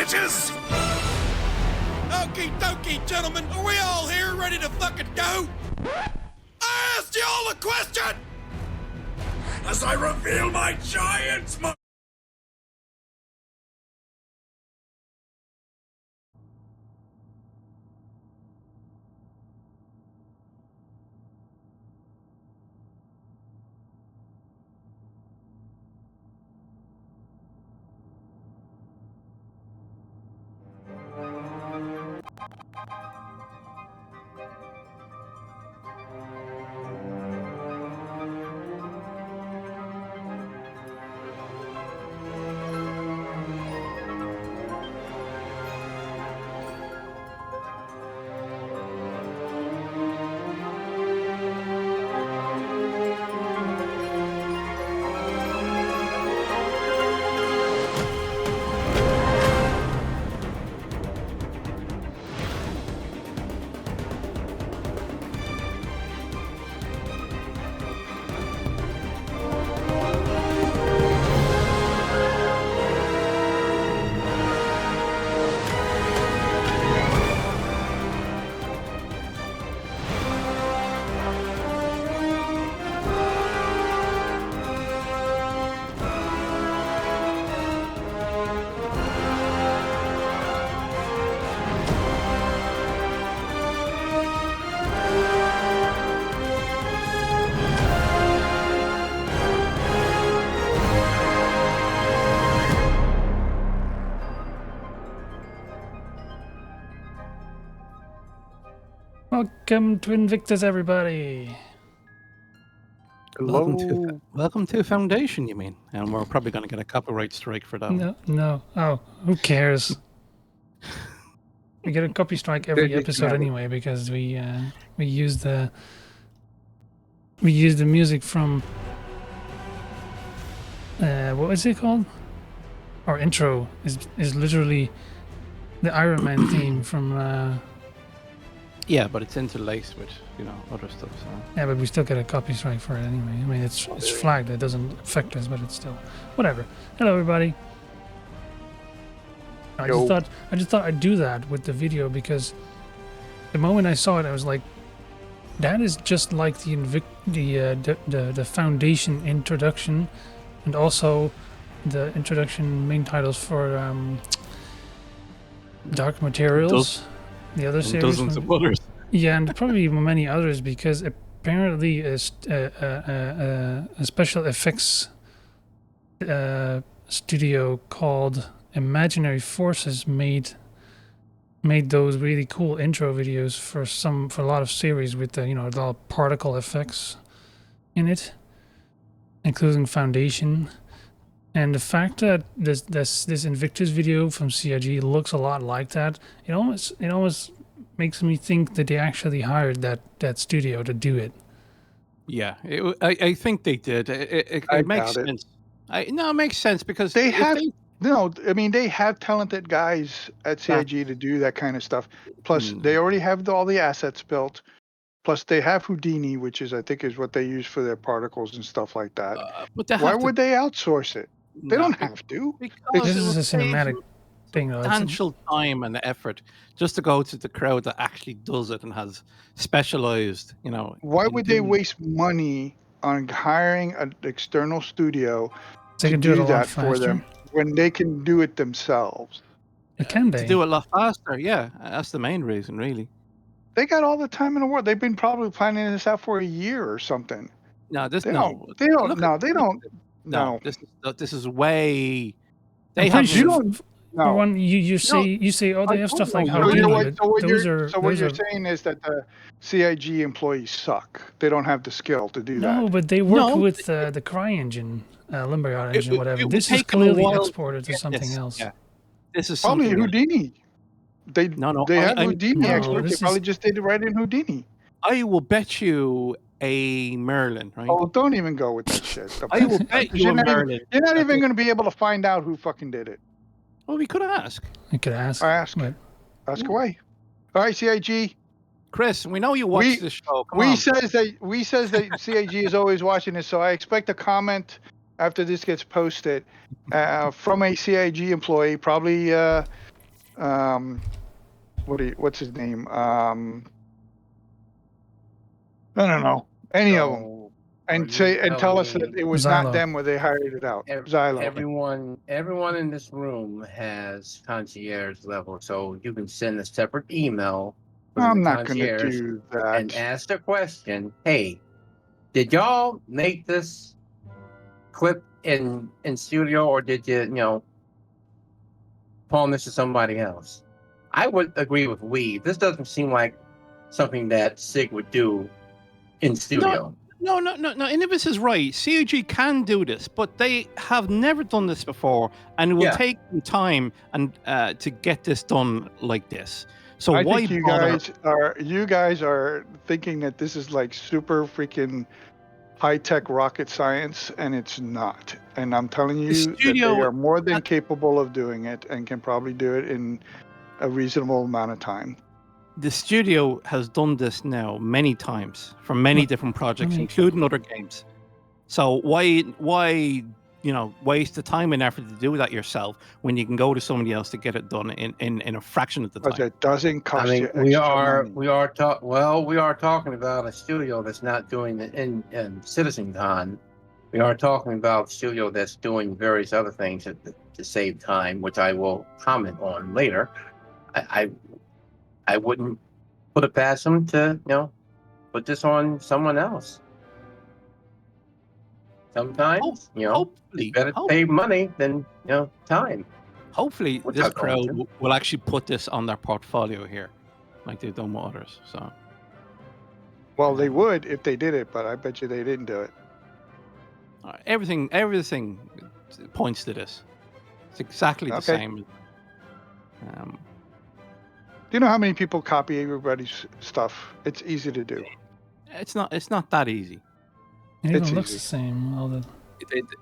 bitches! Okie dokie, gentlemen, are we all here ready to fucking go? I asked y'all a question! As I reveal my giants, Welcome to Invictus, everybody. Hello. Welcome to Foundation, you mean? And we're probably going to get a copyright strike for that one. No. Oh, who cares? We get a copy strike every episode anyway because we use the music from what is it called? Our intro is literally the Iron Man theme from. Yeah, but it's interlaced with, other stuff. So. Yeah, but we still get a copy strike for it anyway. I mean, it's flagged. It doesn't affect us, but it's still whatever. Hello, everybody. I just thought I'd do that with the video because the moment I saw it, I was like, that is just like the Foundation introduction, and also the introduction main titles for Dark Materials. The other series, dozens of others. Yeah, and probably many others because apparently a special effects studio called Imaginary Forces made those really cool intro videos for a lot of series with a lot of particle effects in it, including Foundation. And the fact that this Invictus video from CIG looks a lot like that, it almost makes me think that they actually hired that studio to do it. Yeah, I think they did. It makes sense. It makes sense because they have talented guys at CIG to do that kind of stuff. Plus, they already have all the assets built. Plus, they have Houdini, which I think is what they use for their particles and stuff like that. But why would they outsource it? They don't have to. Because this is a cinematic thing. Substantial time and effort just to go to the crowd that actually does it and has specialized, Why would they waste money on hiring an external studio to do that for them when they can do it themselves? Can they? To do it a lot faster, yeah. That's the main reason, really. They got all the time in the world. They've been probably planning this out for a year or something. No, They don't. No, this is way. They have you say they have stuff like Houdini. So what you're saying is that the CIG employees suck. They don't have the skill to do that. No, but they work with the CryEngine, Lumberyard engine, whatever. This is clearly exported to something else. Yeah. This is probably Houdini. They have Houdini experts. They probably just did it right in Houdini. I will bet you a Merlin, right? Oh, don't even go with that shit. I will bet you a Merlin. You're not even going to be able to find out who fucking did it. Well, we could ask. We could ask. Ask away. All right, CIG. Chris, we know you watch this show. Says that CIG is always watching this, so I expect a comment after this gets posted from a CIG employee, probably what's his name? I don't know any of them, So and tell tell us that me it was Xylo. not them where they hired it out. Xylo. everyone in this room has concierge level, so you can send a separate email to the I'm not going to concierge do and that. ask the question, hey, did y'all make this clip in studio, or did you pawn this to somebody else? I would agree with Weave. This doesn't seem like something that Sig would do in studio. No. Invictus is right. CIG can do this, but they have never done this before, and it will take them time and to get this done like this. So I why think you bother? guys are thinking that this is like super freaking high-tech rocket science, and it's not. And I'm telling you that they are more than capable of doing it and can probably do it in a reasonable amount of time. The studio has done this now many times for many different projects, including other games. So why waste the time and effort to do that yourself when you can go to somebody else to get it done in a fraction of the time? Because it doesn't cost you extra money. We are talking about a studio that's not doing the in Citizen Con. We are talking about a studio that's doing various other things to save time, which I will comment on later. I wouldn't put it past them to put this on someone else. Sometimes it's better to pay money than time. Hopefully, this crowd will actually put this on their portfolio here, like they've done with others. So, well, they would if they did it, but I bet you they didn't do it. Everything points to this. It's exactly the same. Do you know how many people copy everybody's stuff? It's easy to do. It's not that easy. It even looks the same. All the...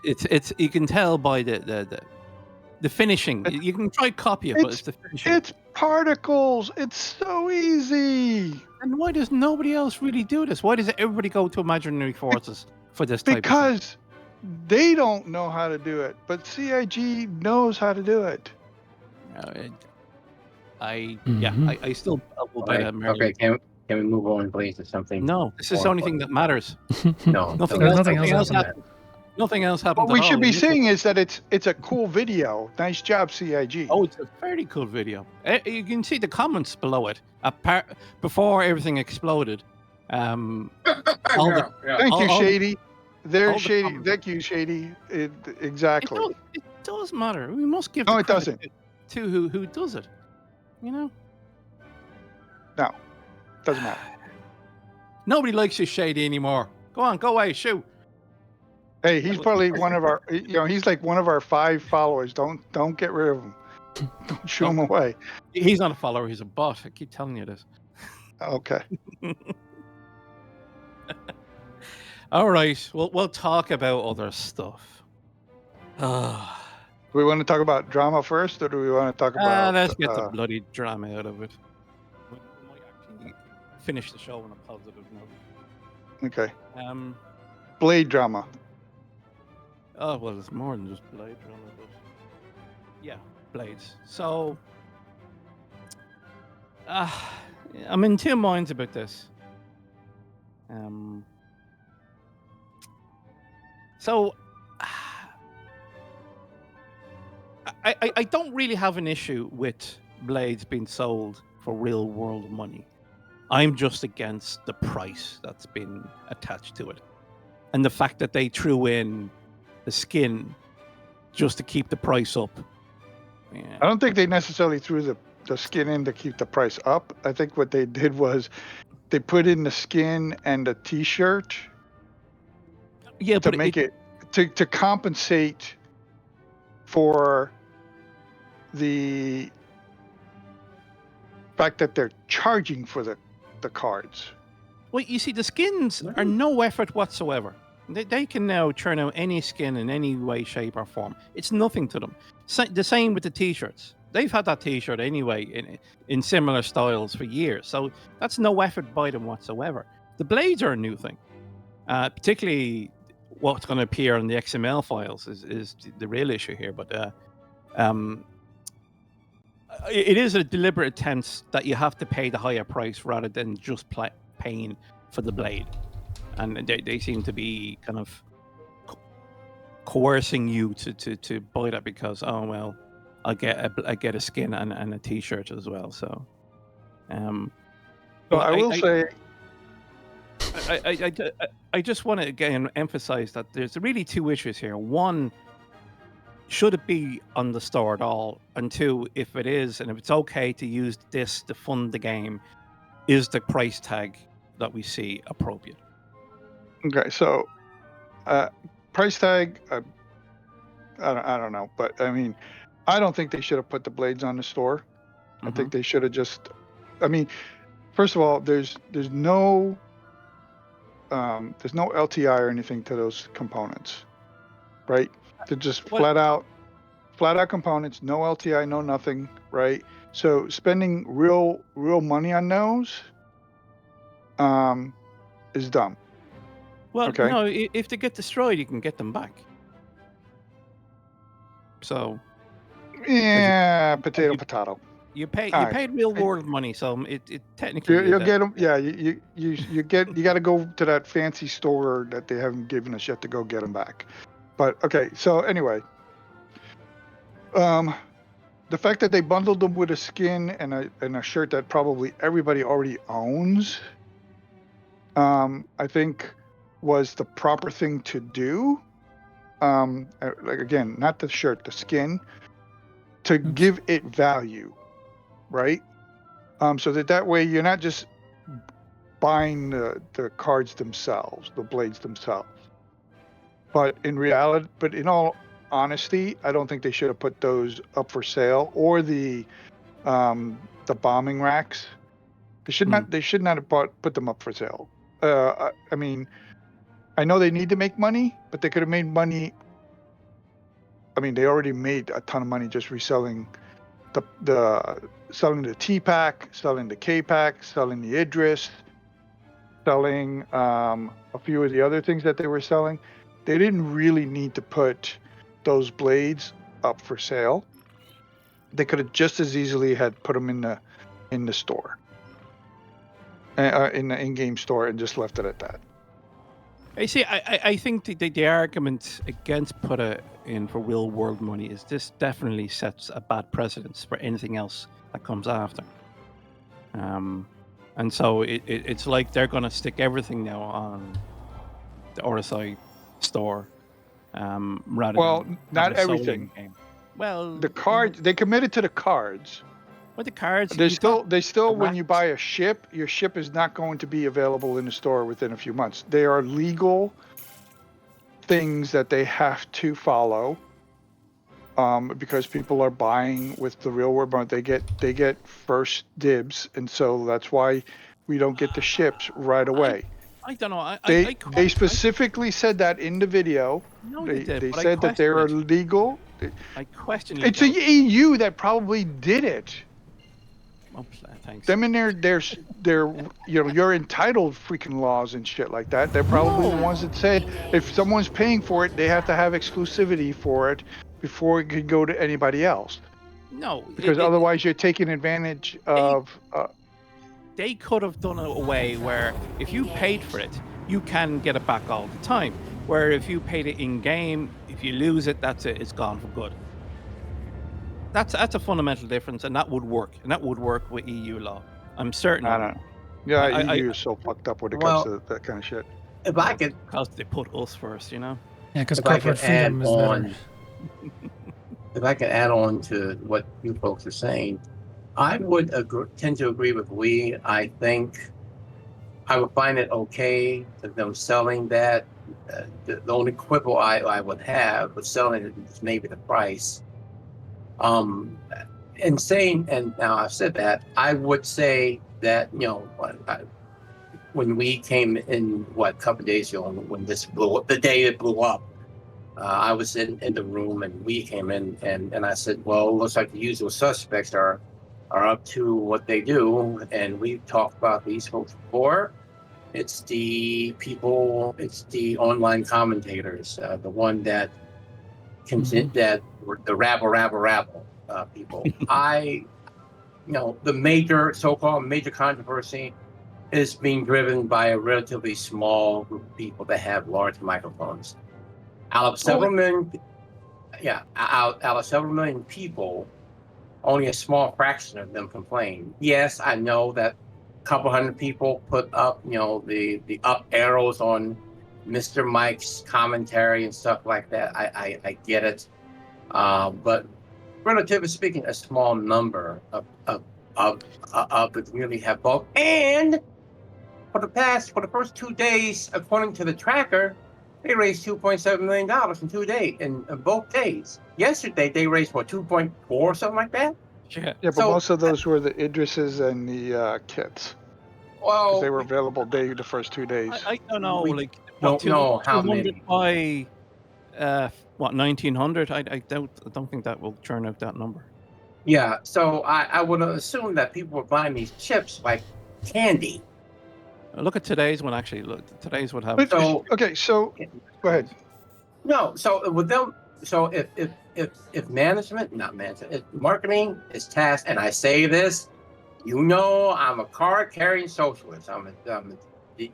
It's you can tell by the finishing. You can try copy it, but it's the finishing. It's particles. It's so easy. And why does nobody else really do this? Why does everybody go to imaginary forces for this type of thing? Because they don't know how to do it, but CIG knows how to do it. I still will bet Okay, can we move on, please, to something? No, this is the only thing that matters. No, nothing else happened. Nothing else happened. What we should be seeing is that it's a cool video. Nice job, CIG. Oh, it's a very cool video. You can see the comments below it. Before everything exploded. Thank you, Shady. There's Shady. Thank you, Shady. Exactly. It does matter. We must give. No, it doesn't. To who does it? No, doesn't matter. Nobody likes you, Shady, anymore. Go on, go away, shoot. Hey, he's probably one of our. He's like one of our 5 followers. Don't get rid of him. Don't shoo him away. He's not a follower. He's a bot. I keep telling you this. Okay. All right. We'll talk about other stuff. Do we want to talk about drama first, or do we want to talk about? Let's get the bloody drama out of it. We might actually finish the show on a positive note. Okay. Blade drama. Oh well, it's more than just Blade drama, but yeah, Blades. So, I'm in 2 minds about this. So, I don't really have an issue with Blades being sold for real world money. I'm just against the price that's been attached to it, and the fact that they threw in the skin just to keep the price up. Yeah. I don't think they necessarily threw the skin in to keep the price up. I think what they did was they put in the skin and a T-shirt. Yeah, to make it to compensate for the fact that they're charging for the cards. Well, you see, the skins are no effort whatsoever. They can now churn out any skin in any way, shape, or form. It's nothing to them. The same with the T-shirts. They've had that T-shirt anyway in similar styles for years, so that's no effort by them whatsoever. The blades are a new thing, particularly what's going to appear in the XML files is the real issue here. But it is a deliberate attempt that you have to pay the higher price rather than just paying for the blade, and they seem to be kind of coercing you to buy that because I get a skin and a T-shirt as well. So, So I will say, I just want to again emphasize that there's really two issues here. One, should it be on the store at all? And two, if it is, and if it's okay to use this to fund the game, is the price tag that we see appropriate? Okay, so price tag, I don't know, but I mean, I don't think they should have put the blades on the store. I think they should have just. I mean, first of all, there's no LTI or anything to those components, right? They're just flat out components, no LTI, no nothing, right? So spending real money on those is dumb. Well, okay. no, if they get destroyed, you can get them back. So yeah, potato. You paid real world money, so it technically you'll get them. Yeah, you got to go to that fancy store that they haven't given us yet to go get them back. But okay, so anyway, the fact that they bundled them with a skin and a shirt that probably everybody already owns, I think was the proper thing to do. Like again, not the shirt, the skin, to give it value. Right, so that way you're not just buying the cards themselves, the blades themselves. But in all honesty, I don't think they should have put those up for sale or the bombing racks. They should not. They should not have put them up for sale. I mean, I know they need to make money, but they could have made money. I mean, they already made a ton of money just reselling selling the T-Pack, selling the K-Pack, selling the Idris, selling a few of the other things that they were selling. They didn't really need to put those blades up for sale. They could have just as easily had put them in the store, in the in-game store, and just left it at that. I see. I think the argument against put it in for real world money is this definitely sets a bad precedence for anything else that comes after. And so it's like they're going to stick everything now on the RSI store, rather. Well, not everything. Well, the cards, they committed to the cards. But the cards, they still when you buy a ship, your ship is not going to be available in the store within a few months. They are legal things that they have to follow, because people are buying with the real world money. They get first dibs, and so that's why we don't get the ships right away. I don't know. They specifically said that in the video. No, they said that they are legal. I question it. It's the EU that probably did it. Oh, thanks. Them in their you're entitled freaking laws and shit like that. They're probably the ones that said if someone's paying for it, they have to have exclusivity for it before it could go to anybody else. No, because otherwise you're taking advantage of. They could have done it a way where if you paid for it, you can get it back all the time. Where if you paid it in game, if you lose it, that's it. It's gone for good. That's a fundamental difference, and that would work. And that would work with EU law. I'm certain. I don't know. Yeah, EU is so fucked up when it comes to that kind of shit. If I could, because they put us first, you know. Yeah, because corporate freedom is better. If I could add on to what you folks are saying, I would tend to agree with Lee. I think I would find it okay to them selling that. The only quibble I would have with selling it is maybe the price. And now I've said that, I would say that, when we came in, a couple of days ago, when this blew up, the day it blew up, I was in the room and we came in and I said, well, it looks like the usual suspects are up to what they do. And we've talked about these folks before. It's the people, it's the online commentators, the one that that the rabble people. I the major so-called major controversy is being driven by a relatively small group of people that have large microphones. Out of several million people, only a small fraction of them complain. Yes, I know that a couple hundred people put up, the up arrows on Mr. Mike's commentary and stuff like that. I get it. But relatively speaking, a small number of the community have both. And for the first 2 days, according to the tracker, they raised $2.7 million in 2 days, in both days. Yesterday, they raised, 2.4, something like that? Yeah. Yeah, but most of those were the Idrises and the kits. Because they were available the first 2 days. I don't know, we don't know how many. By 1900? I don't think that will churn out that number. Yeah, so I would assume that people were buying these chips like candy. Look at today's one. Actually, today's would have. So so go ahead. No, so with them, so if marketing is tasked, and I say this, I'm a card-carrying socialist. I'm a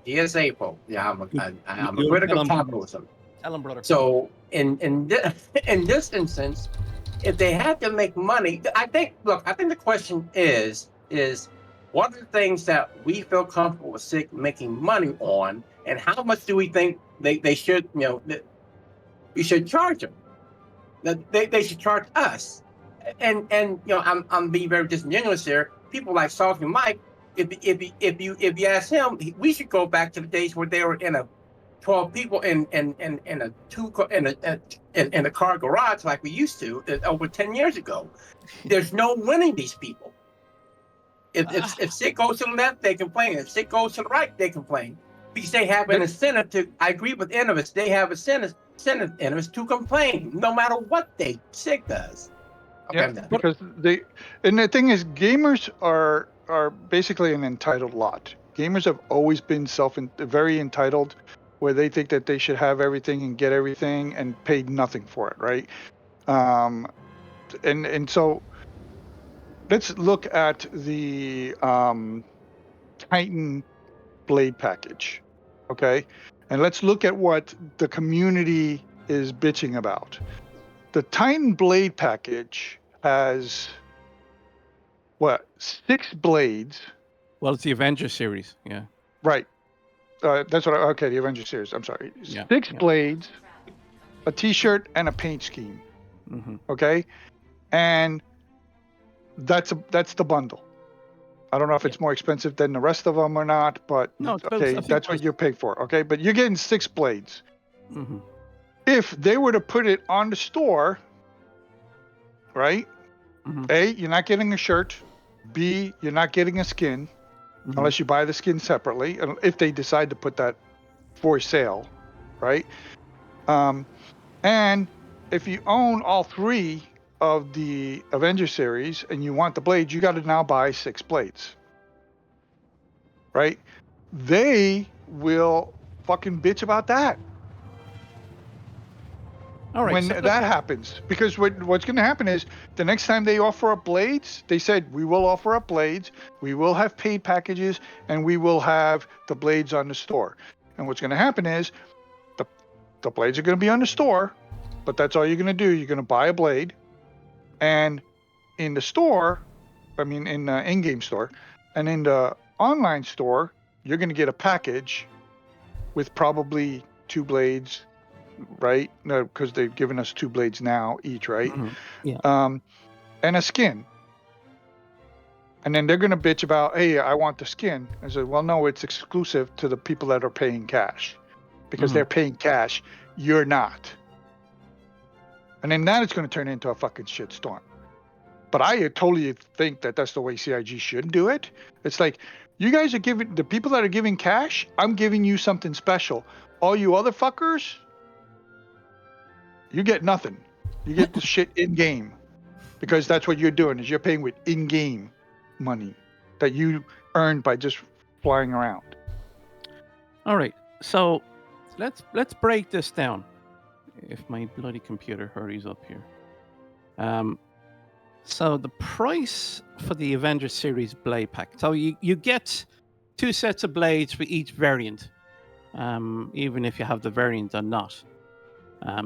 DSA folk. Yeah, I'm a critical of capitalism. Tell them, brother. So in this instance, if they had to make money, I think the question is what are the things that we feel comfortable with SIG making money on, and how much do we think they should, we should charge them? That they should charge us. And I'm being very disingenuous here. People like Salty Mike, if you ask him, we should go back to the days where they were in a 12 people in a car garage like we used to over 10 years ago. There's no winning these people. If SIG goes to the left, they complain. If SIG goes to the right, they complain. Because they have an incentive to, I agree with Invictus, they have incentive to complain no matter what SIG does. Okay, yeah, because and the thing is, gamers are basically an entitled lot. Gamers have always been very entitled, where they think that they should have everything and get everything and pay nothing for it, right? And so let's look at the Titan Blade package, okay? And let's look at what the community is bitching about. The Titan Blade package has 6 blades? Well, it's the Avengers series, yeah. Right. That's what. The Avengers series. I'm sorry. Yeah, 6 blades, a T-shirt, and a paint scheme. Mm-hmm. Okay, and that's the bundle. I don't know if it's more expensive than the rest of them or not, but no, that's what you're paying for. Okay, but you're getting 6 blades. Mm-hmm. If they were to put it on the store, right? Mm-hmm. A, you're not getting a shirt. B, you're not getting a skin. Mm-hmm. Unless you buy the skin separately, if they decide to put that for sale, right? And if you own all 3 of the Avengers series and you want the blades, you got to now buy 6 blades, right? They will fucking bitch about that. All right, when that happens, because what's going to happen is the next time they offer up blades, they said, we will offer up blades, we will have paid packages, and we will have the blades on the store. And what's going to happen is the blades are going to be on the store, but that's all you're going to do. You're going to buy a blade, and in the store, in the in-game store, and in the online store, you're going to get a package with probably 2 blades, right? No, because they've given us 2 blades now each, right? Mm-hmm. Yeah. And a skin. And then they're going to bitch about, hey, I want the skin. I said, well, no, it's exclusive to the people that are paying cash, because they're paying cash. You're not. And then that is going to turn into a fucking shitstorm. But I totally think that that's the way CIG should do it. It's like, you guys are giving, the people that are giving cash, I'm giving you something special. All you other fuckers, you get nothing. You get the shit in-game. Because that's what you're doing, is you're paying with in-game money that you earned by just flying around. All right, so let's break this down. If my bloody computer hurries up here. So the price for the Avengers series blade pack. So you get 2 sets of blades for each variant, even if you have the variant or not.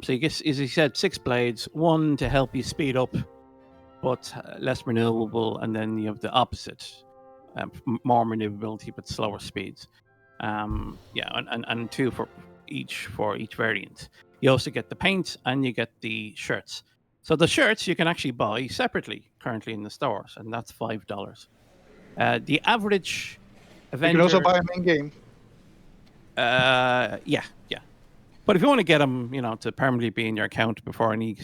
So you get, as you said, 6 blades. 1 to help you speed up, but less maneuverable, and then you have the opposite, more maneuverability but slower speeds. And 2 for each variant. You also get the paint and you get the shirts. So the shirts you can actually buy separately currently in the stores, and that's $5. The average Avenger. You can also buy them in game. Yeah. But if you want to get them, to permanently be in your account before any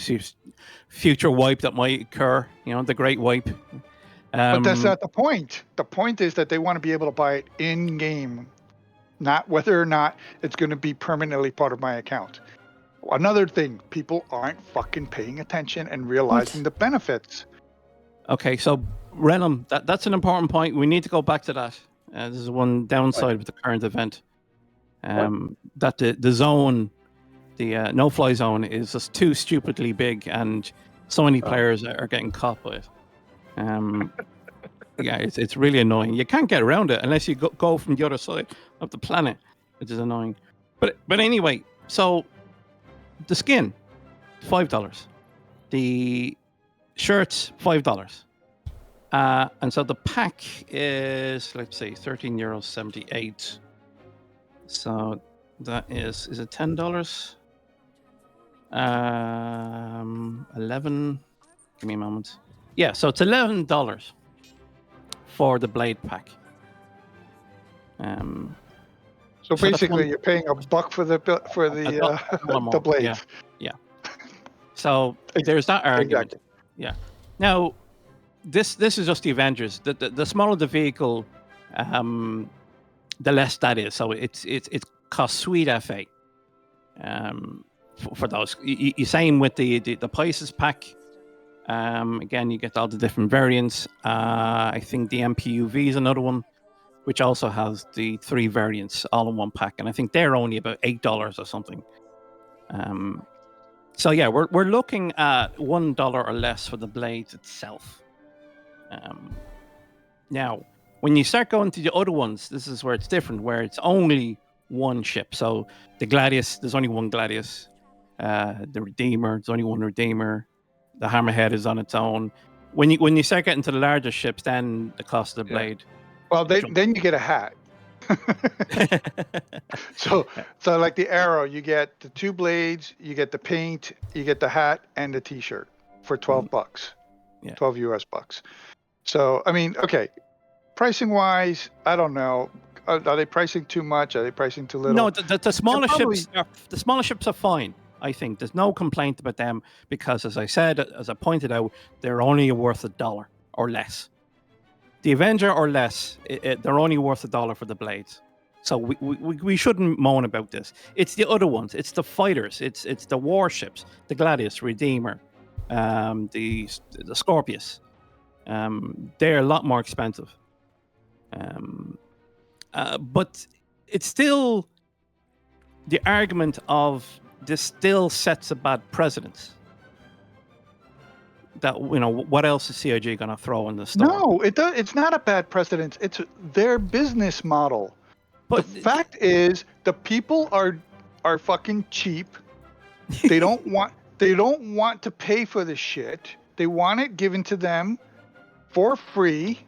future wipe that might occur, the great wipe. But that's not the point. The point is that they want to be able to buy it in game, not whether or not it's going to be permanently part of my account. Another thing, people aren't fucking paying attention and realizing the benefits. Okay, so Renum, that's an important point. We need to go back to that. This is one downside with the current event. That the zone, the no-fly zone, is just too stupidly big, and so many players are getting caught by it. Yeah, it's really annoying. You can't get around it unless you go from the other side of the planet, which is annoying. But anyway, so the skin, $5. The shirts, $5. And so the pack is, let's say, €13.78. So that is it $10? 11. Give me a moment. Yeah, so it's $11 for the blade pack. So basically, you're paying $1 for the blades. Yeah. So there's that argument. Exactly. Yeah. Now, this is just the Avengers. The smaller the vehicle, the less that is. So it costs sweet FA. For those. You same with the Pisces pack. Again, you get all the different variants. I think the MPUV is another one, which also has the 3 variants all in one pack, and I think they're only about $8 or something. So yeah, we're looking at $1 or less for the blades itself. Now, when you start going to the other ones, this is where it's different, where it's only one ship. So the Gladius, there's only one Gladius. The Redeemer, there's only one Redeemer. The Hammerhead is on its own. When you start getting to the larger ships, then the cost of the blade. Well, then you get a hat. So like the Arrow, you get the 2 blades, you get the paint, you get the hat and the T-shirt for $12. Yeah. 12 US bucks. So I mean, okay, pricing wise, I don't know. Are they pricing too much? Are they pricing too little? No, the smaller ships are fine. I think there's no complaint about them because, as I pointed out, they're only worth $1 or less. The Avenger or less, they're only worth $1 for the blades. So we shouldn't moan about this. It's the other ones. It's the fighters. It's the warships. The Gladius, Redeemer, the Scorpius. They're a lot more expensive. But it's still the argument of this still sets a bad precedent. That what else is CIG going to throw in the store? No, it's not a bad precedent. It's their business model. But the fact is, the people are fucking cheap. They don't want to pay for the shit. They want it given to them for free.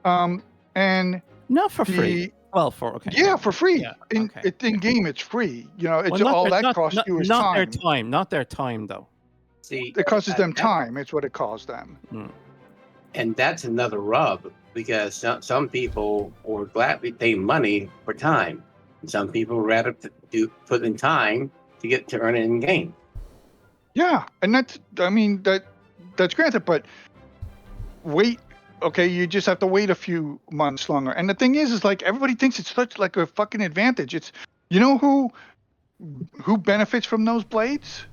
And not for free. Well, yeah, for free. Yeah, in game, it's free. It's all that costs you is time. Not their time, though. See, it costs them time. It's what it costs them. And that's another rub because some people will gladly pay money for time. And some people rather put in time to earn it in game. Yeah, and that's granted, but wait. Okay, you just have to wait a few months longer. And the thing is like everybody thinks it's such like a fucking advantage. It's who benefits from those blades?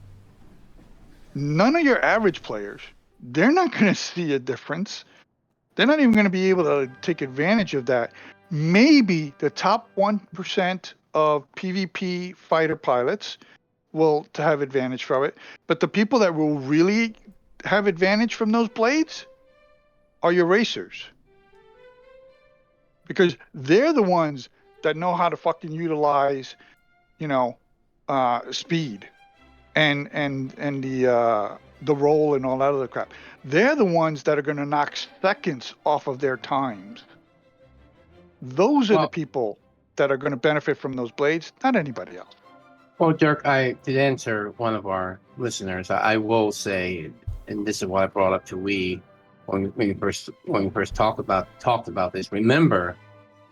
None of your average players. They're not going to see a difference. They're not even going to be able to take advantage of that. Maybe the top 1% of PvP fighter pilots will to have advantage from it, but the people that will really have advantage from those blades are your racers. Because they're the ones that know how to fucking utilize, speed and the roll and all that other crap. They're the ones that are going to knock seconds off of their times. Those are the people that are going to benefit from those blades, not anybody else. Well, Dirk, to answer one of our listeners, I will say, and this is what I brought up to when we first talked about this. Remember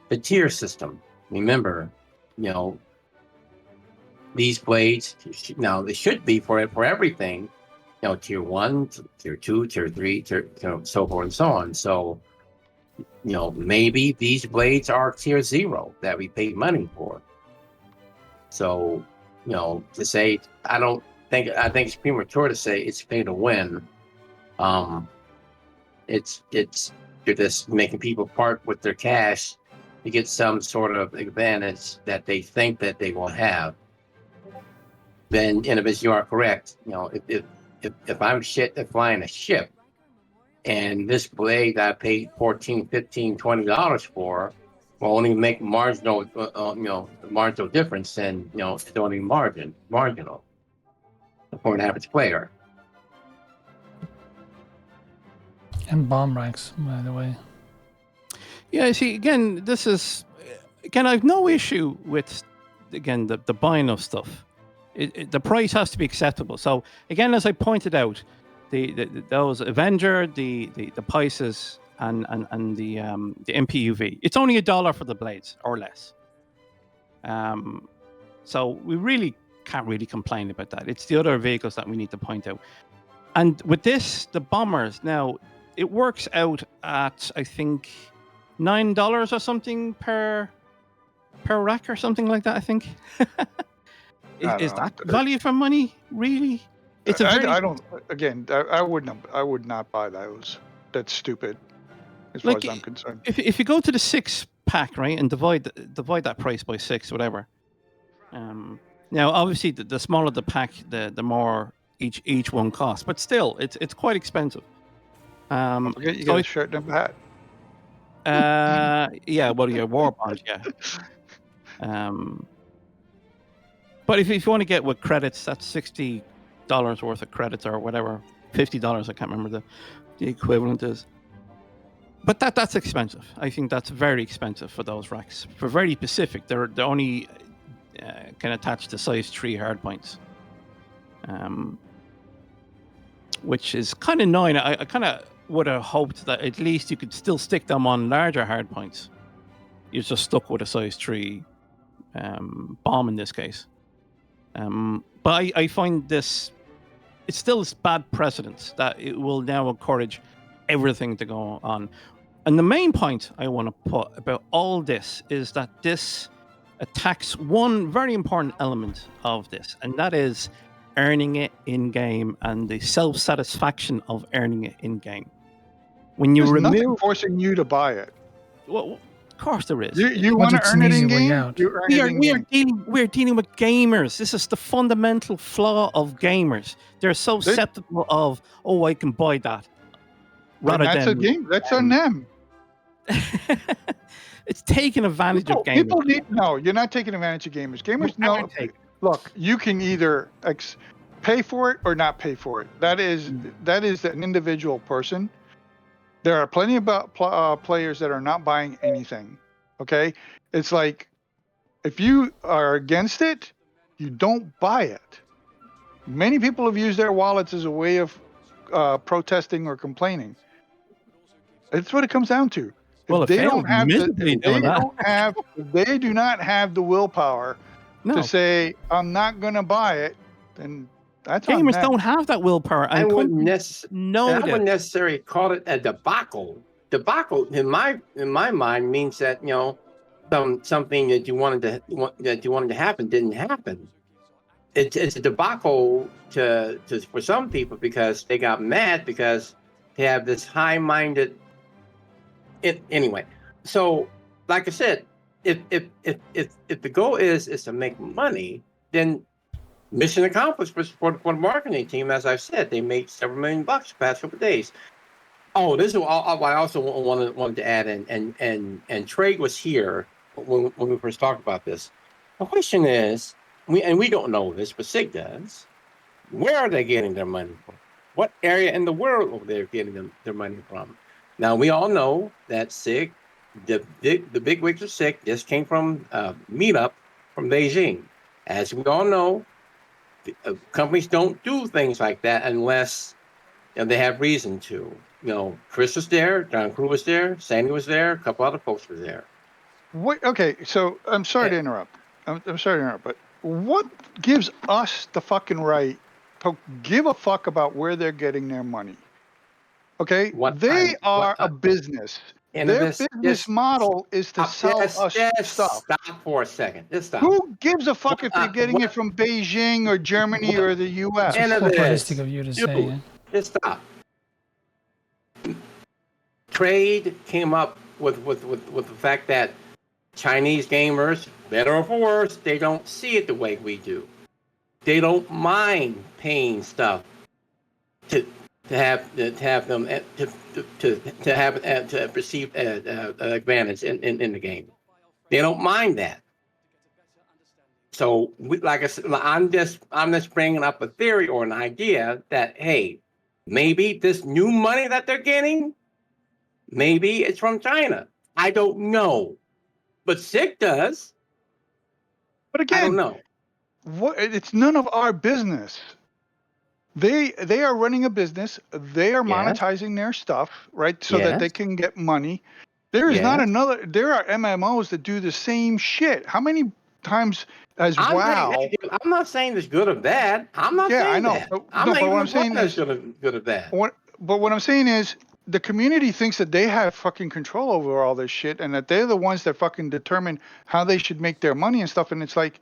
the tier system. Remember, these blades. Now they should be for everything. Tier 1, tier 2, tier 3, so forth and so on. So, maybe these blades are tier 0 that we paid money for. So, to say, I think it's premature to say it's pay to win. It's you're just making people part with their cash to get some sort of advantage that they think that they will have. Then, and if you are correct, if I'm flying a ship, and this blade that I paid $14, $15, $20 for will only make marginal difference, then it's only marginal for an average player. And bomb ranks, by the way. Yeah, see, again, I've no issue with, the buying of stuff. The price has to be acceptable. So, again, as I pointed out, those Avenger, the Pisces, and the MPUV, it's only $1 for the blades or less. So we really can't really complain about that. It's the other vehicles that we need to point out. And with this, the bombers, now it works out at, I think, $9 or something per rack or something like that, I think. Is that value for money, really? It's I would not buy those. That's stupid, as far as I'm concerned. If you go to the 6-pack, right, and divide that price by 6, whatever. Now, obviously, the smaller the pack, the more each one costs. But still, it's quite expensive. Don't forget you got a shirt and a hat. Yeah, well, your war bonds, yeah. But if you want to get with credits, that's $60 worth of credits or whatever, $50. I can't remember the equivalent is. But that's expensive. I think that's very expensive for those racks. For very specific, they're only can attach to size 3 hardpoints, which is kind of annoying. I kind of would have hoped that at least you could still stick them on larger hardpoints. You're just stuck with a size 3 bomb in this case. But I find it's still bad precedent that it will now encourage everything to go on. And the main point I want to put about all this is that this attacks one very important element of this, and that is earning it in-game and the self-satisfaction of earning it in-game. When you There's nothing forcing you to buy it. Well, of course there is. You want to earn it in game? We're dealing with gamers. This is the fundamental flaw of gamers. They're so susceptible of, I can buy that. That's a game. That's on them. It's taking advantage of gamers. No, you're not taking advantage of gamers. Gamers know. Look, you can either pay for it or not pay for it. That is an individual person. There are plenty of players that are not buying anything. Okay, it's like if you are against it, you don't buy it. Many people have used their wallets as a way of protesting or complaining. That's what it comes down to. If they do not have the willpower to say, I'm not going to buy it, then that's on them. Gamers don't have that willpower. I wouldn't necessarily call it a debacle. Debacle, in my mind, means that something that you wanted to happen didn't happen. It's a debacle to for some people because they got mad because they have this high-minded. Anyway, so like I said, if the goal is to make money, then mission accomplished for the marketing team. As I've said, they made several $1 million the past couple of days. Oh, this is what I also wanted to add in, and Trey was here when we first talked about this. The question is, we don't know this, but SIG does. Where are they getting their money from? What area in the world are they getting their money from? Now, we all know that SIG, the big wigs of SIG, just came from meetup from Beijing. As we all know, companies don't do things like that unless they have reason to. Chris was there, John Crew was there, Sandy was there, a couple other folks were there. What? Okay, so I'm sorry to interrupt. I'm sorry to interrupt, but what gives us the fucking right to give a fuck about where they're getting their money? Okay, they are a business. Their business model is to sell us stuff. Stop for a second. Just stop. Who gives a fuck if they're getting it from Beijing or Germany or the U.S.? It's populistic of you to say. Yeah. Just stop. Trade came up with the fact that Chinese gamers, better or for worse, they don't see it the way we do. They don't mind paying stuff to have them to receive advantage in the game. They don't mind that. So, like I said, I'm just bringing up a theory or an idea that, hey, maybe this new money that they're getting, maybe it's from China. I don't know, but SIG does. But again, I don't know. It's none of our business. They are running a business. They are monetizing their stuff, right, so that they can get money. There is not another. There are MMOs that do the same shit. How many times as WoW? I'm not saying it's good or bad. I'm not saying I know. that. But what I'm saying is good or bad. But what I'm saying is the community thinks that they have fucking control over all this shit and that they're the ones that fucking determine how they should make their money and stuff. And it's like,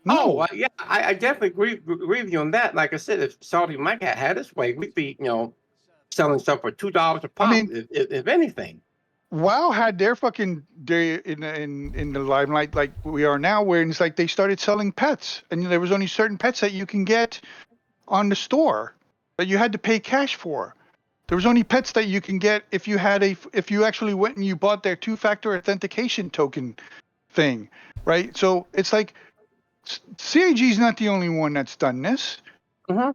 no. Oh, yeah, I definitely agree with you on that. Like I said, if Salty Mike had his way, we'd be, selling stuff for $2 a pop, if anything. WoW had their fucking day in the limelight like we are now, where it's like they started selling pets, and there was only certain pets that you can get on the store that you had to pay cash for. There was only pets that you can get if you actually went and you bought their 2-factor authentication token thing, right? So it's like CIG is not the only one that's done this. Uh-huh.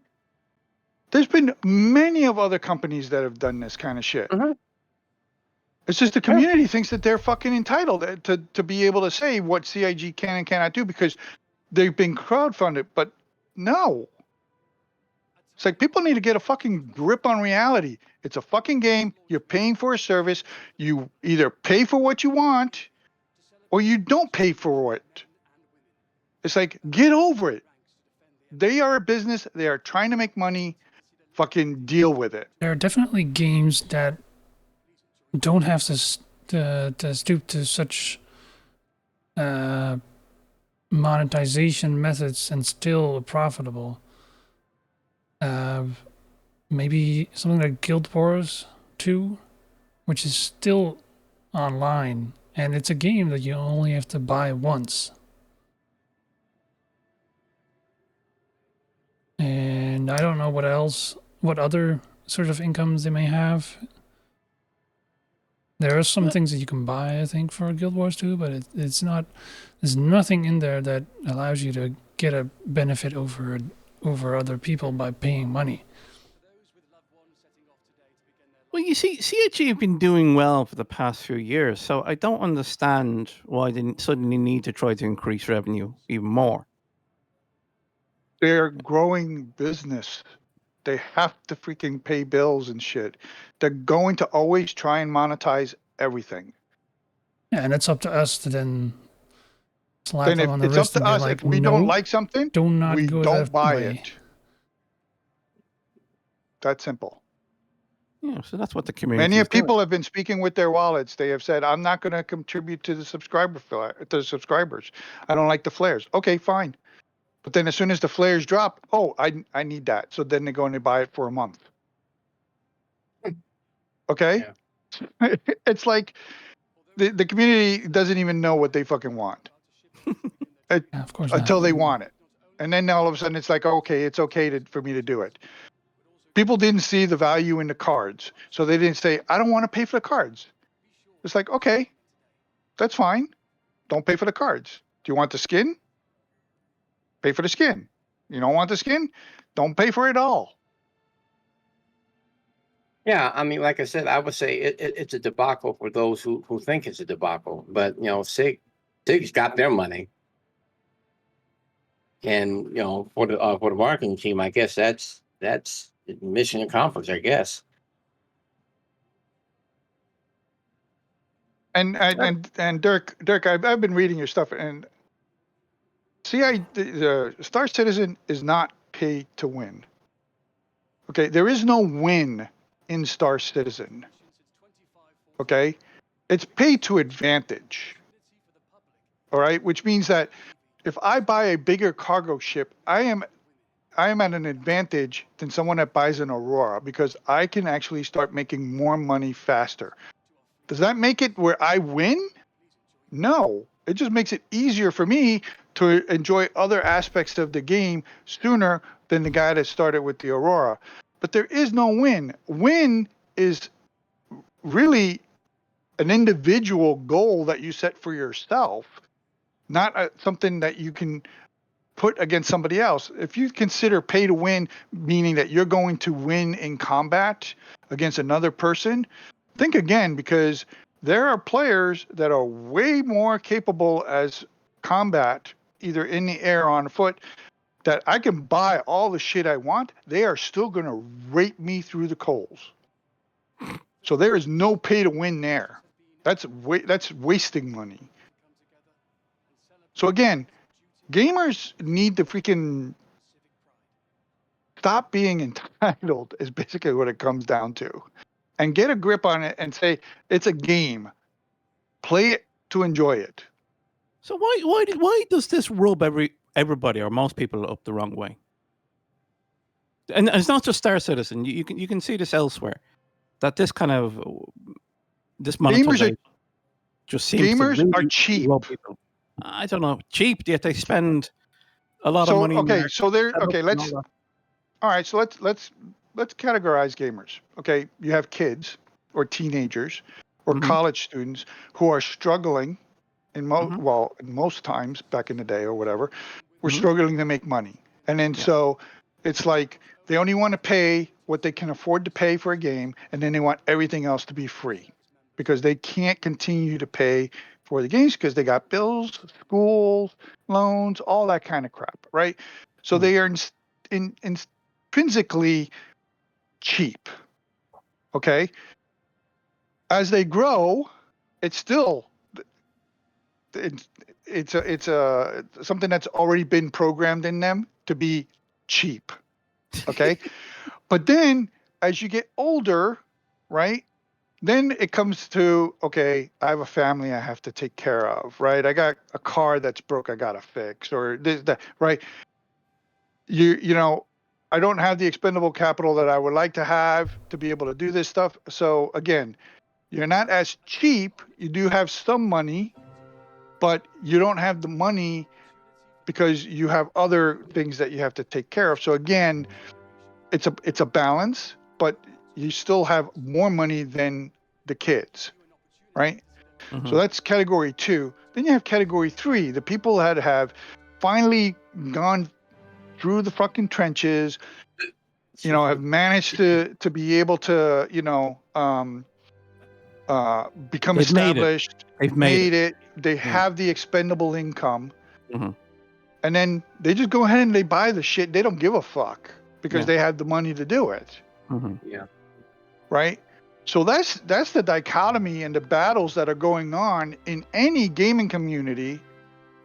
There's been many of other companies that have done this kind of shit. Uh-huh. It's just the community thinks that they're fucking entitled to be able to say what CIG can and cannot do because they've been crowdfunded. But no. It's like people need to get a fucking grip on reality. It's a fucking game. You're paying for a service. You either pay for what you want or you don't pay for it. It's like, get over it. They are a business. They are trying to make money. Fucking deal with it. There are definitely games that don't have to stoop to such monetization methods and still profitable. Maybe something like Guild Wars 2, which is still online, and it's a game that you only have to buy once. And I don't know what other sort of incomes they may have. There are some things that you can buy, I think, for Guild Wars 2, but it's not. There's nothing in there that allows you to get a benefit over other people by paying money. Well, you see, CIG have been doing well for the past few years, so I don't understand why they suddenly need to try to increase revenue even more. They're growing business. They have to freaking pay bills and shit. They're going to always try and monetize everything. Yeah, and it's up to us to then slap them on the it's wrist up to and us. be like, If we no, don't like something, we don't buy way. it. That simple. Yeah, so that's what the community. Many people have been speaking with their wallets. They have said, "I'm not going to contribute to the subscribers. I don't like the flares." Okay, fine. But then as soon as the flares drop, I need that. So then they go and they buy it for a month. Okay? Yeah. It's like the community doesn't even know what they fucking want. Yeah, of course until not. they want it. And then all of a sudden it's like, okay, it's okay for me to do it. People didn't see the value in the cards. So they didn't say, I don't want to pay for the cards. It's like, okay, that's fine. Don't pay for the cards. Do you want the skin? Pay for the skin. You don't want the skin? Don't pay for it all. Yeah, I mean, like I said, I would say it's a debacle for those who think it's a debacle. But SIG's got their money, and for the marketing team, I guess that's mission accomplished, I guess. And Dirk, I've been reading your stuff, and the Star Citizen is not pay to win. Okay, there is no win in Star Citizen. Okay, it's pay to advantage. All right, which means that if I buy a bigger cargo ship, I am at an advantage than someone that buys an Aurora because I can actually start making more money faster. Does that make it where I win? No, it just makes it easier for me to enjoy other aspects of the game sooner than the guy that started with the Aurora. But there is no win. Win is really an individual goal that you set for yourself, not something that you can put against somebody else. If you consider pay to win, meaning that you're going to win in combat against another person, think again, because there are players that are way more capable as combat, either in the air or on foot, that I can buy all the shit I want. They are still going to rape me through the coals. So there is no pay to win there. That's wasting money. So again, gamers need to freaking stop being entitled is basically what it comes down to, and get a grip on it and say it's a game. Play it to enjoy it. So why does this rub everybody or most people up the wrong way? And it's not just Star Citizen. You can see this elsewhere. That this kind of this monetization just seems to really are cheap. rub people. I don't know, cheap. Yet they spend a lot of money. Okay, so there. Okay, let's. All right, so let's categorize gamers. Okay, you have kids or teenagers or college students who are struggling in most times back in the day or whatever, we're struggling to make money. And then so it's like they only want to pay what they can afford to pay for a game, and then they want everything else to be free because they can't continue to pay for the games because they got bills, schools, loans, all that kind of crap, right? So they are intrinsically cheap. Okay? As they grow, it's still it's a something that's already been programmed in them to be cheap. Okay? But then as you get older, right? Then it comes to, okay, I have a family I have to take care of, right? I got a car that's broke, I gotta fix, or this, that, right? You know, I don't have the expendable capital that I would like to have to be able to do this stuff. So again, you're not as cheap. You do have some money, but you don't have the money because you have other things that you have to take care of. So again, it's a balance, but you still have more money than the kids, right? So that's category 2. Then you have category 3, the people that have finally gone through the fucking trenches, you know, have managed to be able to, you know, become established. They've made it. They have the expendable income. And then they just go ahead and they buy the shit. They don't give a fuck because they have the money to do it. Yeah. Right? So that's the dichotomy and the battles that are going on in any gaming community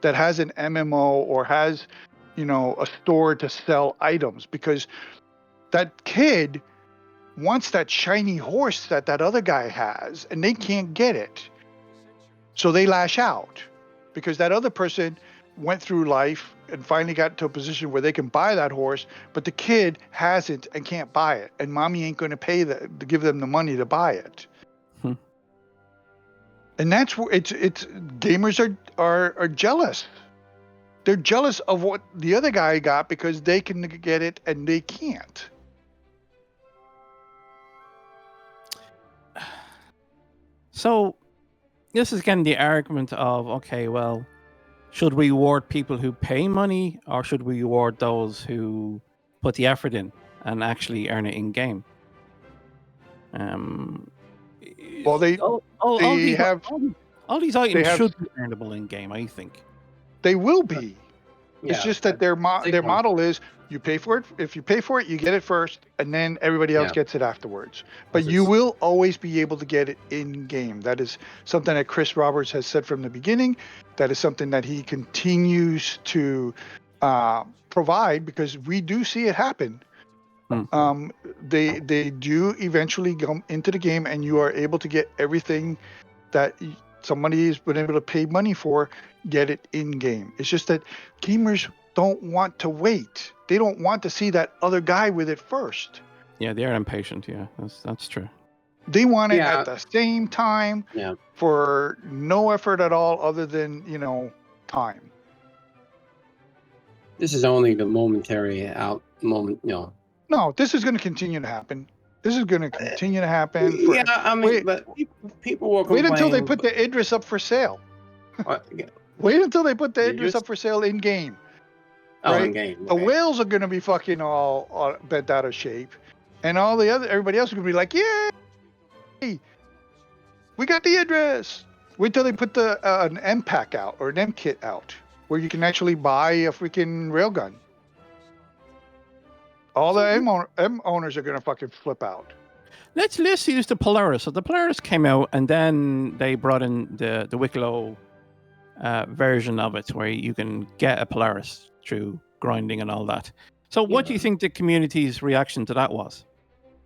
that has an MMO or has, you know, a store to sell items, because that kid wants that shiny horse that other guy has and they can't get it. So they lash out because that other person went through life and finally got to a position where they can buy that horse, but the kid hasn't and can't buy it, and mommy ain't going to pay to give them the money to buy it. And that's where it's gamers are jealous. They're jealous of what the other guy got because they can get it and they can't. So this is again the argument of, okay, well, should we reward people who pay money, or should we reward those who put the effort in and actually earn it in game? Well, all these items should be earnable in game, I think. They will be. Yeah, it's just that their model is you pay for it. If you pay for it, you get it first, and then everybody else gets it afterwards. But you will always be able to get it in game. That is something that Chris Roberts has said from the beginning. That is something that he continues to provide, because we do see it happen. They do eventually come into the game, and you are able to get everything that somebody has been able to pay money for, get it in game. It's just that gamers don't want to wait. They don't want to see that other guy with it first. Yeah, they are impatient. Yeah, that's true. They want it at the same time for no effort at all, other than time. This is only the momentary moment. No, this is going to continue to happen. This is going to continue to happen. But people will complain. Wait until they put the Idris up for sale. Wait until they put the Idris up for sale in game. Right? In game. Okay. The whales are going to be fucking all bent out of shape, and everybody else is going to be like, "Yay! We got the Idris." Wait till they put an M pack out or an M kit out, where you can actually buy a freaking railgun. All the M owners are going to fucking flip out. Let's use the Polaris. So the Polaris came out, and then they brought in the Wicklow version of it, where you can get a Polaris through grinding and all that. So what do you think the community's reaction to that was?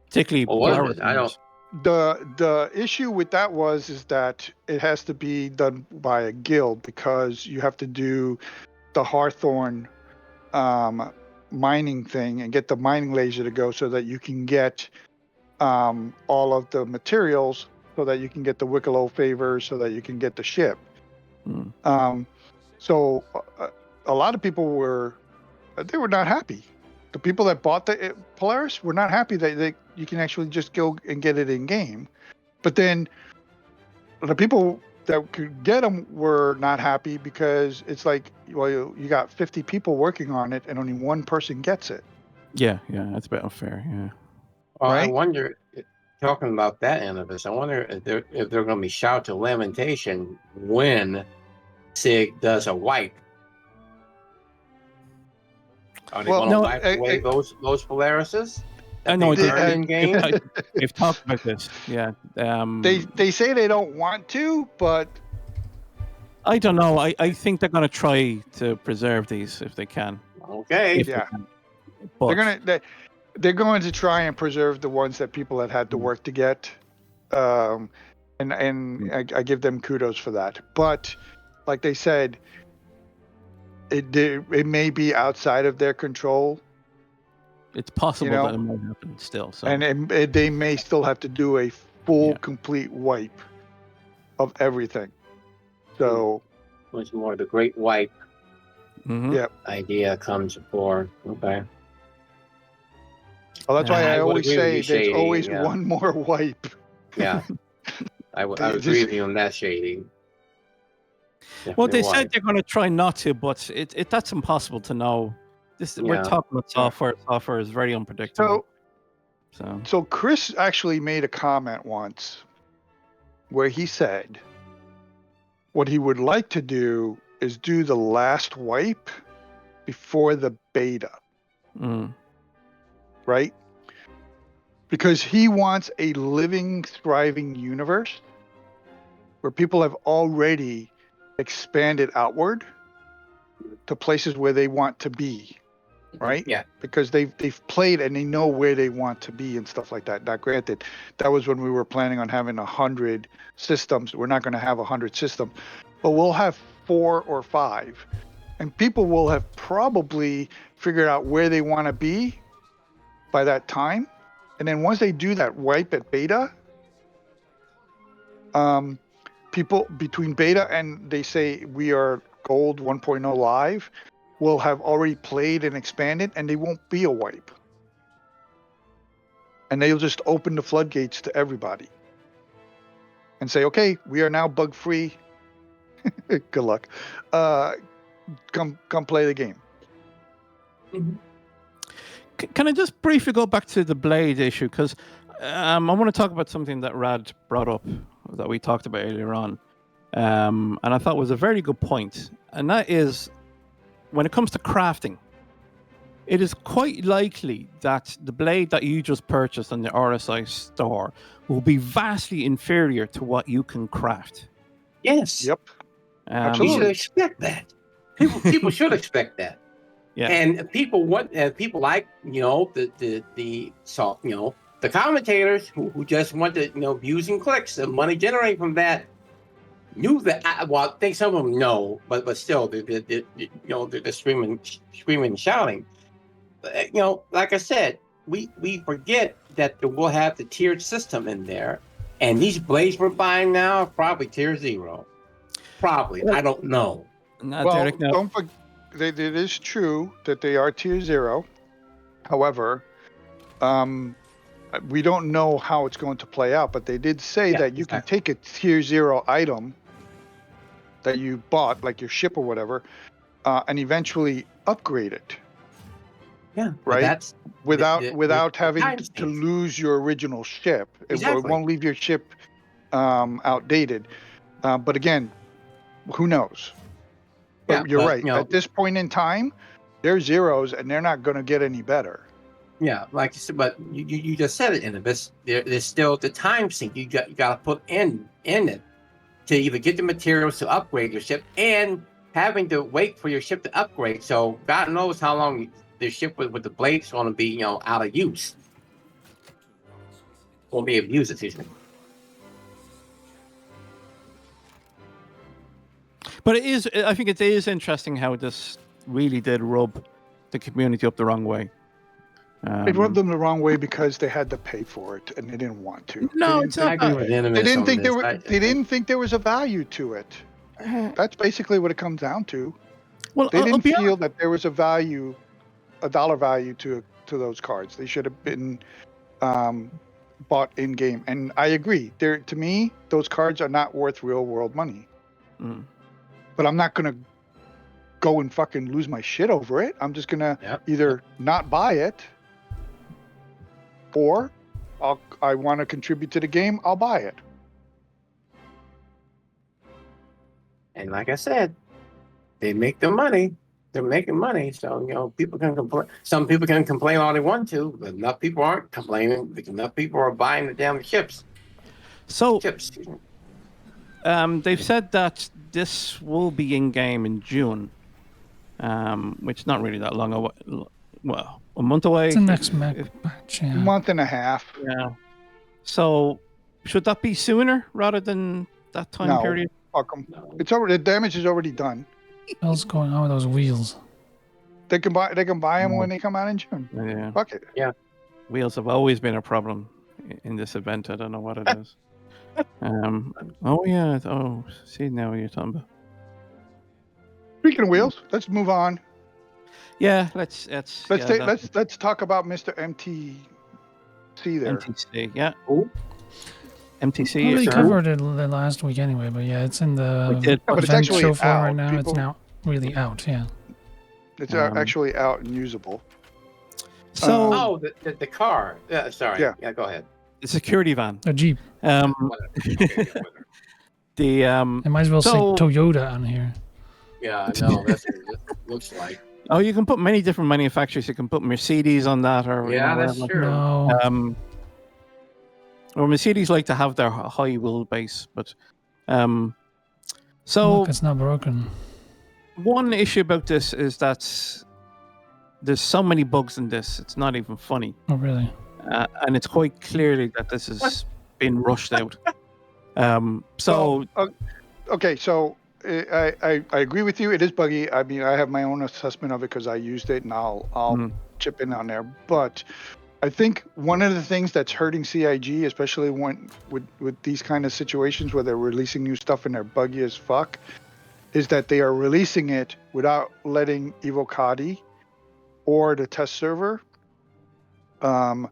Particularly Polaris. I don't. The issue with that is that it has to be done by a guild, because you have to do the Hawthorne mining thing and get the mining laser to go, so that you can get all of the materials, so that you can get the Wicklow favors, so that you can get the ship. So a lot of people were not happy. The people that bought the Polaris were not happy that you can actually just go and get it in game. But then the people that could get them were not happy, because it's like, well, you got 50 people working on it and only one person gets it. Yeah, that's a bit unfair. Yeah. Well, right? I wonder, talking about that end of this, I wonder if they're going to be shout to lamentation when SIG does a wipe. Are they going to wipe away those Polarises? I know in game. They've talked about this. Yeah. They say they don't want to, but I don't know. I think they're going to try to preserve these if they can. Okay. But they're going to try and preserve the ones that people had to work to get, and I give them kudos for that. But like they said, it may be outside of their control. It's possible that it might happen still. So. And they may still have to do a full, complete wipe of everything. So, much more the great wipe idea comes before. Okay. Well, that's why I always say there's always one more wipe. Yeah. I would agree with you on that, Shady. Well, they said they're going to try not to, but that's impossible to know. We're talking about software. Software is very unpredictable. So Chris actually made a comment once where he said what he would like to do is do the last wipe before the beta. Right? Because he wants a living, thriving universe where people have already expanded outward to places where they want to be. Right? Yeah. Because they've played and they know where they want to be and stuff like that. Now, granted, that was when we were planning on having 100 systems. We're not going to have 100 systems, but we'll have 4 or 5, and people will have probably figured out where they want to be by that time. And then once they do that wipe at beta, people between beta and they say we are Gold 1.0 Live will have already played and expanded, and they won't be a wipe. And they'll just open the floodgates to everybody and say, okay, we are now bug-free. Good luck. Come play the game. Mhm. Can I just briefly go back to the blade issue? Because I want to talk about something that Rad brought up that we talked about earlier on. And I thought was a very good point. And that is, when it comes to crafting, it is quite likely that the blade that you just purchased on the RSI store will be vastly inferior to what you can craft. Yes. Yep. You Absolutely. should expect that. People should expect that. Yeah. And people like, the commentators who just want to, views and clicks and money generated from that knew that. I think some of them know, but still, they're screaming and shouting. Like I said, we forget that we'll have the tiered system in there, and these blades we're buying now are probably tier 0. Probably, I don't know. Not Well, Derek, no. don't forget, it is true that they are tier 0. However, we don't know how it's going to play out, but they did say that you can take a tier 0 item that you bought, like your ship or whatever, and eventually upgrade it. Yeah, right. That's without having to things. lose your original ship. Exactly. It won't leave your ship outdated. But again, who knows? But you're right. At this point in time, they're zeros, and they're not going to get any better. Yeah, like you said, but you just said it, in there's still the time sink you got to put in it to either get the materials to upgrade your ship and having to wait for your ship to upgrade. So God knows how long the ship with the blades going to be, out of use. Won't be able to use it, excuse me. But I think it is interesting how this really did rub the community up the wrong way. It rubbed them the wrong way because they had to pay for it and they didn't want to. No, it's not. They didn't think they didn't think there was a value to it. That's basically what it comes down to. Well, they didn't feel that there was a dollar value to those cards. They should have been bought in game. And I agree. To me, those cards are not worth real world money. Mm. But I'm not gonna go and fucking lose my shit over it. I'm just gonna either not buy it, or I want to contribute to the game. I'll buy it. And like I said, they make the money. They're making money, so people can complain. Some people can complain all they want to, but enough people aren't complaining. Enough people are buying the damn chips. So chips. They've said that this will be in game in June, which is not really that long away. Well, a month away. It's the next match, yeah. Month and a half. Yeah. So should that be sooner rather than that time period? Fuck them. It's already, the damage is already done. What else going on with those wheels? They can buy them when they come out in June. Yeah. Fuck it. Yeah. Wheels have always been a problem in this event. I don't know what it is. Oh yeah. Oh, see now what you're talking about. Speaking of wheels, let's move on. Yeah, let's talk about Mr. MTC there. MTC, yeah. Ooh. MTC. We covered it the last week anyway, but yeah, it's in the but it's event actually show floor out. right now. It's now really out, yeah. It's actually out and usable. So, the car. Yeah, sorry. Yeah, go ahead. The security van. A Jeep. Okay, It might as well say Toyota on here. Yeah, I know. That's what it looks like. Oh, you can put many different manufacturers. You can put Mercedes on that, or that's true. No. Or Mercedes like to have their high wheelbase, but Look, it's not broken. One issue about this is that there's so many bugs in this. It's not even funny. Oh, really? And it's quite clearly that this has been rushed out. Okay, so I agree with you. It is buggy. I mean, I have my own assessment of it because I used it, and I'll chip in on there. But I think one of the things that's hurting CIG, especially with these kind of situations where they're releasing new stuff and they're buggy as fuck, is that they are releasing it without letting Evocati or the test server run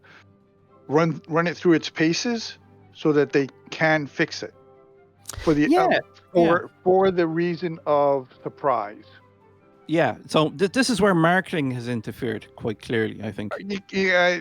it through its paces so that they can fix it for the for the reason of surprise. Yeah, so this is where marketing has interfered quite clearly, I think. Yeah,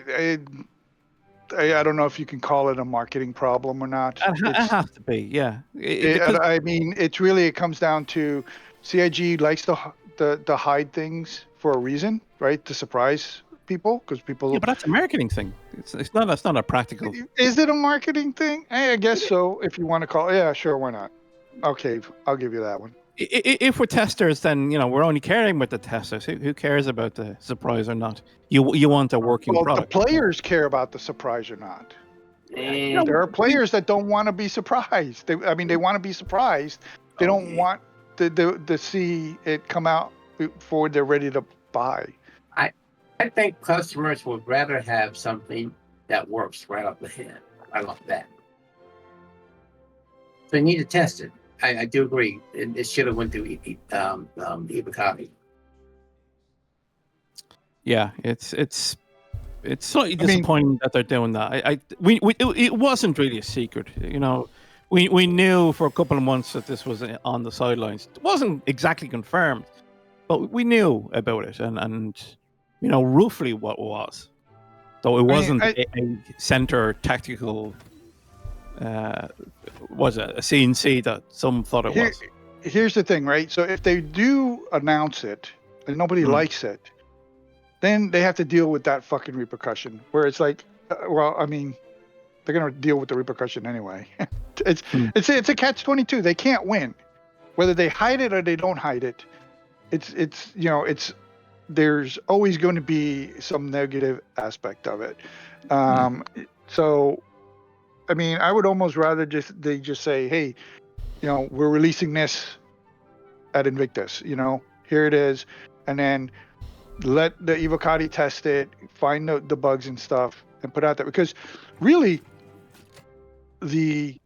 I don't know if you can call it a marketing problem or not. It has to be, yeah. I mean, it comes down to CIG likes to hide things for a reason, right? To surprise people, because people. Yeah, but that's a marketing thing. It's not a practical. Is it a marketing thing? I guess so. If you want to call, yeah, sure, why not? Okay, I'll give you that one. If we're testers, then we're only caring about the testers. Who cares about the surprise or not? You want a working product. The players care about the surprise or not. There are players that don't want to be surprised. They want to be surprised. They don't want to see it come out before they're ready to buy. I think customers would rather have something that works right up ahead. I love that. So you need to test it. I do agree. It should have went through Evocati. Yeah, it's slightly disappointing that they're doing that. It wasn't really a secret, We knew for a couple of months that this was on the sidelines. It wasn't exactly confirmed, but we knew about it and roughly what it was. Though it wasn't a center tactical. Was it a CNC that some thought it was? Here's the thing, right? So if they do announce it and nobody likes it, then they have to deal with that fucking repercussion. Where it's like, they're gonna deal with the repercussion anyway. It's a catch-22. They can't win, whether they hide it or they don't hide it. There's always going to be some negative aspect of it. So. I would almost rather they just say, hey, we're releasing this at Invictus, here it is. And then let the Evocati test it, find the bugs and stuff and put out there. Because really the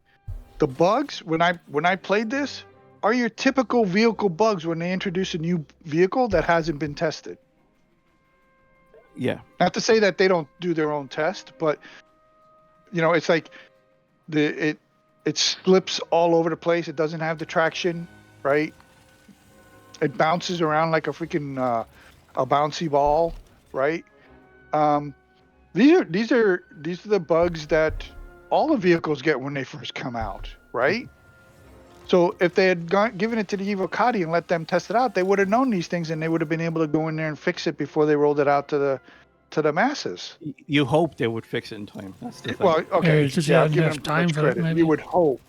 bugs, when I played this, are your typical vehicle bugs when they introduce a new vehicle that hasn't been tested. Yeah. Not to say that they don't do their own test, but it's like, it slips all over the place. It doesn't have the traction, right? It bounces around like a freaking a bouncy ball, right? These are the bugs that all the vehicles get when they first come out, right? So if they had given it to the Evocati and let them test it out, they would have known these things and they would have been able to go in there and fix it before they rolled it out to the masses. You hope they would fix it in time. That's the thing. Well, okay. I'll give them time for it, maybe. You would hope.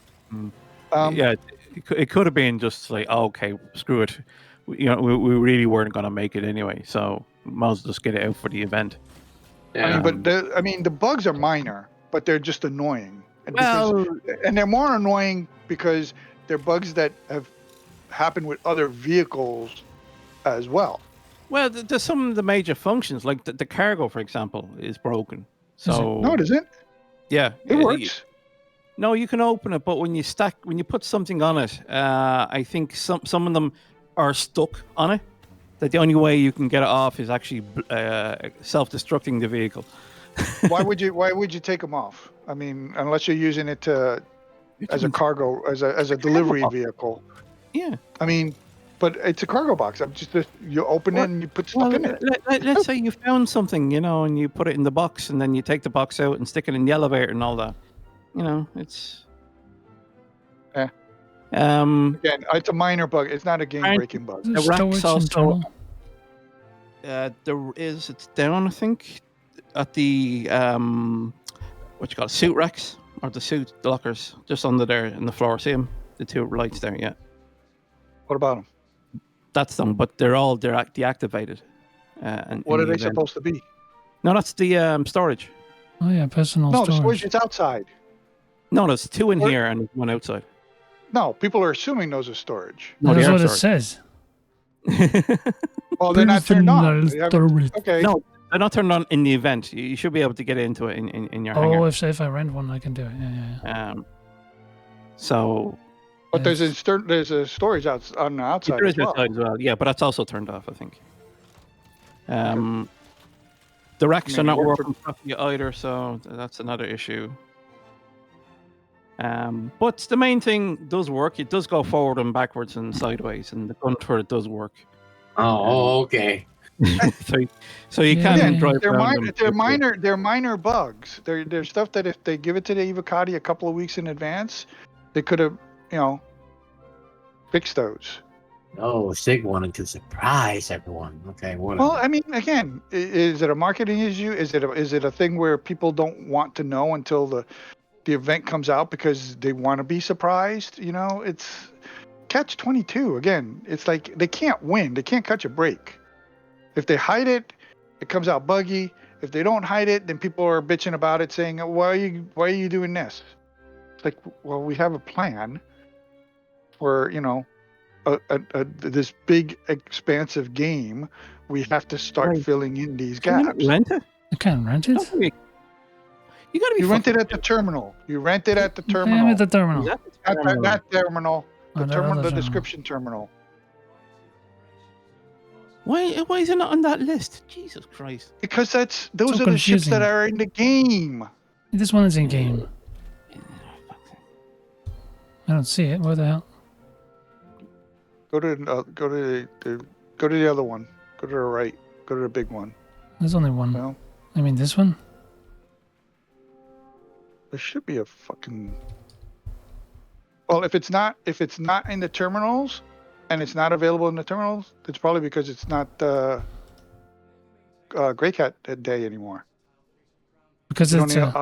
It could have been just like, okay, screw it. We really weren't going to make it anyway, so might as well just get it out for the event. Yeah. The bugs are minor, but they're just annoying. And they're more annoying because they're bugs that have happened with other vehicles as well. Well, there's some of the major functions, like the cargo, for example, is broken. So no, it isn't. Yeah, it works. No, you can open it, but when you put something on it, I think some of them are stuck on it. That the only way you can get it off is actually self-destructing the vehicle. Why would you take them off? Unless you're using it as a cargo, as a delivery vehicle. Yeah. But it's a cargo box. You open it and you put stuff in it. Let's say you found something, and you put it in the box, and then you take the box out and stick it in the elevator and all that. It's. Yeah. Again, it's a minor bug. It's not a game-breaking bug. The racks also. It's down, I think, at the suit racks or the suit lockers, just under there in the floor. See them? The two lights there, yeah. What about them? That's them, but they're deactivated. What are they supposed to be? No, that's the storage. Oh yeah, personal storage. No, the storage is outside. No, there's two in here and one outside. No, people are assuming those are storage. No, that's what it says. Well, they're not turned on. Okay. No, they're not turned on in the event. You should be able to get into it in your hangar. Oh, if I rent one, I can do it. Yeah. So, But there's a storage on the outside There as is well. outside as well. Yeah, but that's also turned off, I think. The racks are not working properly either, so that's another issue. But the main thing does work. It does go forward and backwards and sideways, and the gun turret does work. Oh, okay. so you can drive around them. They're minor bugs. They're stuff that if they give it to the Evocati a couple of weeks in advance, they could have, fixed those. Oh, Sig wanted to surprise everyone. Okay, whatever. Well, I mean, again, is it a marketing issue? Is it a thing where people don't want to know until the event comes out because they want to be surprised? It's catch-22 again. It's like they can't win. They can't catch a break. If they hide it, it comes out buggy. If they don't hide it, then people are bitching about it, saying, "Why are you doing this?" It's like, well, we have a plan for this big expansive game. We have to start filling in these gaps. Can you rent it? I can't rent it. You gotta be. You rent it at the terminal. You rent it at the terminal. I'm at the terminal. That terminal. Oh, The terminal. The description terminal. Why is it not on that list? Jesus Christ! Because those are the ships that are in the game. This one is in game. I don't see it. What the hell? Go to the other one. Go to the right. Go to the big one. There's only one. No. I mean, this one. There should be a fucking. Well, if it's not in the terminals, and it's not available in the terminals, it's probably because it's not Grey Cat day anymore. Because you it's can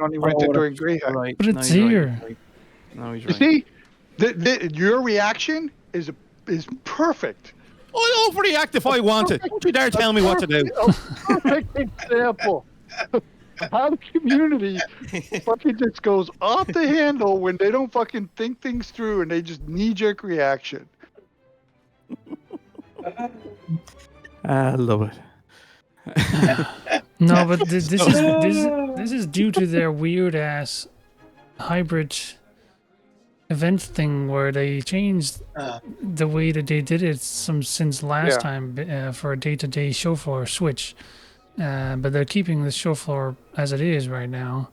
only rent it during Grey Cat. Right. But it's here. Right. No, he's right. You see, your reaction is perfect. I'll overreact if I want it. Don't you dare tell me what to do. A perfect example. How the community fucking just goes off the handle when they don't fucking think things through and they just knee-jerk reaction. I love it. No, but this is due to their weird ass hybrid event thing where they changed the way that they did it since last time for a day-to-day show floor switch. But they're keeping the show floor as it is right now.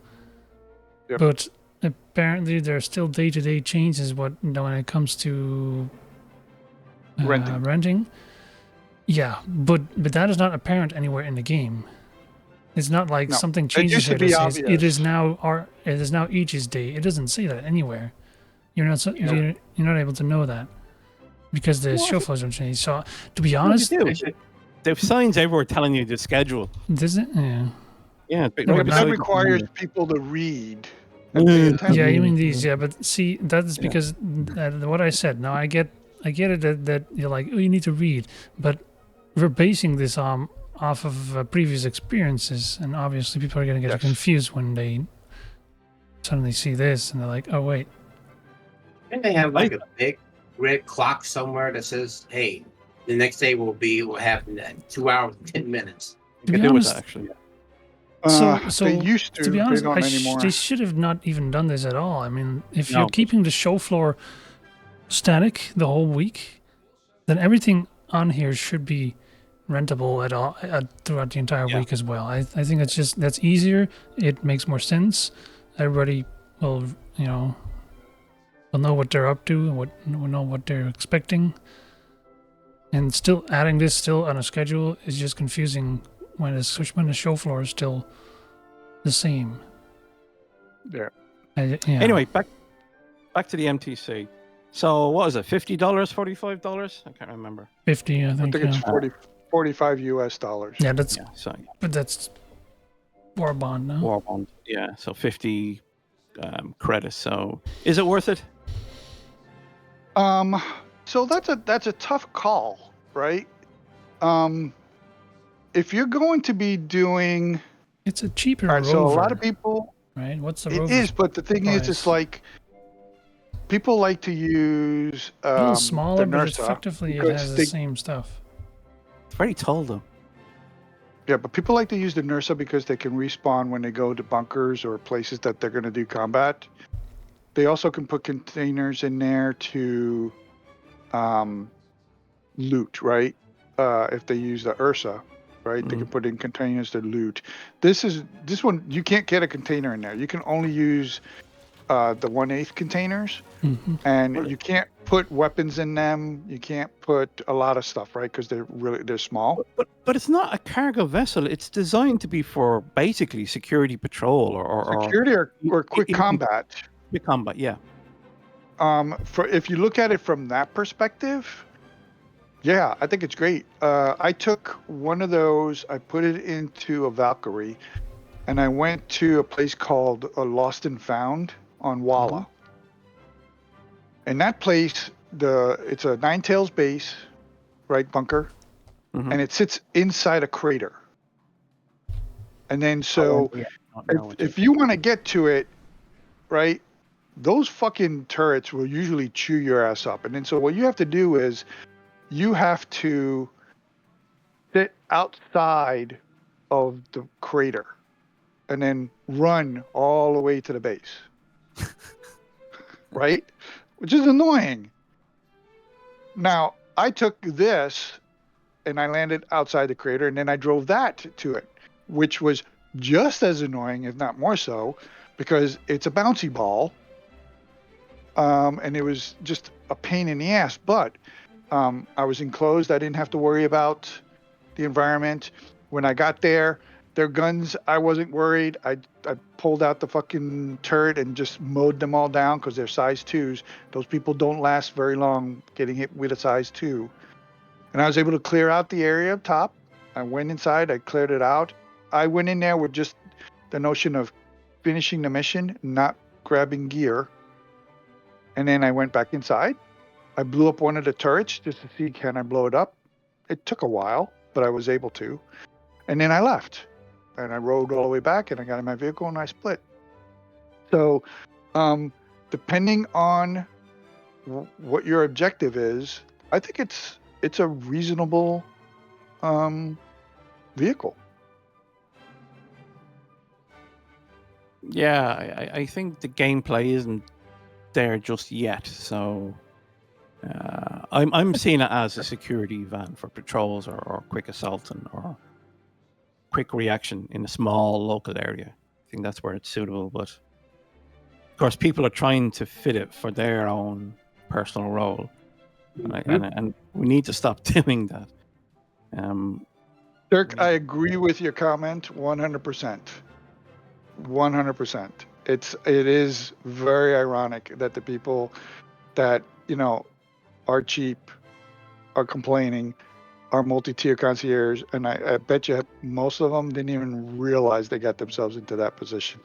Yep. But apparently there are still day-to-day changes when it comes to renting. Yeah, but that is not apparent anywhere in the game. It's not like something changes. It is now each's day. It doesn't say that anywhere. You're not able to know that because the show floors don't change. So to be honest. There's signs everywhere telling you the schedule. Does it? Yeah. Yeah. But that requires people to read. Yeah, you mean these? Yeah, but see, that's because what I said. Now I get it that you're like, oh, you need to read, but we're basing this off of previous experiences, and obviously people are going to get confused when they suddenly see this, and they're like, oh wait. And they have like a big red clock somewhere that says, hey. The next day will happen in 2 hours and 10 minutes. You can do with that, actually. So they used to be honest, they should have not even done this at all. I mean, if you're keeping the show floor static the whole week, then everything on here should be rentable at all throughout the entire week as well. I think that's easier. It makes more sense. Everybody will know what they're up to and will know what they're expecting. And still adding this on a schedule is just confusing when the show floor is still the same. Yeah. Anyway, back to the MTC. So what is it? $50, $45? I can't remember. 50, I think. It's $45 US. Yeah, but that's war bond now. War bond. Yeah, so 50 credits. So is it worth it? So that's a tough call, right? If you're going to be doing, it's a cheaper rover. So a lot of people, right? What's the rover? It is, but the thing is, it's like people like to use a little smaller, the but effectively it has the same stuff. It's very tall though. Yeah, but people like to use the NERSA because they can respawn when they go to bunkers or places that they're going to do combat. they also can put containers in there to loot, right? If they use the Ursa, right? They can put in containers to loot. This one, you can't get a container in there. You can only use the 1/8 containers, and you can't put weapons in them. You can't put a lot of stuff, right? Because they're small. But it's not a cargo vessel. It's designed to be for basically security patrol or security or quick combat. Quick combat, yeah. If you look at it from that perspective, yeah, I think it's great. I took one of those, I put it into a Valkyrie, and I went to a place called Lost and Found on Walla. And that place, it's a Nine Tails base, right, bunker, and it sits inside a crater. And then if you want to get to it, right, those fucking turrets will usually chew your ass up. And then so what you have to do is you have to sit outside of the crater and then run all the way to the base. Right? Which is annoying. Now, I took this and I landed outside the crater, and then I drove that to it, which was just as annoying, if not more so, because it's a bouncy ball. And it was just a pain in the ass. But I was enclosed. I didn't have to worry about the environment. When I got there, their guns, I wasn't worried. I pulled out the fucking turret and just mowed them all down because they're size 2s. Those people don't last very long getting hit with a size 2. And I was able to clear out the area up top. I went inside. I cleared it out. I went in there with just the notion of finishing the mission, not grabbing gear. And then I went back inside. I blew up one of the turrets just to see, can I blow it up? It took a while, but I was able to. And then I left. And I rode all the way back, and I got in my vehicle, and I split. So, depending on what your objective is, I think it's a reasonable vehicle. Yeah, I think the gameplay isn't there just yet, so I'm seeing it as a security van for patrols or quick assault or quick reaction in a small local area. I think that's where it's suitable, but of course people are trying to fit it for their own personal role, and we need to stop doing that. Dirk, I agree with your comment 100%. 100%. It is very ironic that the people that, are cheap, are complaining, are multi-tier concierge, and I bet you most of them didn't even realize they got themselves into that position.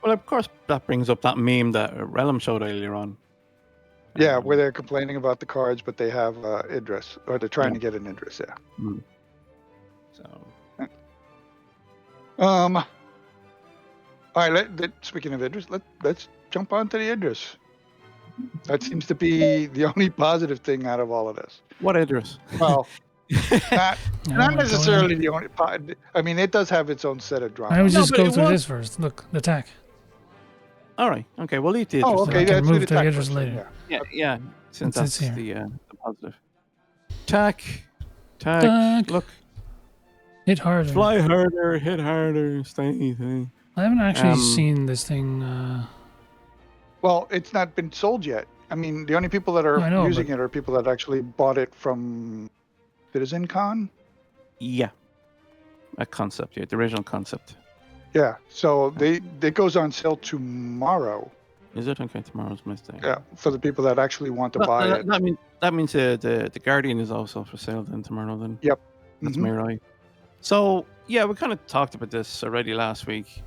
Well, of course, that brings up that meme that Realm showed earlier on. Yeah, where they're complaining about the cards, but they have Idris, or they're trying to get an Idris, yeah. So, all right. Speaking of Idris, let's jump on to the Idris. That seems to be the only positive thing out of all of this. What Idris? Well, not necessarily the only. I mean, it does have its own set of drama. I would just go through this first. Look, the attack. All right. Okay, we'll leave the Idris. Oh, okay. Let's move the to the Idris later. Yeah. Since that's here. the positive. Attack. Look. Hit harder. Fly harder. Hit harder. Stay. I haven't actually seen this thing. Well, it's not been sold yet. I mean, the only people that are using it are people that actually bought it from CitizenCon. Yeah. A concept, the original concept. Yeah, so it goes on sale tomorrow. Is it? Okay, tomorrow's my day. Yeah, for the people that actually want to buy it. That means the Guardian is also for sale then tomorrow then. Yep. That's me, right? So, yeah, we kind of talked about this already last week.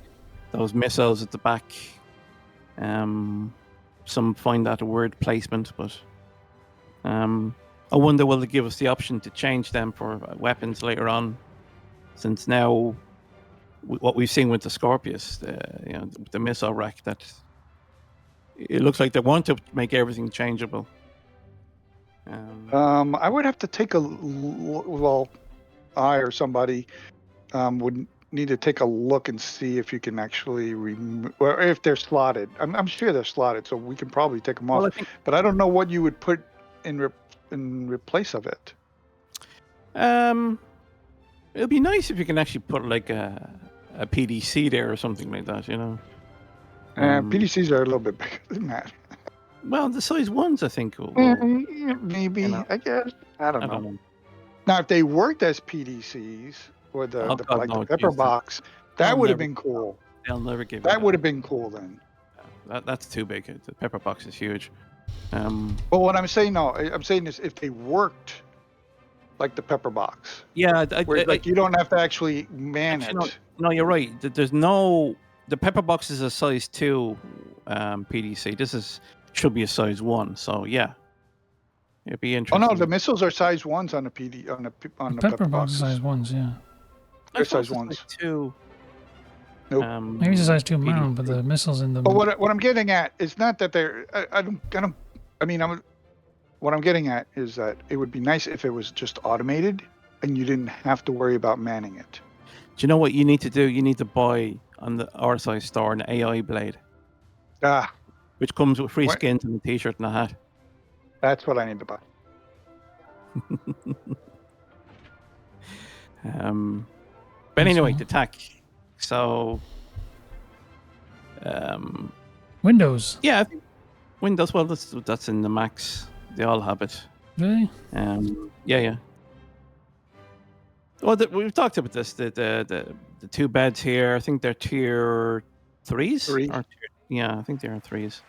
Those missiles at the back. Some find that a word placement, but I wonder will they give us the option to change them for weapons later on, since now what we've seen with the Scorpius, the missile rack, that it looks like they want to make everything changeable. I would have to take I or somebody would need to take a look and see if you can actually remove, or if they're slotted. I'm sure they're slotted, so we can probably take them off. Well, But I don't know what you would put in replace of it. It'd be nice if you can actually put like a PDC there or something like that, you know. PDCs are a little bit bigger than that. Well, the size ones, I think. Maybe, you know, I guess. I don't know. Now, if they worked as PDCs or the pepper box, that would have been cool. They'll never give that. Would have been cool then. That's too big. The pepper box is huge. But what I'm saying is if they worked like the pepper box. Yeah, you don't have to actually man it. No, you're right. The pepper box is a size 2 PDC. This should be a size 1. So yeah, it'd be interesting. Oh no, the missiles are size 1s on the pepper box is size 1s. Yeah, they're size 1s. Size 2. Nope. Maybe it's a size 2 mound, but the missiles in the. But what I'm getting at is not that they're. What I'm getting at is that it would be nice if it was just automated and you didn't have to worry about manning it. Do you know what you need to do? You need to buy on the RSI store an AI blade. Which comes with free skins and a t-shirt and a hat. That's what I need to buy. But anyway, the TAC. So Windows. Yeah, I think Windows. Well, that's in the Macs. They all have it. Really? Yeah. Well, we've talked about this. The 2 beds here. I think they're tier 3s. 3. Yeah, I think they're 3s.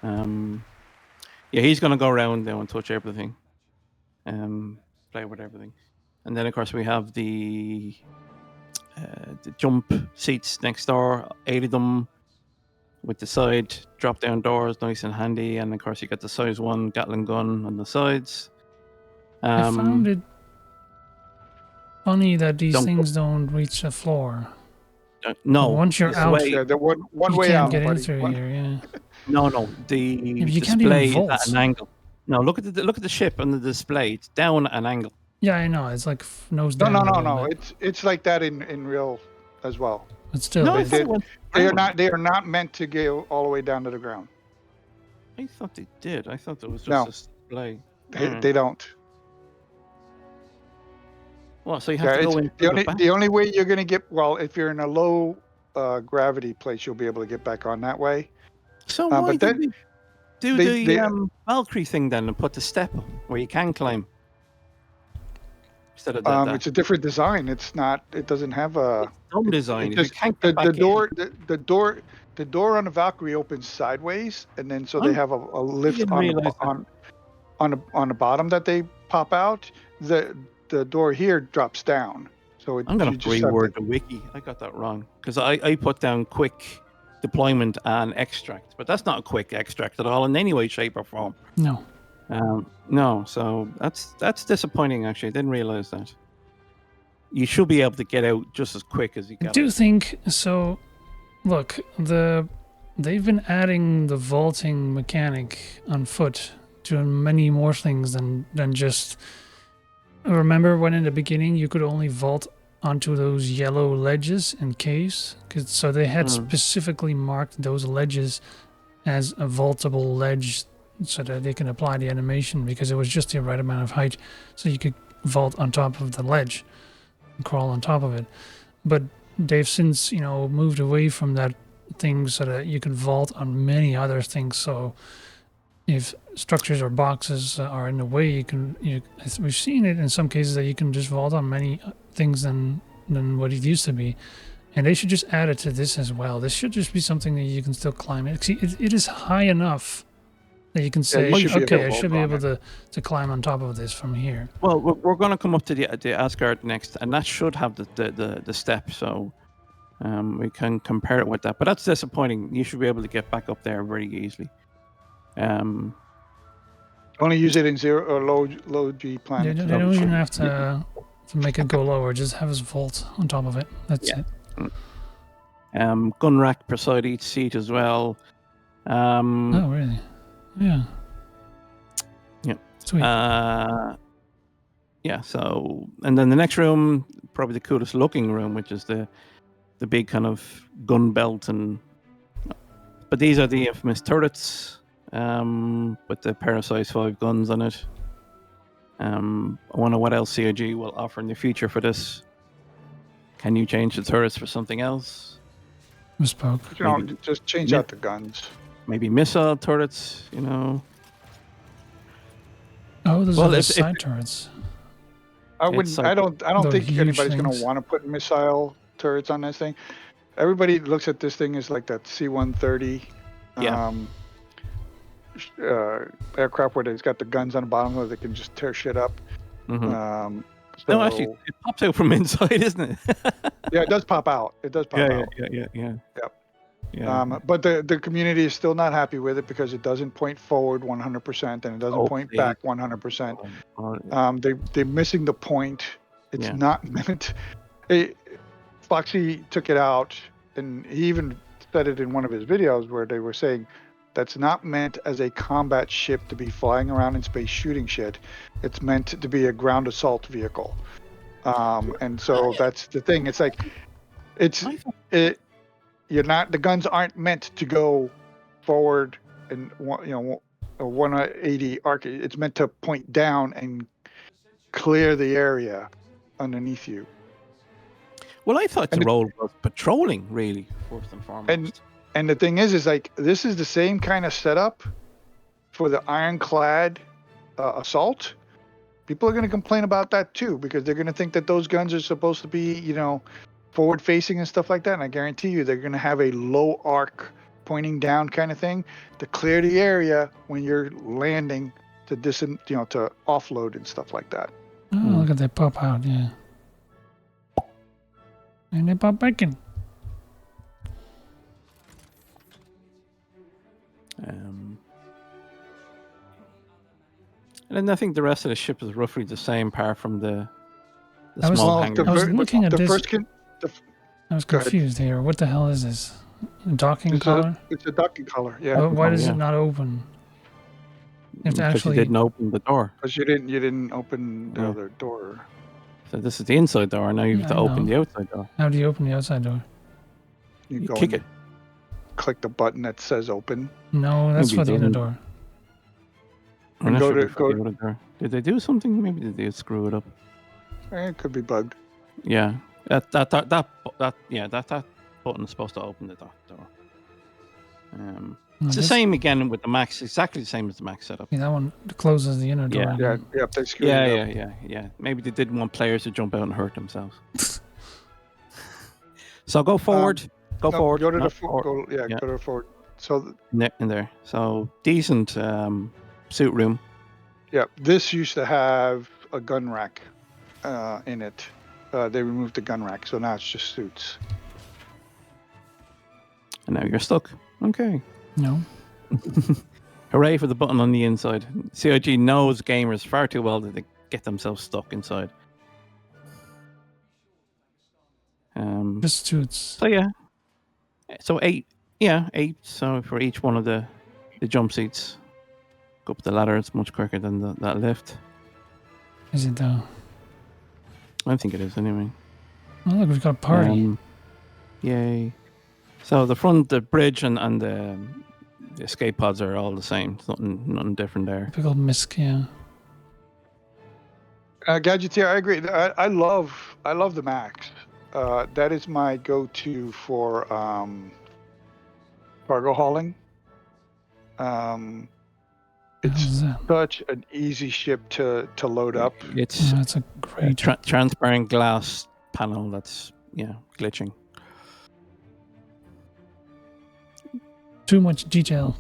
Yeah, he's gonna go around there and touch everything. Play with everything, and then of course we have the jump seats next door. 8 of them. With the side drop-down doors, nice and handy, and of course you got the size 1 Gatling gun on the sides. I found it funny that these things don't reach the floor. No, once you're out, the one you way can't out. get in through here. Yeah. No, the display is at an angle. No, look at the ship on the display. It's down at an angle. Yeah, I know. It's like nose down. No. It's like that in real as well. But still, they are not meant to go all the way down to the ground. I thought they did. I thought there was just a display. They don't. Well, so you have to go in. The only way you're going to get, if you're in a low gravity place, you'll be able to get back on that way. So why did we do the Valkyrie thing then and put the step where you can climb? Instead of that. It's a different design. It's not. It doesn't have a. Dumb design. The door on the Valkyrie opens sideways, and then so they have a lift on the bottom that they pop out. The door here drops down. So I'm gonna reword the wiki. I got that wrong because I put down quick deployment and extract, but that's not a quick extract at all in any way, shape, or form. No. No, so that's disappointing. Actually, I didn't realize that. You should be able to get out just as quick as you got. I do think so. Look, they've been adding the vaulting mechanic on foot to many more things than just. Remember when in the beginning you could only vault onto those yellow ledges in caves? So they had specifically marked those ledges as a vaultable ledge so that they can apply the animation because it was just the right amount of height so you could vault on top of the ledge and crawl on top of it. But they've since, moved away from that thing so that you can vault on many other things. So if structures or boxes are in the way, we've seen it in some cases that you can just vault on many things than what it used to be. And they should just add it to this as well. This should just be something that you can still climb. It is high enough that you can say, I should be able to climb on top of this from here. Well, we're going to come up to the Asgard next, and that should have the step, so we can compare it with that. But that's disappointing. You should be able to get back up there very easily. Only use it in zero or low G planets. They don't even have to make it go lower. Just have us vault on top of it. That's it. Gun rack beside each seat as well. Oh, really? Yeah. Yeah. Sweet. yeah. So, and then the next room, probably the coolest looking room, which is the big kind of gun belt but these are the infamous turrets with the Parasize 5 guns on it. I wonder what else CIG will offer in the future for this. Can you change the turrets for something else? Bespoke. Just change out the guns. Maybe missile turrets, Oh, those are the side turrets. I wouldn't. I don't think anybody's going to want to put missile turrets on this thing. Everybody looks at this thing as like that C-130 aircraft where it's got the guns on the bottom where they can just tear shit up. Mm-hmm. No, actually, it pops out from inside, isn't it? Yeah, it does pop out. It does pop out. Yeah. Yep. Yeah. But the community is still not happy with it because it doesn't point forward 100% and it doesn't point back 100%. They're missing the point. It's not meant. Foxy took it out, and he even said it in one of his videos where they were saying that's not meant as a combat ship to be flying around in space shooting shit. It's meant to be a ground assault vehicle. And so that's the thing. It's like the guns aren't meant to go forward and a 180 arc. It's meant to point down and clear the area underneath you. Well, I thought the role was patrolling, really, first and foremost. And the thing is like this is the same kind of setup for the ironclad assault. People are going to complain about that too because they're going to think that those guns are supposed to be, forward facing and stuff like that. And I guarantee you, they're going to have a low arc pointing down kind of thing to clear the area when you're landing to to offload and stuff like that. Oh, look at that pop out, yeah. And they pop back in. And then I think the rest of the ship is roughly the same, apart from the small hangar. I was looking at this. I was confused here. What the hell is this? Docking collar? It's a docking collar, yeah. Why does it not open? You have to actually. You didn't open the door. Because you didn't open the other door. So this is the inside door. Now you have to open the outside door. How do you open the outside door? You go kick it. Click the button that says open. No, that's for the inner door. I'm not sure for the other door. Did they do something? Maybe they did screw it up. It could be bugged. Yeah, that button is supposed to open the door. It's the same again with the Max. Exactly the same as the Max setup. Yeah, that one closes the inner door. Yeah. They screwed it up. Yeah. Maybe they didn't want players to jump out and hurt themselves. So go forward. Go forward. Go to the forward. Go to the forward. So in there. So decent suit room. Yeah, this used to have a gun rack in it. They removed the gun rack, so now it's just suits. And now you're stuck. Okay. No. Hooray for the button on the inside. CIG knows gamers far too well that they get themselves stuck inside. Just suits. So yeah. So 8. Yeah, 8. So for each one of the jump seats. Go up the ladder. It's much quicker than that lift. Is it though? I think it is anyway. Oh look, we've got a party. Yay. So the front, the bridge and the escape pods are all the same. It's nothing different there. Big old misc, yeah. Gadgeteer, I agree. I love the Max. That is my go-to for cargo hauling. It's such an easy ship to load up. It's a great transparent glass panel that's glitching. Too much detail.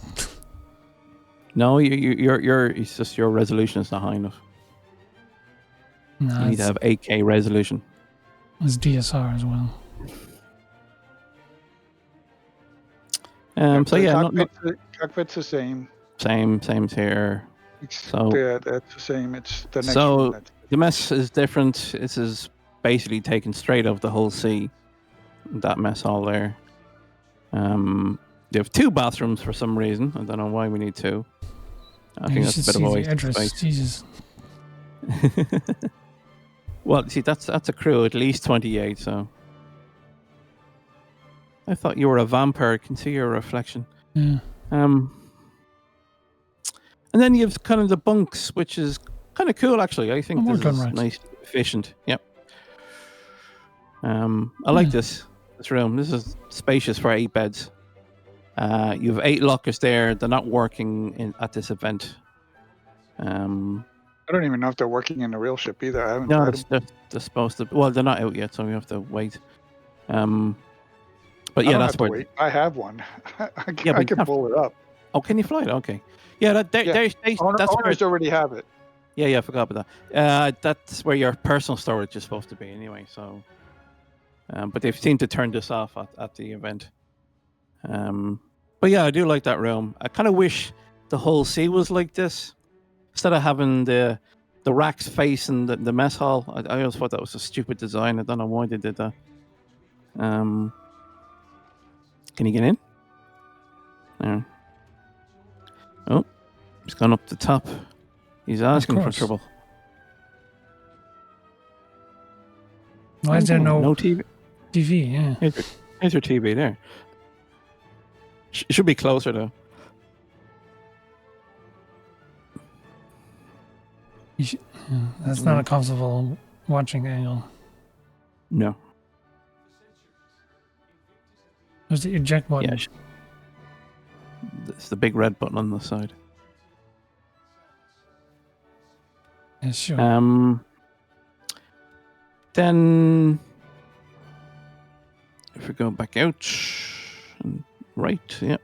No, it's just your resolution is not high enough. No, you need to have 8K resolution. It's DSR as well. The cockpit's the same. Same here. So that's the same. It's the next. So the mess is different. This is basically taken straight off the whole sea. That mess hall there. They have 2 bathrooms for some reason. I don't know why we need 2. I think that's a bit of a waste of space. Jesus. Well, see, that's a crew at least 28. So I thought you were a vampire. I can see your reflection. Yeah. And then you have kind of the bunks, which is kind of cool, actually. I think this is nice, efficient. Yep. I like this room. This is spacious for 8 beds. You have 8 lockers there. They're not working at this event. I don't even know if they're working in the real ship either. I haven't. No, they're supposed to. Well, they're not out yet, so we have to wait. But yeah, that's where. Wait. I have one. I can pull it up. Oh, can you fly it? Okay. Yeah, owners already have it. Yeah, I forgot about that. That's where your personal storage is supposed to be anyway. So, but they've seemed to turn this off at the event. But yeah, I do like that room. I kind of wish the whole sea was like this instead of having the racks facing the mess hall. I always thought that was a stupid design. I don't know why they did that. Can you get in? There. Oh, he's gone up the top. He's asking for trouble. Why is there no TV? TV, yeah. Here's your TV there. It should be closer, though. That's not a comfortable watching angle. No. There's the eject button. Yeah. It's the big red button on the side. Yeah, sure. Then if we go back out and right, yeah.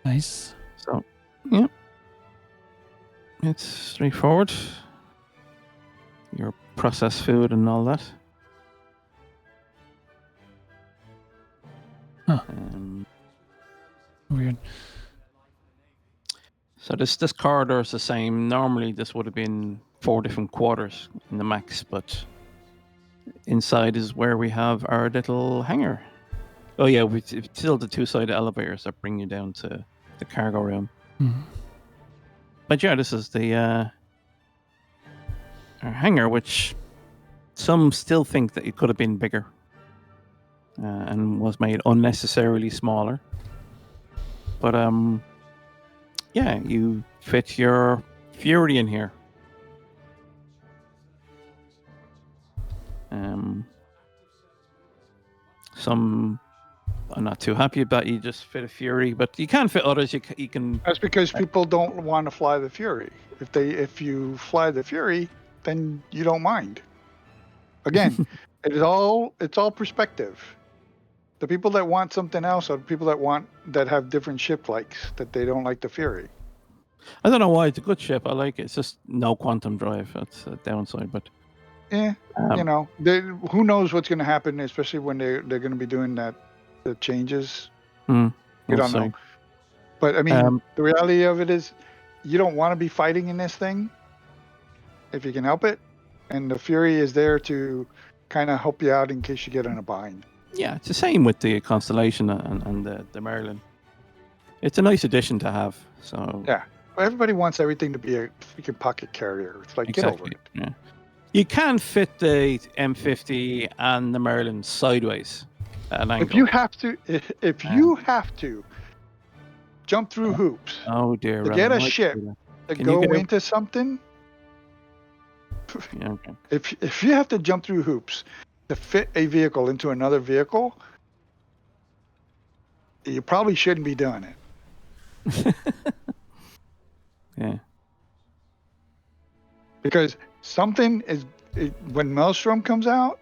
Nice. So, yeah. It's straightforward. Your processed food and all that. Huh. Weird. So this corridor is the same. Normally this would have been 4 different quarters in the max, but inside is where we have our little hangar. Oh yeah, we still the 2-sided elevators that bring you down to the cargo room. Mm-hmm. But yeah, this is the our hangar, which some still think that it could have been bigger and was made unnecessarily smaller. But yeah, you fit your Fury in here. Some I'm not too happy about. You just fit a Fury, but you can fit others. You can. That's because people don't want to fly the Fury. If you fly the Fury, then you don't mind. Again, it's all perspective. The people that want something else are the people that have different ship likes, that they don't like the Fury. I don't know why. It's a good ship. I like it. It's just no quantum drive. That's a downside, but yeah, who knows what's going to happen, especially when they're going to be doing the changes. You don't know. But I mean, the reality of it is, you don't want to be fighting in this thing if you can help it, and the Fury is there to kind of help you out in case you get in a bind. Yeah, it's the same with the Constellation and the Merlin. It's a nice addition to have. So yeah, everybody wants everything to be a freaking pocket carrier. It's like, exactly. Get over it. Yeah. You can fit the M50 and the Merlin sideways at an angle. If you have to jump through hoops. Oh dear. To get a ship to go into something. Yeah, okay. If you have to jump through hoops to fit a vehicle into another vehicle, you probably shouldn't be doing it. Yeah. Because when Maelstrom comes out,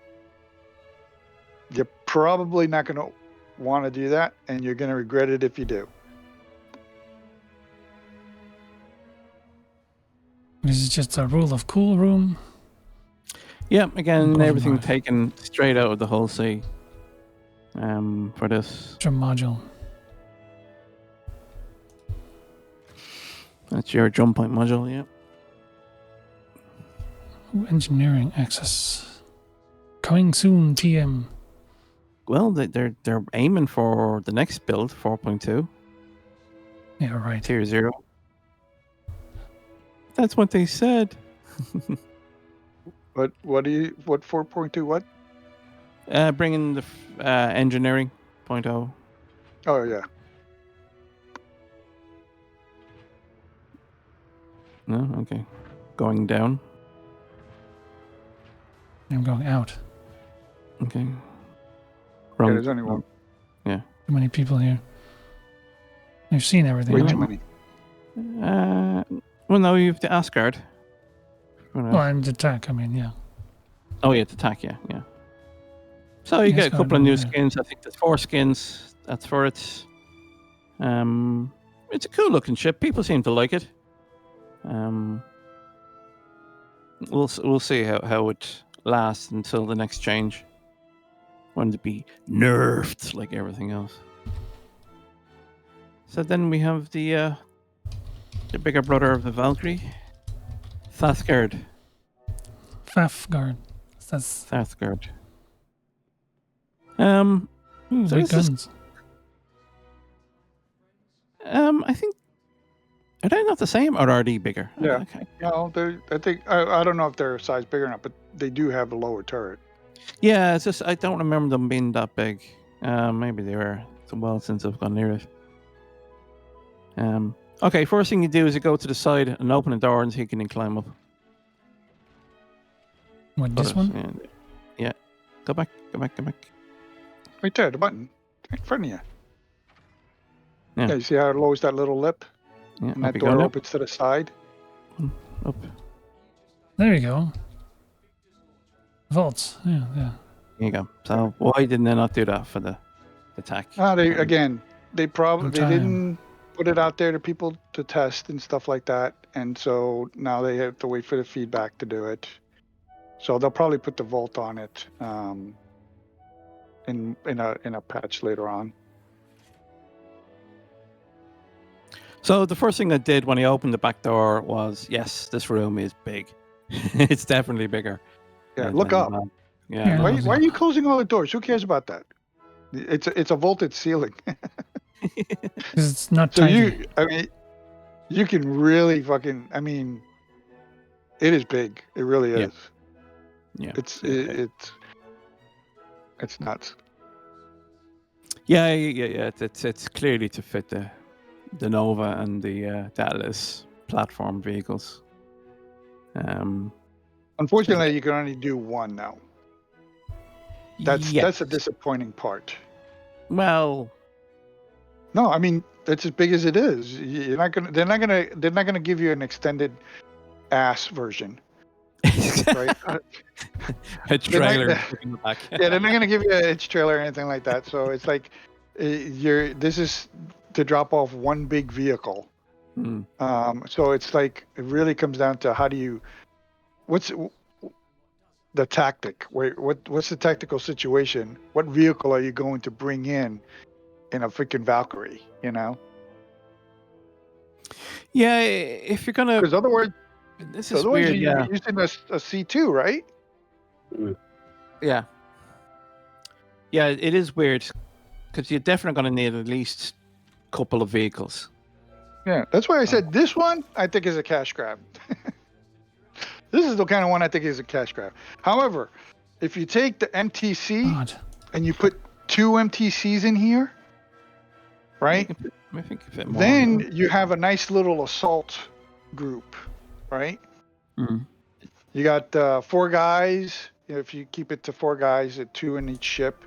you're probably not going to want to do that, and you're going to regret it if you do. This is just a rule of cool room. Yeah, again, everything taken straight out of the Hull C for this. Drum module. That's your jump point module, yeah. Engineering access. Coming soon, TM. Well, they're aiming for the next build, 4.2. Yeah, right. Tier 0. That's what they said. What 4.2 what? Bringing the engineering 0.0. Oh yeah. No, okay. Going down. I'm going out. Okay. Yeah, Wrong. there's only one. Yeah. Too many people here. I've seen everything. Way right? too many. Well, no, you have to Asgard. Well, I'm the attack. I mean, yeah. Oh, yeah, to attack, yeah. So you get a couple of new skins. I think there's 4 skins. That's for it. It's a cool looking ship. People seem to like it. We'll see how it lasts until the next change. When to be nerfed like everything else. So then we have the bigger brother of the Valkyrie, Thasgard. Fafgard. That's Thasgard. ooh, So big this is- guns. I think are they not the same or are they bigger? Yeah. Okay. No, I think I don't know if they're size big or not, but they do have a lower turret. Yeah, it's just I don't remember them being that big. Maybe they were. It's a while since I've gone near it. Okay, first thing you do is you go to the side and open the door and so you can climb up. What, this one? Yeah. Go back. Right there, the button. Right in front of you. Yeah. You see how it lowers that little lip? Yeah, And up that you go door now. opens to the side? Up. There you go. Vaults. Yeah. There you go. So why didn't they not do that for the attack? They probably No time. didn't put it out there to people to test and stuff like that, and so now they have to wait for the feedback to do it. So they'll probably put the Volt on it in a patch later on. So the first thing I did when I opened the back door was, yes, this room is big. It's definitely bigger. Yeah, look up. Yeah. Why are you closing all the doors? Who cares about that? It's a vaulted ceiling. Because it's not So tidy. you can really fucking. It is big. It really Yeah. is. Yeah. It's nuts. Yeah. It's clearly to fit the Nova and the Atlas platform vehicles. Unfortunately, you can only do one now. yeah. That's a disappointing part. Well, No, that's as big as it is. They're not gonna give you an extended ass version, right? a trailer. Yeah, they're not gonna give you a hitch trailer or anything like that. So it's like this is to drop off one big vehicle. So it's like it really comes down to what's the tactic? What's the tactical situation? What vehicle are you going to bring in a freaking Valkyrie? You know? Yeah, if you're gonna. Because otherwise, This is weird. you're Yeah. using a C2, right? Yeah. Yeah, it is weird because you're definitely going to need at least a couple of vehicles. Yeah, that's why I said this one I think is a cash grab. This is the kind of one I think is a cash grab. However, if you take the MTC and you put 2 MTCs in here, right? I think you fit more. Then you have a nice little assault group, right? You got 4 guys. If you keep it to 4 guys, 2 in each ship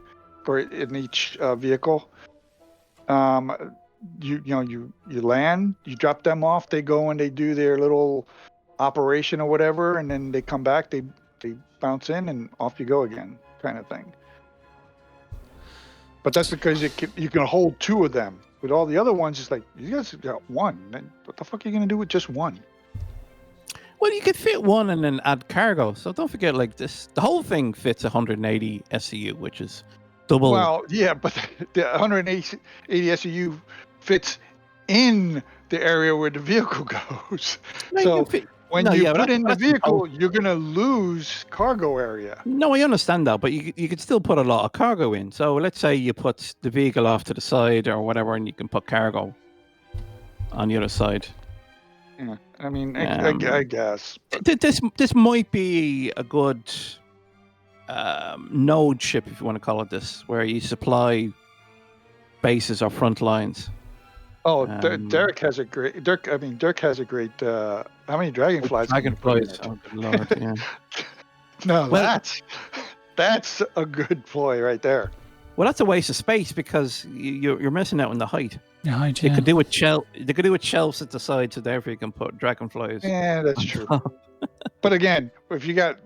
or in each vehicle. You land, you drop them off, they go and they do their little operation or whatever, and then they come back, they bounce in and off you go again, kind of thing. But that's because you can hold 2 of them. With all the other ones, it's like you guys got 1. Then what the fuck are you gonna do with just 1? Well, you could fit 1 and then add cargo. So don't forget, like this, the whole thing fits 180 SCU, which is double. Well, yeah, but the 180 SCU fits in the area where the vehicle goes. No, so you can fit- when no, you yeah, put in the that's the vehicle, whole- you're gonna lose cargo area. No, I understand that, but you could still put a lot of cargo in. So let's say you put the vehicle off to the side or whatever, and you can put cargo on the other side. Yeah, I mean, I guess. This might be a good node ship, if you want to call it this, where you supply bases or front lines. Oh, Dirk has a great. Dirk has a great. How many dragonflies? Dragonflies. Oh, good lord! Yeah. No, that's a good ploy right there. Well, that's a waste of space because you're missing out on the height. Yeah, height. They could do with They could do with shelves at the side, so therefore you can put dragonflies. Yeah, that's true. But again, if you got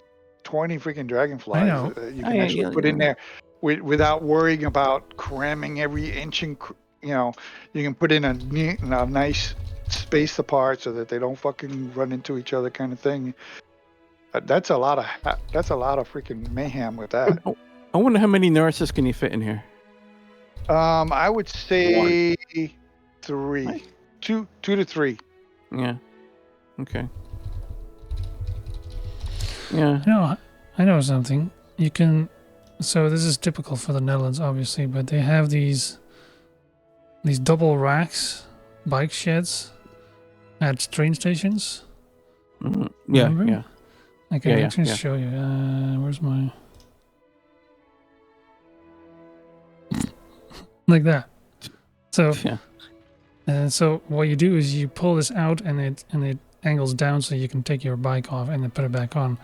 20 freaking dragonflies, you can actually put in there without worrying about cramming every inch. And you can put in a nice space apart so that they don't fucking run into each other, kind of thing. That's a lot of freaking mayhem with that. I wonder how many nurses can you fit in here. I would say 3, 2 to 3. Yeah. Okay. Yeah. I know something. You can. So this is typical for the Netherlands, obviously, but they have these double racks, bike sheds, at train stations. Mm-hmm. Yeah. Remember? Yeah. I can actually show you. Where's my? Like that. So. Yeah. And so what you do is you pull this out, and it angles down so you can take your bike off and then put it back on.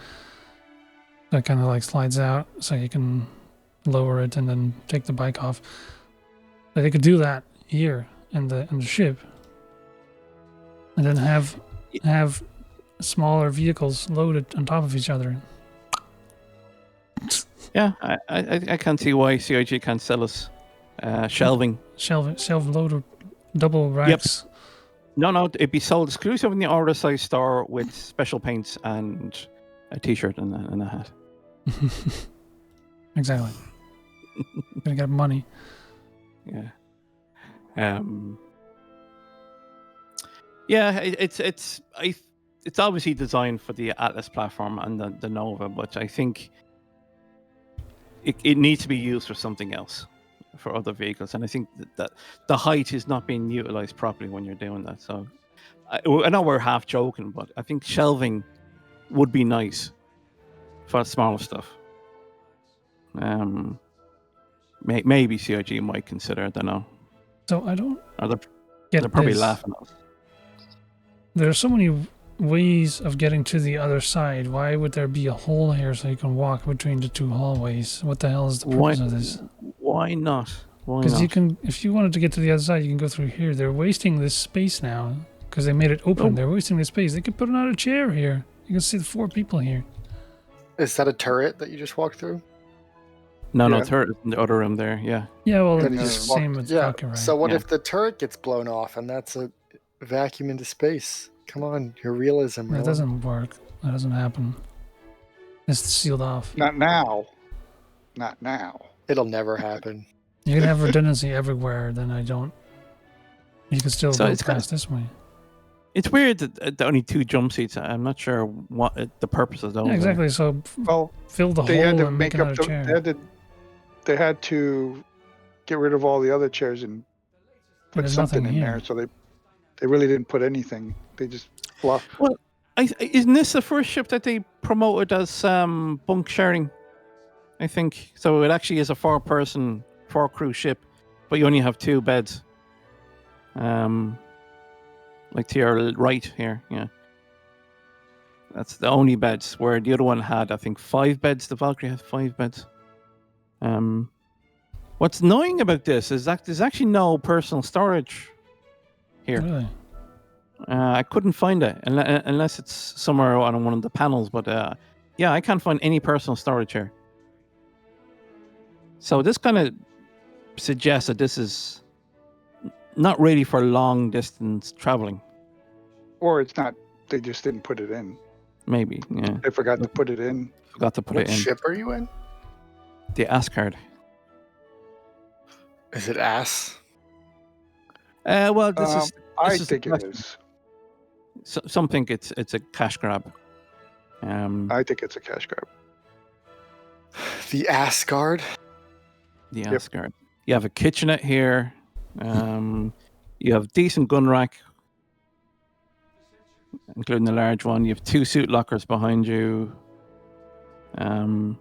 So it kind of like slides out, so you can lower it and then take the bike off. But they could do that here in the ship, and then have smaller vehicles loaded on top of each other. Yeah, I can't see why CIG can't sell us shelving. Shelf loader, double racks. Yep. No, it'd be sold exclusive in the RSI store with special paints and a T-shirt and a hat. Exactly. Gonna get money. Yeah. Yeah, it's obviously designed for the Atlas platform and the Nova, but I think it needs to be used for something else, for other vehicles, and I think that the height is not being utilized properly when you're doing that. So I know we're half joking, but I think shelving would be nice for smaller stuff. Maybe CIG might consider it. I don't know. So I don't. They're probably laughing at us. There are so many ways of getting to the other side. Why would there be a hole here so you can walk between the two hallways? What the hell is the purpose of this? Why not? Because you can, if you wanted to get to the other side, you can go through here. They're wasting this space now because they made it open. They're wasting this space. They could put another chair here. You can see the 4 people here. Is that a turret that you just walked through? No, turret is in the other room there. Yeah. Yeah, well, it's the same with Valkyrie. So what if the turret gets blown off and that's a vacuum into space? Come on, your realism. That doesn't work. That doesn't happen. It's sealed off. Not now. It'll never happen. You can have redundancy everywhere. Then you can still go past this way. It's weird that only 2 jump seats. I'm not sure what the purpose of those. Yeah, exactly. So fill the hole and make another chair. They had to get rid of all the other chairs and put something in there. So they really didn't put anything. They just fluff. Well, isn't this the first ship that they promoted as bunk sharing? I think so. It actually is a 4-person, 4-crew ship, but you only have 2 beds. Like to your right here, yeah. That's the only beds. Where the other one had, I think, 5 beds. The Valkyrie had 5 beds. What's annoying about this is that there's actually no personal storage here. Really? I couldn't find it unless it's somewhere on one of the panels. But yeah, I can't find any personal storage here. So this kind of suggests that this is not really for long distance traveling. Or it's not. They just didn't put it in. Maybe, yeah. They forgot to put it in. What ship are you in? The Asgard. Is it ass? Well, this I think it is. Some think it's a cash grab. I think it's a cash grab. The Asgard? The Asgard. You have a kitchenette here. You have decent gun rack. including the large one. You have 2 suit lockers behind you. And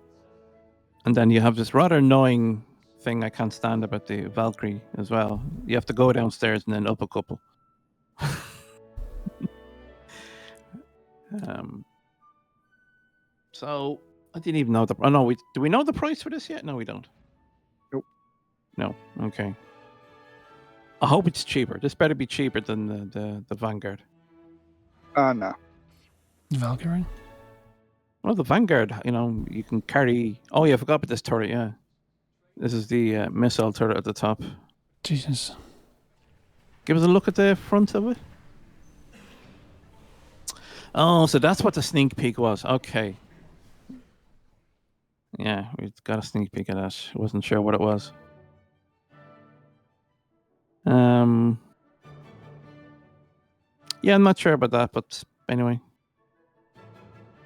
then you have this rather annoying thing I can't stand about the Valkyrie as well. You have to go downstairs and then up a couple. So I didn't even know the. Oh no, do we know the price for this yet? No, we don't. Nope. No. Okay. I hope it's cheaper. This better be cheaper than the Vanguard. No. Valkyrie? Well, the Vanguard, you can carry. Oh yeah, I forgot about this turret. Yeah, this is the missile turret at the top. Jesus. Give us a look at the front of it. Oh, so that's what the sneak peek was. Okay. Yeah, we got a sneak peek at that. I wasn't sure what it was. Yeah, I'm not sure about that, but anyway.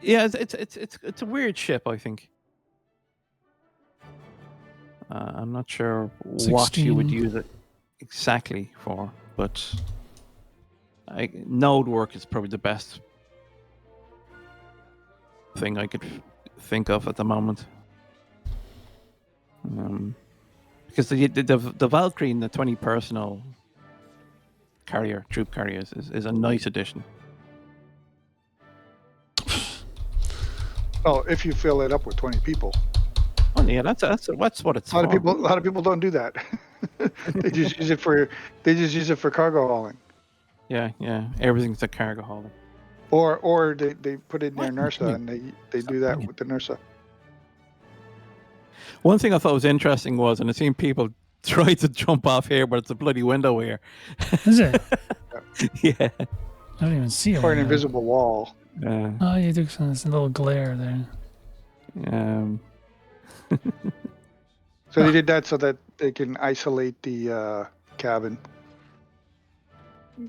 Yeah, it's a weird ship, I think. I'm not sure what you would use it exactly for, but node work is probably the best thing I could think of at the moment. Because the Valkyrie and the 20 personal troop carriers is a nice addition. Oh, if you fill it up with 20 people. Oh yeah, that's what it's. A lot of people don't do that. They just use it for cargo hauling. Yeah, everything's a cargo hauling. Or they put it in their NERSA and they do that with the NERSA. One thing I thought was interesting was, and I've seen people try to jump off here, but it's a bloody window here. Is it? Yeah. I don't even see it. Or an invisible wall. Oh, you do this little glare there. So they did that so that they can isolate the cabin.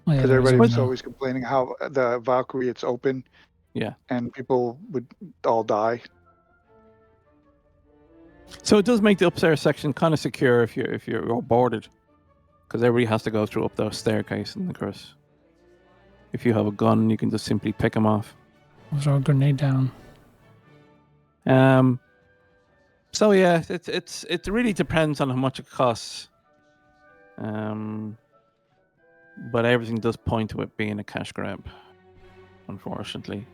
Because everybody was always complaining how the Valkyrie, it's open. Yeah. And people would all die. So it does make the upstairs section kind of secure if you're boarded, because everybody has to go through up the staircase, and of course, if you have a gun, you can just simply pick them off. Throw a grenade down. So yeah, it really depends on how much it costs. But everything does point to it being a cash grab, unfortunately.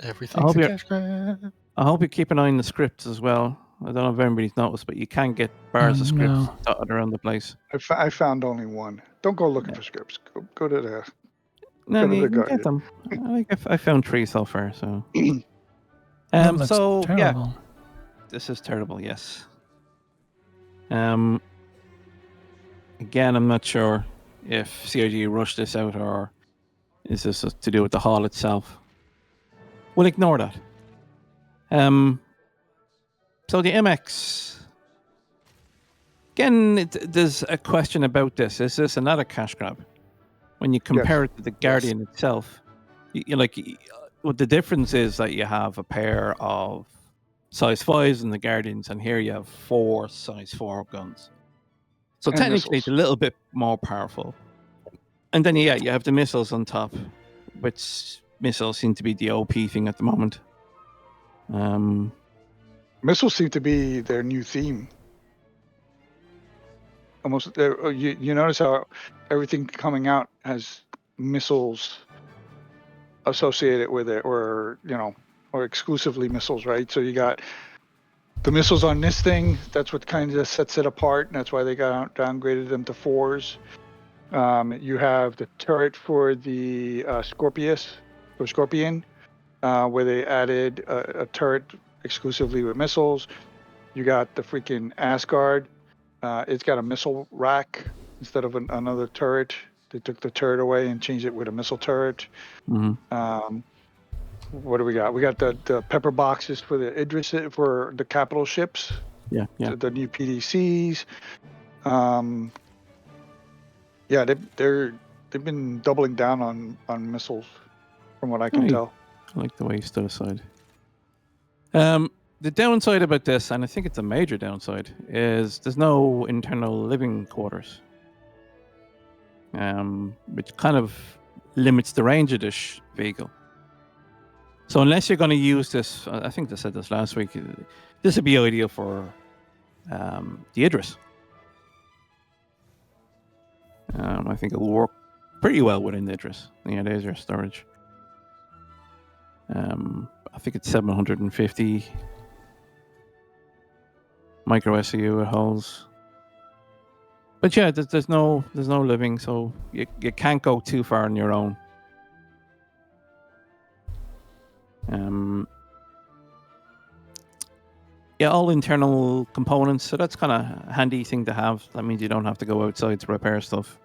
Everything's a cash grab. I hope you keep an eye on the scripts as well. I don't know if everybody's noticed, but you can get bars of scripts dotted around the place. I found only one. Don't go looking for scripts. Go to the. No, you can get them. I found 3 so far. So. So terrible. Yeah, this is terrible. Yes. Again, I'm not sure if CIG rushed this out or is this to do with the hall itself. We'll ignore that. So the MX. Again, there's a question about this. Is this another cash grab? When you compare it to the Guardian itself, what the difference is that you have a pair of size 5s in the Guardians, and here you have 4 size 4 guns. So and technically, it's a little bit more powerful. And then, you have the missiles on top, which missiles seem to be the OP thing at the moment. Missiles seem to be their new theme. Almost, you notice how everything coming out has missiles associated with it, or exclusively missiles, right? So you got the missiles on this thing. That's what kind of sets it apart, and that's why they downgraded them to 4s. You have the turret for the Scorpion, where they added a turret exclusively with missiles. You got the freaking Asgard. It's got a missile rack instead of another turret. They took the turret away and changed it with a missile turret. Mm-hmm. What do we got? We got the pepper boxes for the Idris, for the capital ships. Yeah. The new PDCs. They've been doubling down on missiles, from what I can tell. I like the way you stood aside. The downside about this, and I think it's a major downside, is there's no internal living quarters. Which kind of limits the range of this vehicle. So unless you're going to use this, I think they said this last week, this would be ideal for the Idris. I think it will work pretty well within the Idris. Yeah, there's your storage. I think it's 750 micro SCU it holds. But yeah, there's no living, so you can't go too far on your own. Yeah, all internal components, so that's kind of a handy thing to have. That means you don't have to go outside to repair stuff.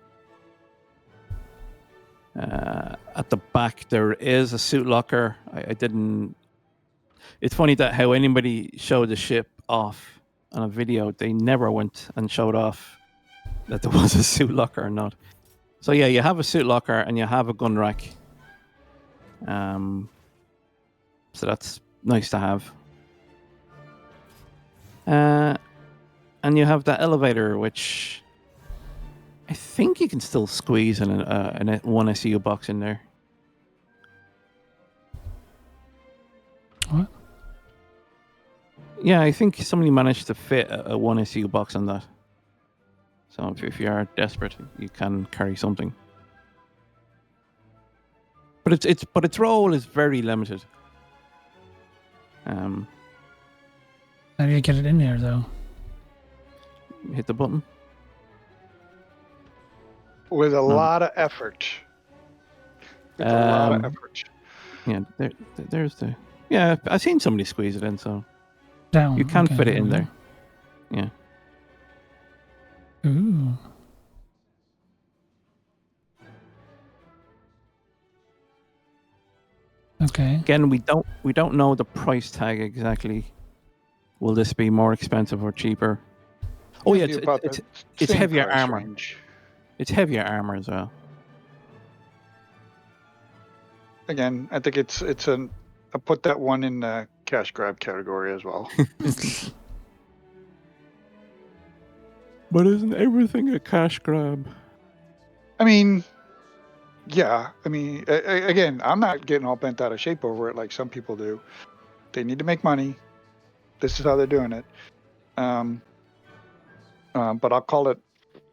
At the back, there is a suit locker. I didn't... It's funny that how anybody showed the ship off on a video, they never went and showed off that there was a suit locker or not. So yeah, you have a suit locker and you have a gun rack. So that's nice to have. And you have that elevator, which I think you can still squeeze in one SCU box in there. What? Yeah, I think somebody managed to fit a one SCU box on that. So if you are desperate, you can carry something. But its role is very limited. How do you get it in there, though? Hit the button. With a lot of effort. With a lot of effort. Yeah, there's the... Yeah, I've seen somebody squeeze it in, so... Down. You can fit it in there. Yeah. Ooh. Okay. Again, we don't know the price tag exactly. Will this be more expensive or cheaper? Oh yeah, it's heavier armor. Range. It's heavier armor as well. Again, I think it's I put that one in the cash grab category as well. But isn't everything a cash grab? I mean, yeah. I mean, again, I'm not getting all bent out of shape over it like some people do. They need to make money. This is how they're doing it. But I'll call it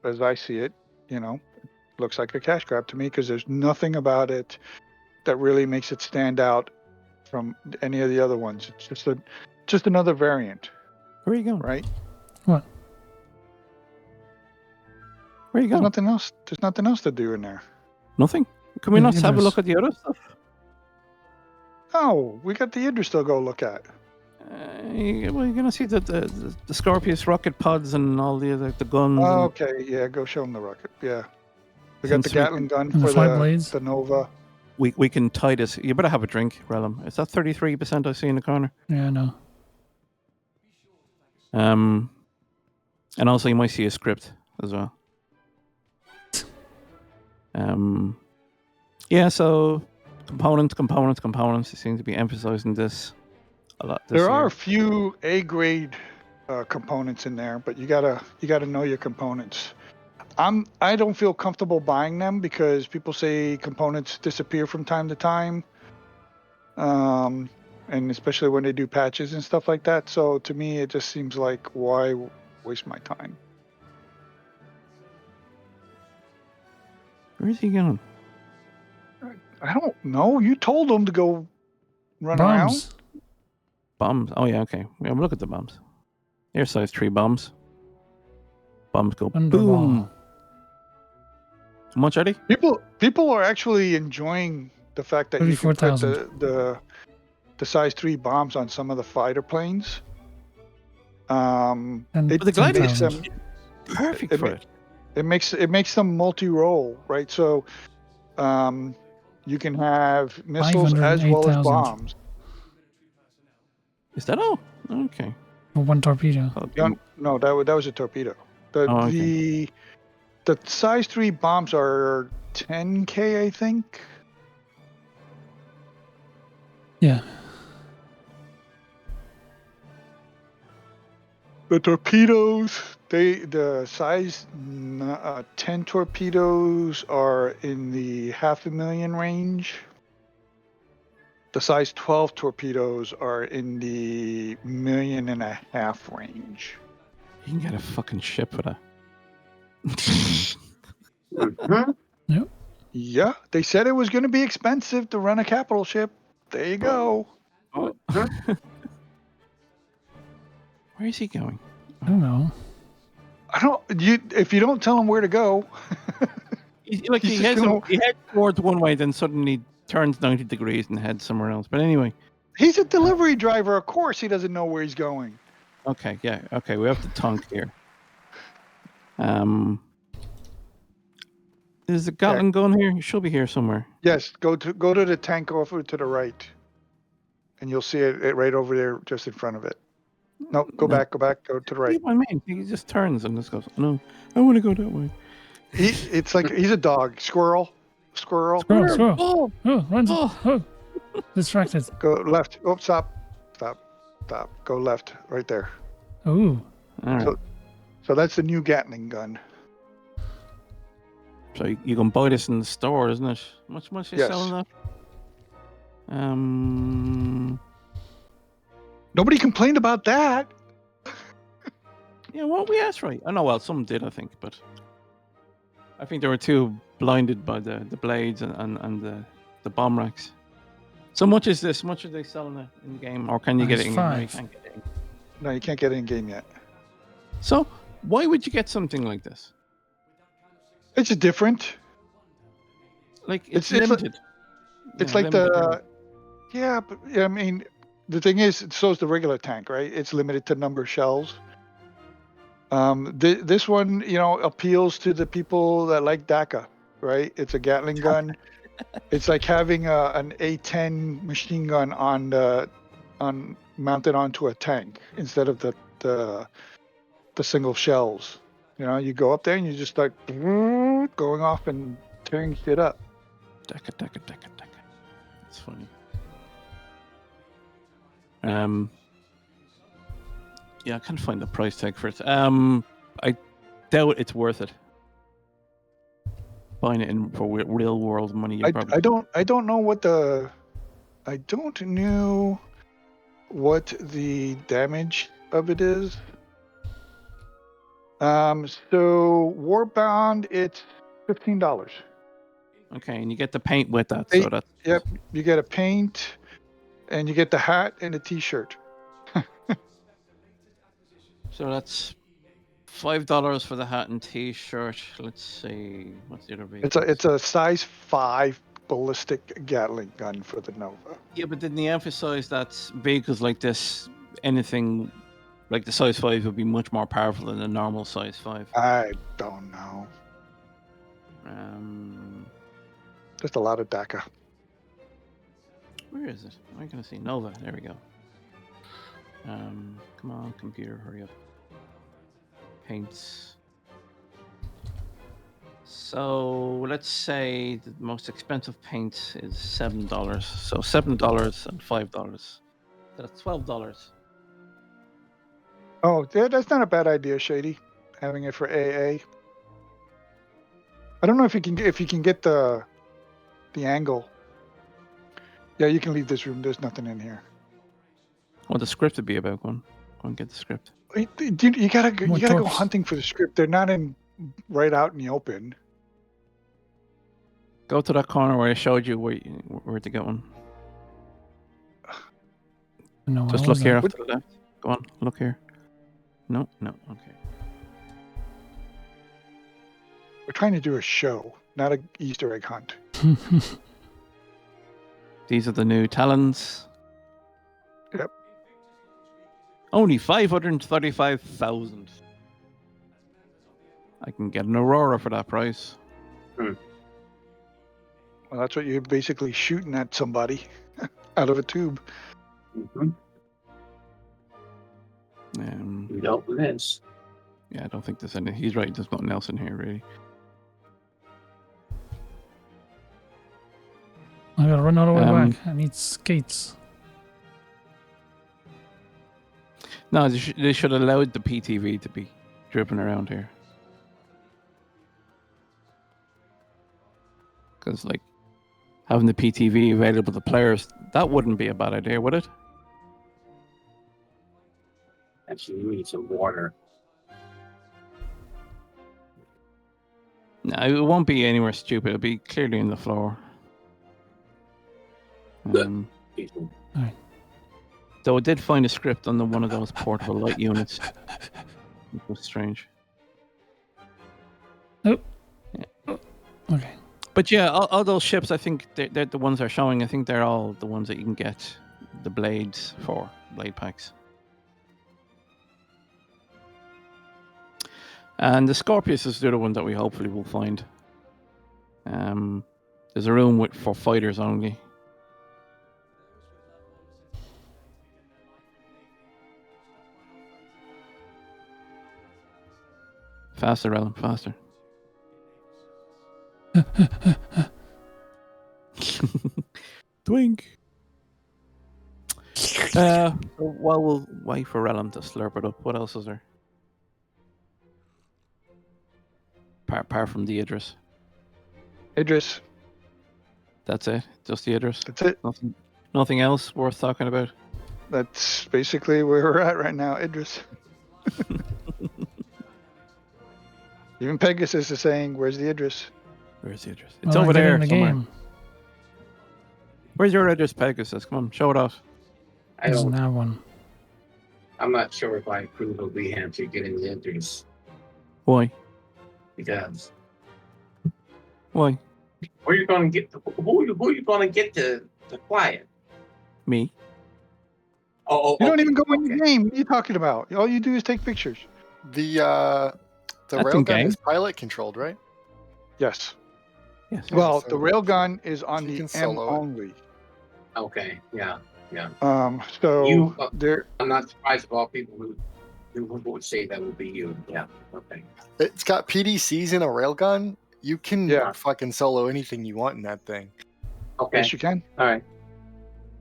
as I see it. You know, looks like a cash grab to me because there's nothing about it that really makes it stand out from any of the other ones. It's just another variant. Where are you going? Right? What? Where are you going? There's nothing else to do in there. Nothing? Can we not have a look at the other stuff? Oh, we got the Idris to go look at. Well, you're going to see the Scorpius rocket pods and all the guns. Oh, okay, yeah, go show them the rocket. Yeah. We got the Gatling gun for the Nova. We can tie this. You better have a drink, Relum. Is that 33% I see in the corner? Yeah, I know. And also you might see a script as well. Yeah, so components. They seem to be emphasizing this a lot. There are a few A-grade components in there, but you gotta know your components. I don't feel comfortable buying them because people say components disappear from time to time, and especially when they do patches and stuff like that. So to me, it just seems like, why waste my time? Where is he going? I don't know. You told him to go run around. Bombs. Oh yeah, okay. Yeah, look at the bombs. They're size 3 bombs. Bombs go boom. How much are they? People are actually enjoying the fact that you can put the size 3 bombs on some of the fighter planes. And the gliders perfect for it. It makes them multi-role, right? So you can have missiles as well as bombs. Is that all? Okay. Or one torpedo. No, that was a torpedo. The size 3 bombs are 10K, I think. Yeah. The torpedoes, the size 10 torpedoes are in the 500,000 range. The size 12 torpedoes are in the 1.5 million range. You can get a fucking ship for that. Yep. Yeah, they said it was going to be expensive to run a capital ship. There you go. Oh. Where is he going? I don't know. If you don't tell him where to go. He heads towards one way, then suddenly turns 90 degrees and heads somewhere else. But anyway. He's a delivery driver. Of course he doesn't know where he's going. Okay, yeah. Okay, we have the tank here. Is the Gatling gun here? It should be here somewhere. Yes, go to the tank over to the right. And you'll see it right over there just in front of it. No, go back, go to the right. What do you mean? He just turns and just goes, no, I want to go that way. It's like he's a dog. Squirrel. Oh, runs. Oh, distracted. Go left. Oh, stop. Go left, right there. Oh. All right. So that's the new Gatling gun. So you can buy this in the store, isn't it? Much you selling that? Nobody complained about that. Yeah, well, that's right. I know. Well, some did, I think, but I think they were too blinded by the blades and the bomb racks. So much is this? Much are they selling it in the game, or can you get it in game? No, you can't get it. No, you can't get it in game yet. So why would you get something like this? It's just different. Like it's limited. It's like the but I mean, the thing is, so is the regular tank, right? It's limited to number of shells. This one, appeals to the people that like DACA, right? It's a Gatling gun. It's like having an A10 machine gun mounted onto a tank instead of the single shells. You go up there and you just start going off and tearing shit up. DACA. That's funny. Yeah, I can't find the price tag for it. I doubt it's worth it. Buying it for real world money. I don't know what the damage of it is. So Warbound, it's $15. Okay, and you get the paint with that. So that's yep. You get a paint, and you get the hat and a T-shirt. So that's $5 for the hat and T-shirt. Let's see, what's the other vehicle? It's a size 5 ballistic Gatling gun for the Nova. Yeah, but didn't they emphasize that vehicles like this, anything like the size 5 would be much more powerful than the normal size 5? I don't know. Just a lot of DACA. Where is it? Am I gonna see Nova? There we go. Come on, computer, hurry up. Paints. So let's say the most expensive paint is $7. So $7 and $5. That's $12. Oh, yeah, that's not a bad idea, Shady. Having it for AA. I don't know if you can get the angle. Yeah, you can leave this room. There's nothing in here. Well, the script would be about one. Go and get the script. You gotta go hunting for the script. They're not right out in the open. Go to that corner where I showed you where to get one. No, just look here off to the left. Go on, look here. No, okay. We're trying to do a show, not an Easter egg hunt. These are the new Talons. Yep. Only 535,000. I can get an Aurora for that price. Well, that's what you're basically shooting at somebody out of a tube. Mm-hmm. Don't miss. Yeah, I don't think there's any. He's right. There's nothing else in here, really. I gotta run all the way back. I need skates. No, they should have allowed the PTV to be dripping around here. Because, like, having the PTV available to players, that wouldn't be a bad idea, would it? Actually, you need some water. No, it won't be anywhere stupid. It'll be clearly in the floor. Right. Though I did find a script on one of those portable light units. It was strange. Oh. Yeah. Oh. Okay. But yeah, all those ships, I think they're the ones they're showing. I think they're all the ones that you can get the blades for, blade packs. And the Scorpius is the other one that we hopefully will find. There's a room for fighters only. Faster, Ellen, faster. Twink. While we'll wait for Ellen to slurp it up, what else is there? Apart from the Idris. Idris. That's it? Just the Idris? That's it. Nothing else worth talking about? That's basically where we're at right now, Idris. Even Pegasus is saying, "Where's the Idris?" Where's the Idris? It's over there in the game. Where's your Idris, Pegasus? Come on, show it off. There's now one. I'm not sure if I approve of Reham to getting the Idris. Why? Because. Why? Where you gonna get? Who are you gonna get to quiet? Me. You don't even go in the game. What are you talking about? All you do is take pictures. The railgun is pilot controlled, right? Yes. Yes. Well, so the railgun is on the can M solo it. only. Okay. Yeah. So there. I'm not surprised about people who would say that would be you. Yeah. Okay. It's got PDCs in a railgun. You can fucking solo anything you want in that thing. Okay. Yes, you can. All right.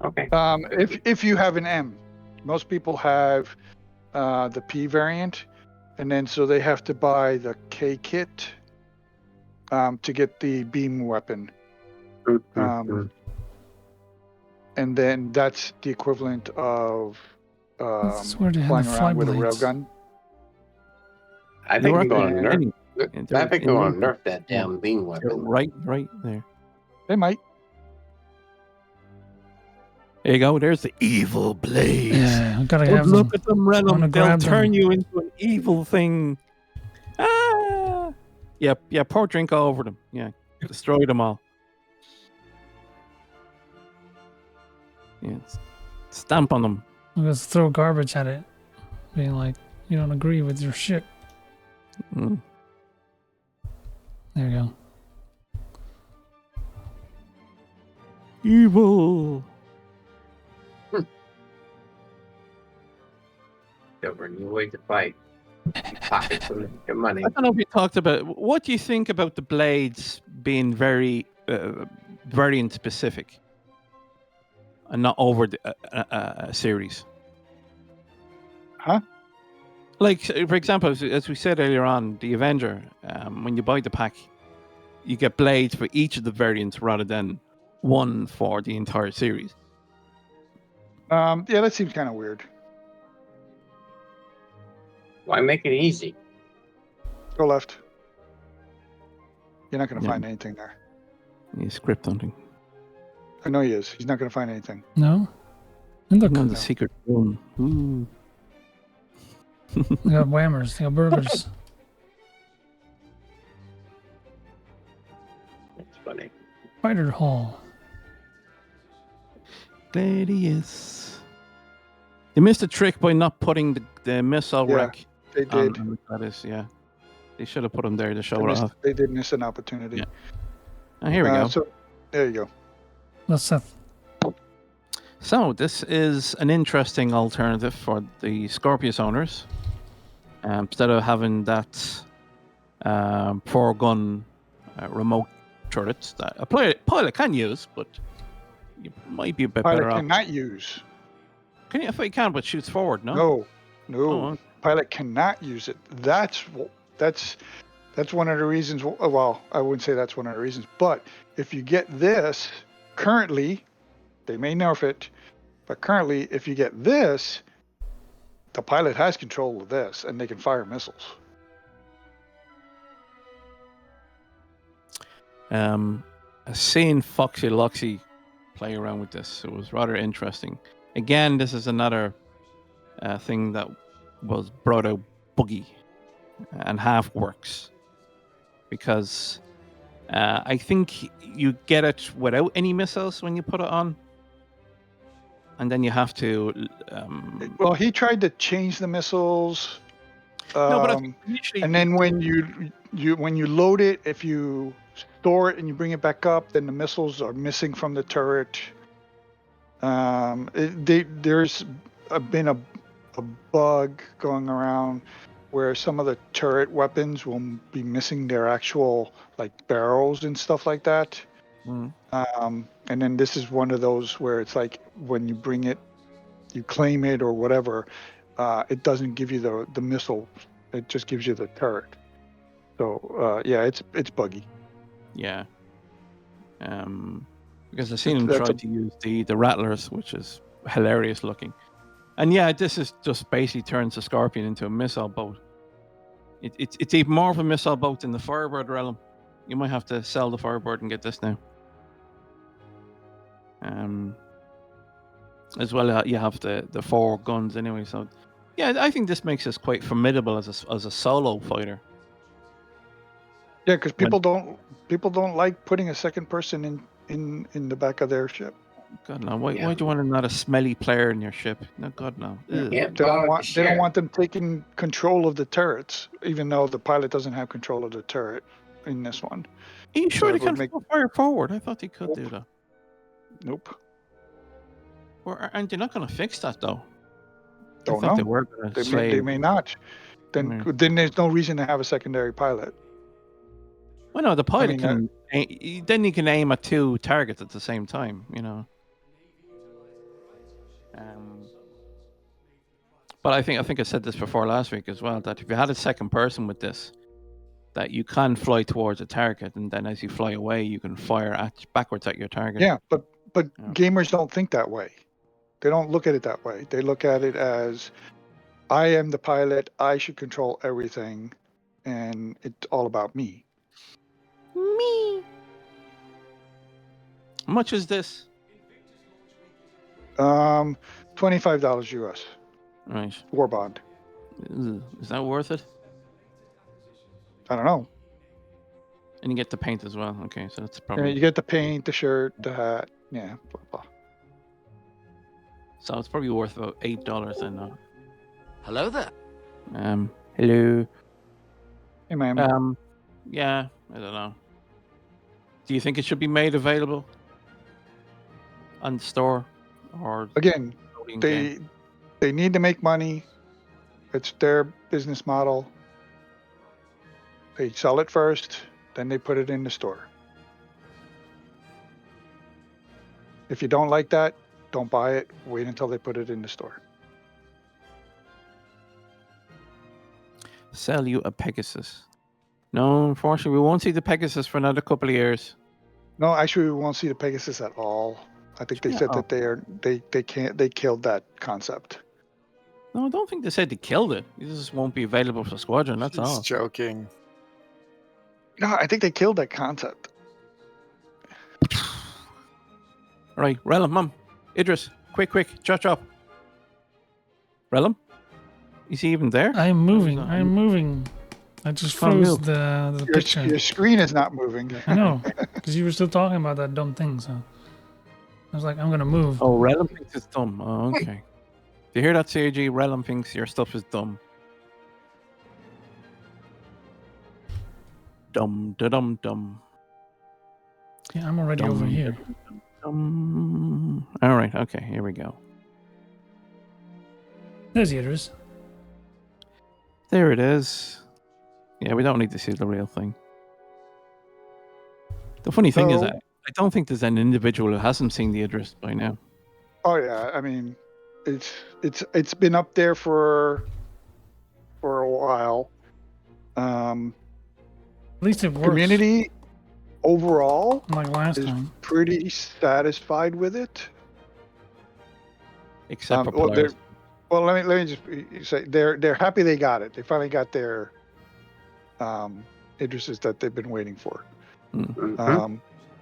Okay. If you have an M, most people have the P variant, and then so they have to buy the K kit to get the beam weapon. And then that's the equivalent of flying around with a railgun. I think they're going to nerf. I think they're going to nerf that damn beam weapon. Right there. They might. There you go. There's the evil blades. Yeah, I gotta have look at them, Renum. They'll turn you into an evil thing. Ah! Yeah. Pour drink all over them. Yeah, destroy them all. Yeah, stamp on them. I'm gonna throw garbage at it, being like, "You don't agree with your shit." Mm. There you go. Evil. Over new way to fight. Pocket some your money. I don't know if you talked about. What do you think about the blades being very variant specific and not over a series? Huh? Like, for example, as we said earlier on, the Avenger, when you buy the pack, you get blades for each of the variants rather than one for the entire series. Yeah, that seems kind of weird. Why make it easy? Go left. You're not going to find anything there. He's script hunting. I know he is. He's not going to find anything. No? And look. On the secret room. Ooh. They got whammers. They got burgers. That's funny. Spider Hall. Gladius. They missed a trick by not putting the missile rack. They did. That is, yeah. They should have put them there to show it off. They did miss an opportunity. Yeah. Oh, here we go. So there you go. That's Seth. So this is an interesting alternative for the Scorpius owners. Instead of having that 4-gun remote turrets that a pilot can use, but you might be a bit better off. Pilot cannot use. If he can, but shoots forward, no? No. No, pilot cannot use it. That's one of the reasons. Well, I wouldn't say that's one of the reasons, but if you get this currently, they may nerf it, but currently, if you get this, the pilot has control of this, and they can fire missiles. Seeing Foxy Loxy play around with this, it was rather interesting. Again, this is another thing that was brought out buggy and half works, because I think you get it without any missiles when you put it on, and then you have to. Well, he tried to change the missiles. No, but initially, and then when you load it, if you store it and you bring it back up, then the missiles are missing from the turret. There's been a bug going around where some of the turret weapons will be missing their actual like barrels and stuff like that. And then this is one of those where it's like when you bring it, you claim it or whatever, it doesn't give you the missile. It just gives you the turret. So yeah, it's buggy. Yeah. Because I've seen him try to use the rattlers, which is hilarious looking. And yeah, this is just basically turns the Scorpion into a missile boat. It's even more of a missile boat than the Firebird realm. You might have to sell the Firebird and get this now. As well, you have the 4 guns anyway. So yeah, I think this makes us quite formidable as a solo fighter. Yeah, because people don't like putting a second person in the back of their ship. God no! Why do you want not a smelly player in your ship? No, God no. They don't want them taking control of the turrets, even though the pilot doesn't have control of the turret in this one. Are you sure they can't fire forward? I thought they could do that. Nope. And they're not going to fix that though. Don't know. They were they may not. Then there's no reason to have a secondary pilot. Well, no, the pilot can. Then you can aim at 2 targets at the same time. You know. But I think I said this before last week as well, that if you had a second person with this, that you can fly towards a target, and then as you fly away, you can fire backwards at your target. Yeah, but gamers don't think that way. They don't look at it that way. They look at it as, I am the pilot, I should control everything, and it's all about me. Me. How much is this? $25 US. Right. War bond. Is that worth it? I don't know. And you get the paint as well. Okay, so that's probably. You get the paint, the shirt, the hat. Yeah, blah blah. So it's probably worth about $8 then. Hello there. Hello. Hey, ma'am. Yeah, I don't know. Do you think it should be made available on the store, or again? They need to make money. It's their business model. They sell it first, then they put it in the store. If you don't like that, don't buy it. Wait until they put it in the store. Sell you a Pegasus. No, unfortunately, we won't see the Pegasus for another couple of years. No, actually, we won't see the Pegasus at all. I think they said that they killed that concept. No, I don't think they said they killed it. It just won't be available for Squadron. That's all. He's joking. No, I think they killed that concept. Right, Relum, Mum, Idris, quick, chop. Relum, is he even there? I'm moving. I just froze the picture. Your screen is not moving. I know, because you were still talking about that dumb thing. So I was like, I'm gonna move. Oh, Relum thinks it's dumb. Oh, okay. Do you hear that, CAG? Relum thinks your stuff is dumb. Dumb. Yeah, I'm already over here. All right. Okay. Here we go. There's the Idris. There it is. Yeah, we don't need to see the real thing. The funny thing is, I don't think there's an individual who hasn't seen the Idris by now. Oh yeah, I mean, it's been up there for a while. At least it works. Community overall like last is time. pretty satisfied with it. Except for players. Well, let me just say they're happy they got it. They finally got their Idrises that they've been waiting for. Mm-hmm.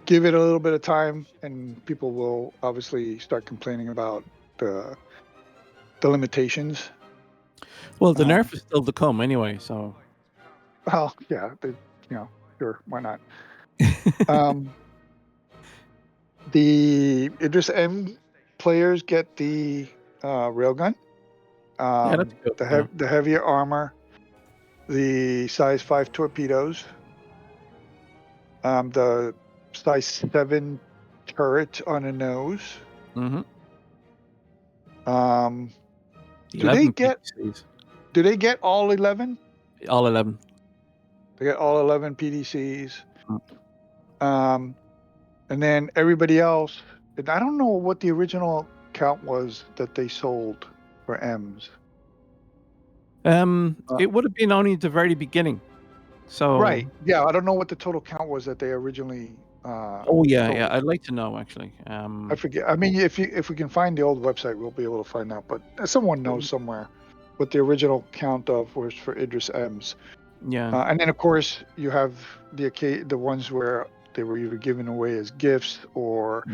Give it a little bit of time, and people will obviously start complaining about the limitations. Well, the nerf is still to come anyway, so. Well, yeah, sure, why not? The Idris M players get the railgun, That's good. the heavier armor, the size 5 torpedoes, the size 7 turret on the nose. Mm-hmm. Do they get all 11? All 11. They get all 11 PDCs. And then everybody else, and I don't know what the original count was that they sold for M's. It would have been only at the very beginning. So right, yeah, I don't know what the total count was that they originally. Oh yeah, sold. yeah, I'd like to know actually. I forget. I mean, if we can find the old website, we'll be able to find out. But someone knows somewhere what the original count of was for Idris M's. Yeah. And then of course you have the ones where they were either given away as gifts or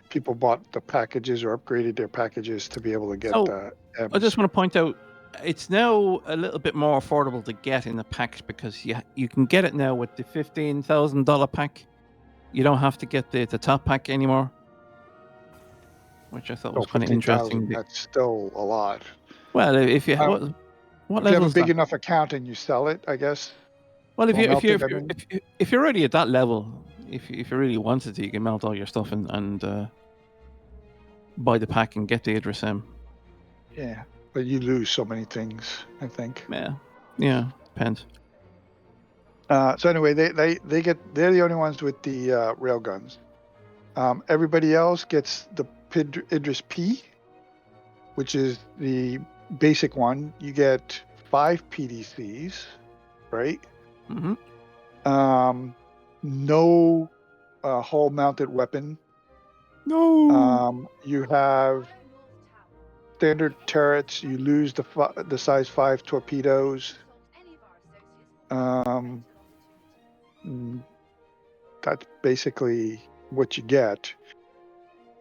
people bought the packages or upgraded their packages to be able to get the M's. I just want to point out, it's now a little bit more affordable to get in the packs because you can get it now with the $15,000 pack. You don't have to get the top pack anymore, which I thought was kind of interesting. That's still a lot. Well, if you what if you have a big enough account and you sell it, I guess. Well, if you're already at that level, if you really wanted to, you can melt all your stuff and buy the pack and get the Idris M. Yeah, but you lose so many things, I think. Yeah, depends. So anyway, they're the only ones with the railguns. Everybody else gets the Idris P, which is the basic one. You get 5 PDCs, right? Mm-hmm. No hull-mounted weapon. No. You have standard turrets. You lose the size 5 torpedoes. That's basically what you get.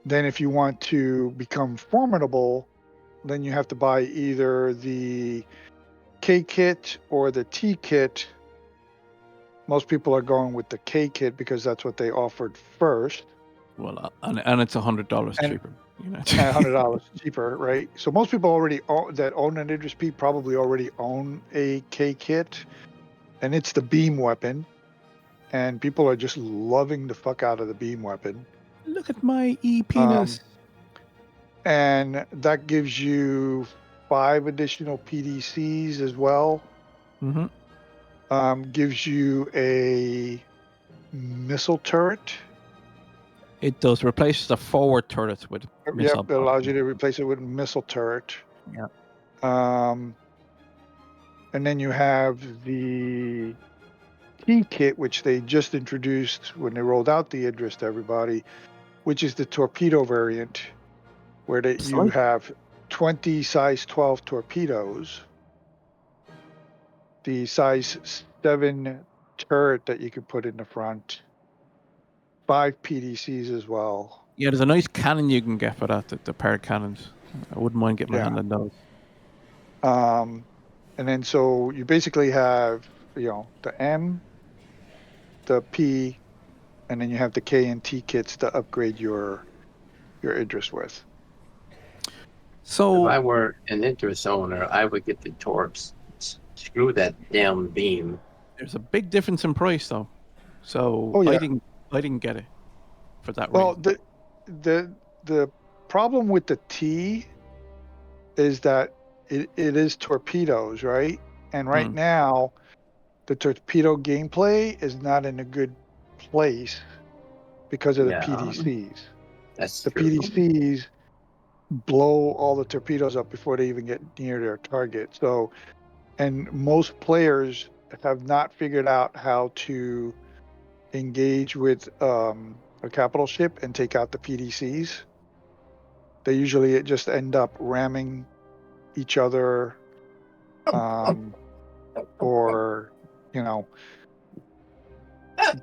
Then if you want to become formidable, then you have to buy either the K kit or the T kit. Most people are going with the K kit because that's what they offered first. Well, and it's $100 cheaper. $100 cheaper, right? So most people that own an Idris P probably already own a K kit, and it's the beam weapon. And people are just loving the fuck out of the beam weapon. Look at my penis. And that gives you 5 additional PDCs as well. Mm-hmm. Gives you a missile turret. It does. Replaces the forward turret with missile. Yep, it allows you to replace it with a missile turret. Yeah. And then you have the T kit, which they just introduced when they rolled out the Idris to everybody, which is the torpedo variant, where you have 20 size 12 torpedoes, the size 7 turret that you can put in the front, 5 PDCs as well. Yeah, there's a nice cannon you can get for that, the pair of cannons. I wouldn't mind getting my hand on those. And then so you basically have, the M, the P, and then you have the K and T kits to upgrade your Idris with. So if I were an Idris owner, I would get the torps. Screw that damn beam. There's a big difference in price, though. So I didn't get it for that reason. Well, the problem with the T is that it is torpedoes, right? And right now, the torpedo gameplay is not in a good place because of the PDCs. That's the true. PDCs blow all the torpedoes up before they even get near their target. So, and most players have not figured out how to engage with a capital ship and take out the PDCs. They usually just end up ramming each other, or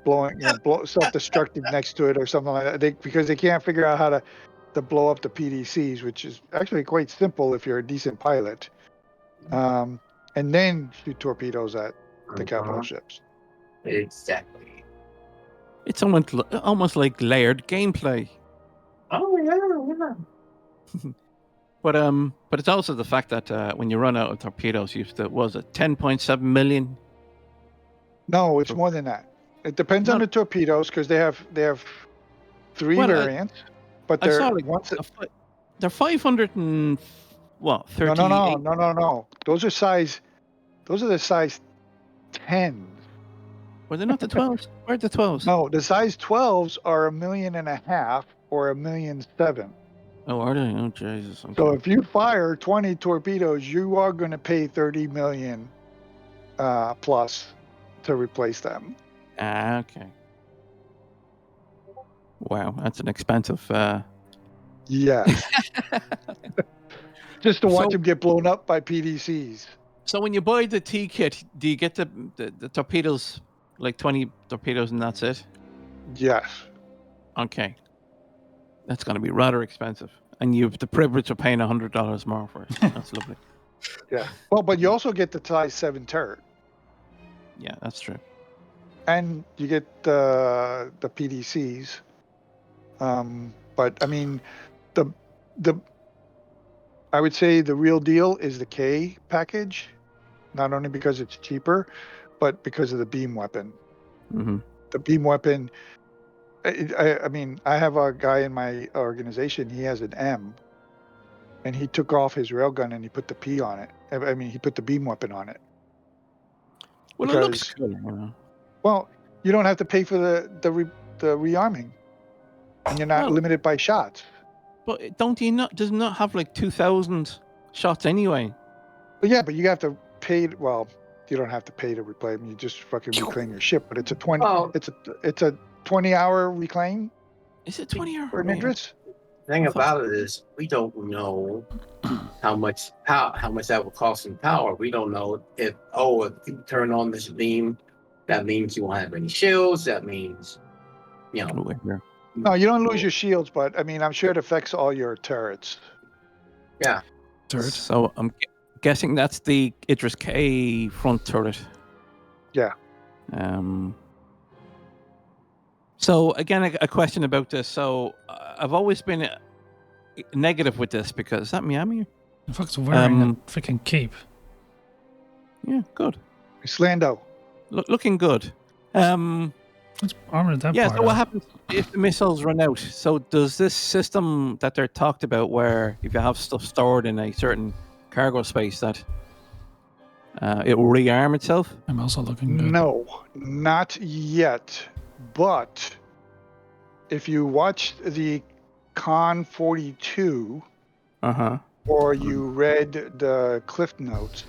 blowing, self-destructive next to it or something like that. Because they can't figure out how to blow up the PDCs, which is actually quite simple if you're a decent pilot. And then shoot torpedoes at the capital ships. Exactly. It's almost like layered gameplay. Oh yeah. But it's also the fact that when you run out of torpedoes, you have to, was it 10.7 million? No, it's more than that. It depends on the torpedoes because they have 3 variants. But they're they're 500 and what? 38? No. Those are the size 10s. Were they not the 12s? Where are the 12s? No, the size 12s are $1.5 million or $1.7 million. Oh, are they? Oh, Jesus. Okay. So if you fire 20 torpedoes, you are going to pay $30 million plus to replace them. Okay. Wow, that's an expensive. Yes. Just to watch them get blown up by PDCs. So when you buy the T kit, do you get the torpedoes, like 20 torpedoes, and that's it? Yes. Okay. That's going to be rather expensive, and you have the privilege of paying $100 more for it. That's lovely. Yeah. Well, but you also get the size 7 turret. Yeah, that's true. And you get the PDCs. But I mean, I would say the real deal is the K package, not only because it's cheaper, but because of the beam weapon. Mm-hmm. The beam weapon. I mean, I have a guy in my organization. He has an M, and he took off his railgun and he put the P on it. I mean, he put the beam weapon on it. Well, it looks cool. You know? Well, you don't have to pay for the rearming, and you're not limited by shots. But does it not have like 2,000 shots anyway? But yeah, but you have to pay. Well, you don't have to pay to reclaim. You just fucking reclaim your ship. But it's a 20. Oh. It's a 20-hour reclaim. Is it 20 hours? For an interest? The thing about it is, we don't know how much that will cost in power. We don't know if you turn on this beam, that means you won't have any shields. That means, No, you don't lose your shields, but I mean, I'm sure it affects all your turrets. Yeah. Turret. So I'm guessing that's the Idris K front turret. Yeah. So again, a question about this. So I've always been negative with this because is that Miami? The fuck's wearing a freaking cape. Yeah, good. It's Lando. Looking good. Let's armor that part. So what happens if the missiles run out? So does this system that they're talked about, where if you have stuff stored in a certain cargo space, that it will rearm itself? I'm also looking good. No, not yet. But if you watch the Con 42, or you read the Cliff Notes,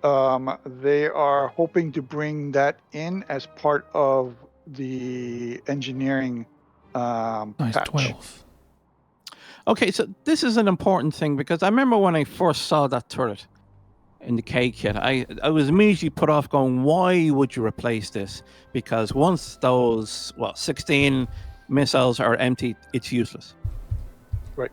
they are hoping to bring that in as part of the engineering patch. 12. Okay, so this is an important thing because I remember when I first saw that turret in the K kit, I was immediately put off going, why would you replace this? Because once those 16 missiles are empty, it's useless. Right.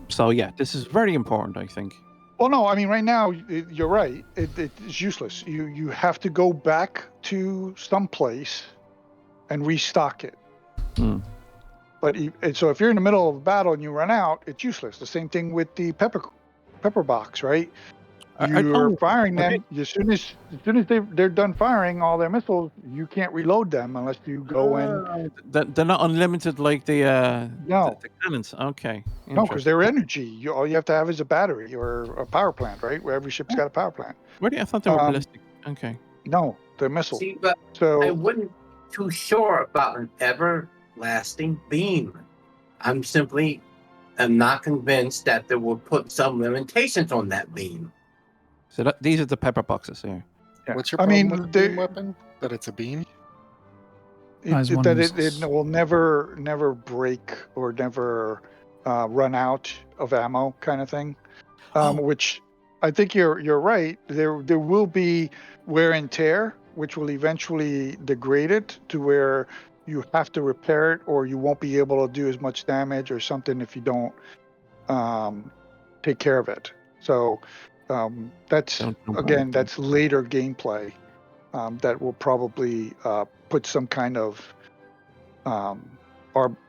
So yeah, this is very important, I think. Well, no, I mean, right now, you're right. It's useless. You have to go back to some place and restock it. But so if you're in the middle of a battle and you run out, it's useless. The same thing with the pepper box, right? You're firing them as soon as they're done firing all their missiles. You can't reload them unless you go in. They're not unlimited like the no the cannons. Okay. No, because they're energy. All you have to have is a battery or a power plant, right? Where every ship's got a power plant. Really, I thought they were ballistic. Okay. No, they're missiles. See, but I wasn't too sure about an everlasting beam. I'm simply am not convinced that they will put some limitations on that beam. So these are the pepper boxes here. Yeah. What's your problem with the beam weapon? That it's a beam? It will never break or never run out of ammo, kind of thing. Which I think you're right. There will be wear and tear, which will eventually degrade it to where you have to repair it, or you won't be able to do as much damage or something if you don't take care of it. So that's later gameplay that will probably put some kind of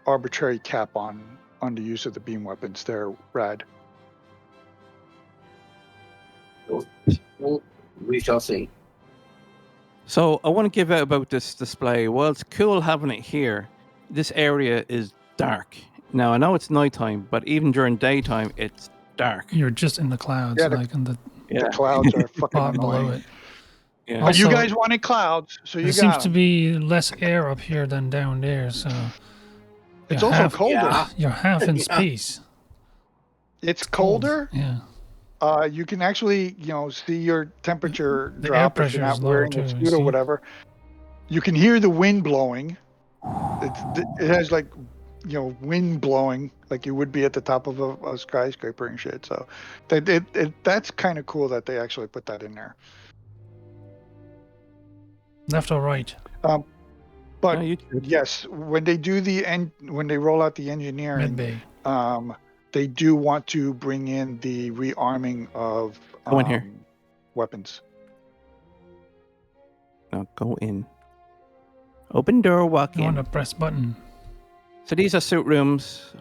arbitrary cap on the use of the beam weapons there, Rad. Well, we shall see. So I want to give out about this display. Well, it's cool having it here. This area is dark. Now, I know it's nighttime, but even during daytime, it's dark. You're just in the clouds, the clouds are fucking annoying. Below it. Yeah. But you guys wanted clouds, so you got there seems to be less air up here than down there, so it's also colder. Yeah. You're half in space. It's colder. Yeah. You can actually, see your temperature The drop air if you're pressure not is wearing lower a too, suit or whatever. You can hear the wind blowing. It has like, wind blowing like you would be at the top of a skyscraper and shit. So that's kind of cool that they actually put that in there. Left or right? But yes, when they do when they roll out the engineering, Mid-bay. They do want to bring in the rearming of Go in here. Weapons. Now go in. Open door, walk You in. want to press button. So these are suit rooms,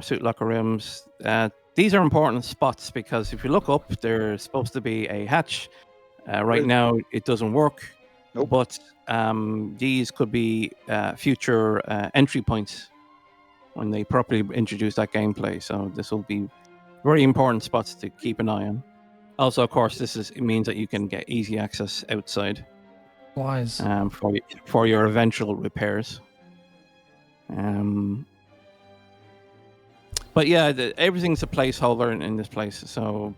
suit locker rooms. These are important spots because if you look up, there's supposed to be a hatch. Right now, it doesn't work. Nope. But these could be future entry points when they properly introduce that gameplay. So this will be very important spots to keep an eye on. Also, of course, it means that you can get easy access outside. Wise. For your eventual repairs. But yeah, everything's a placeholder in this place. So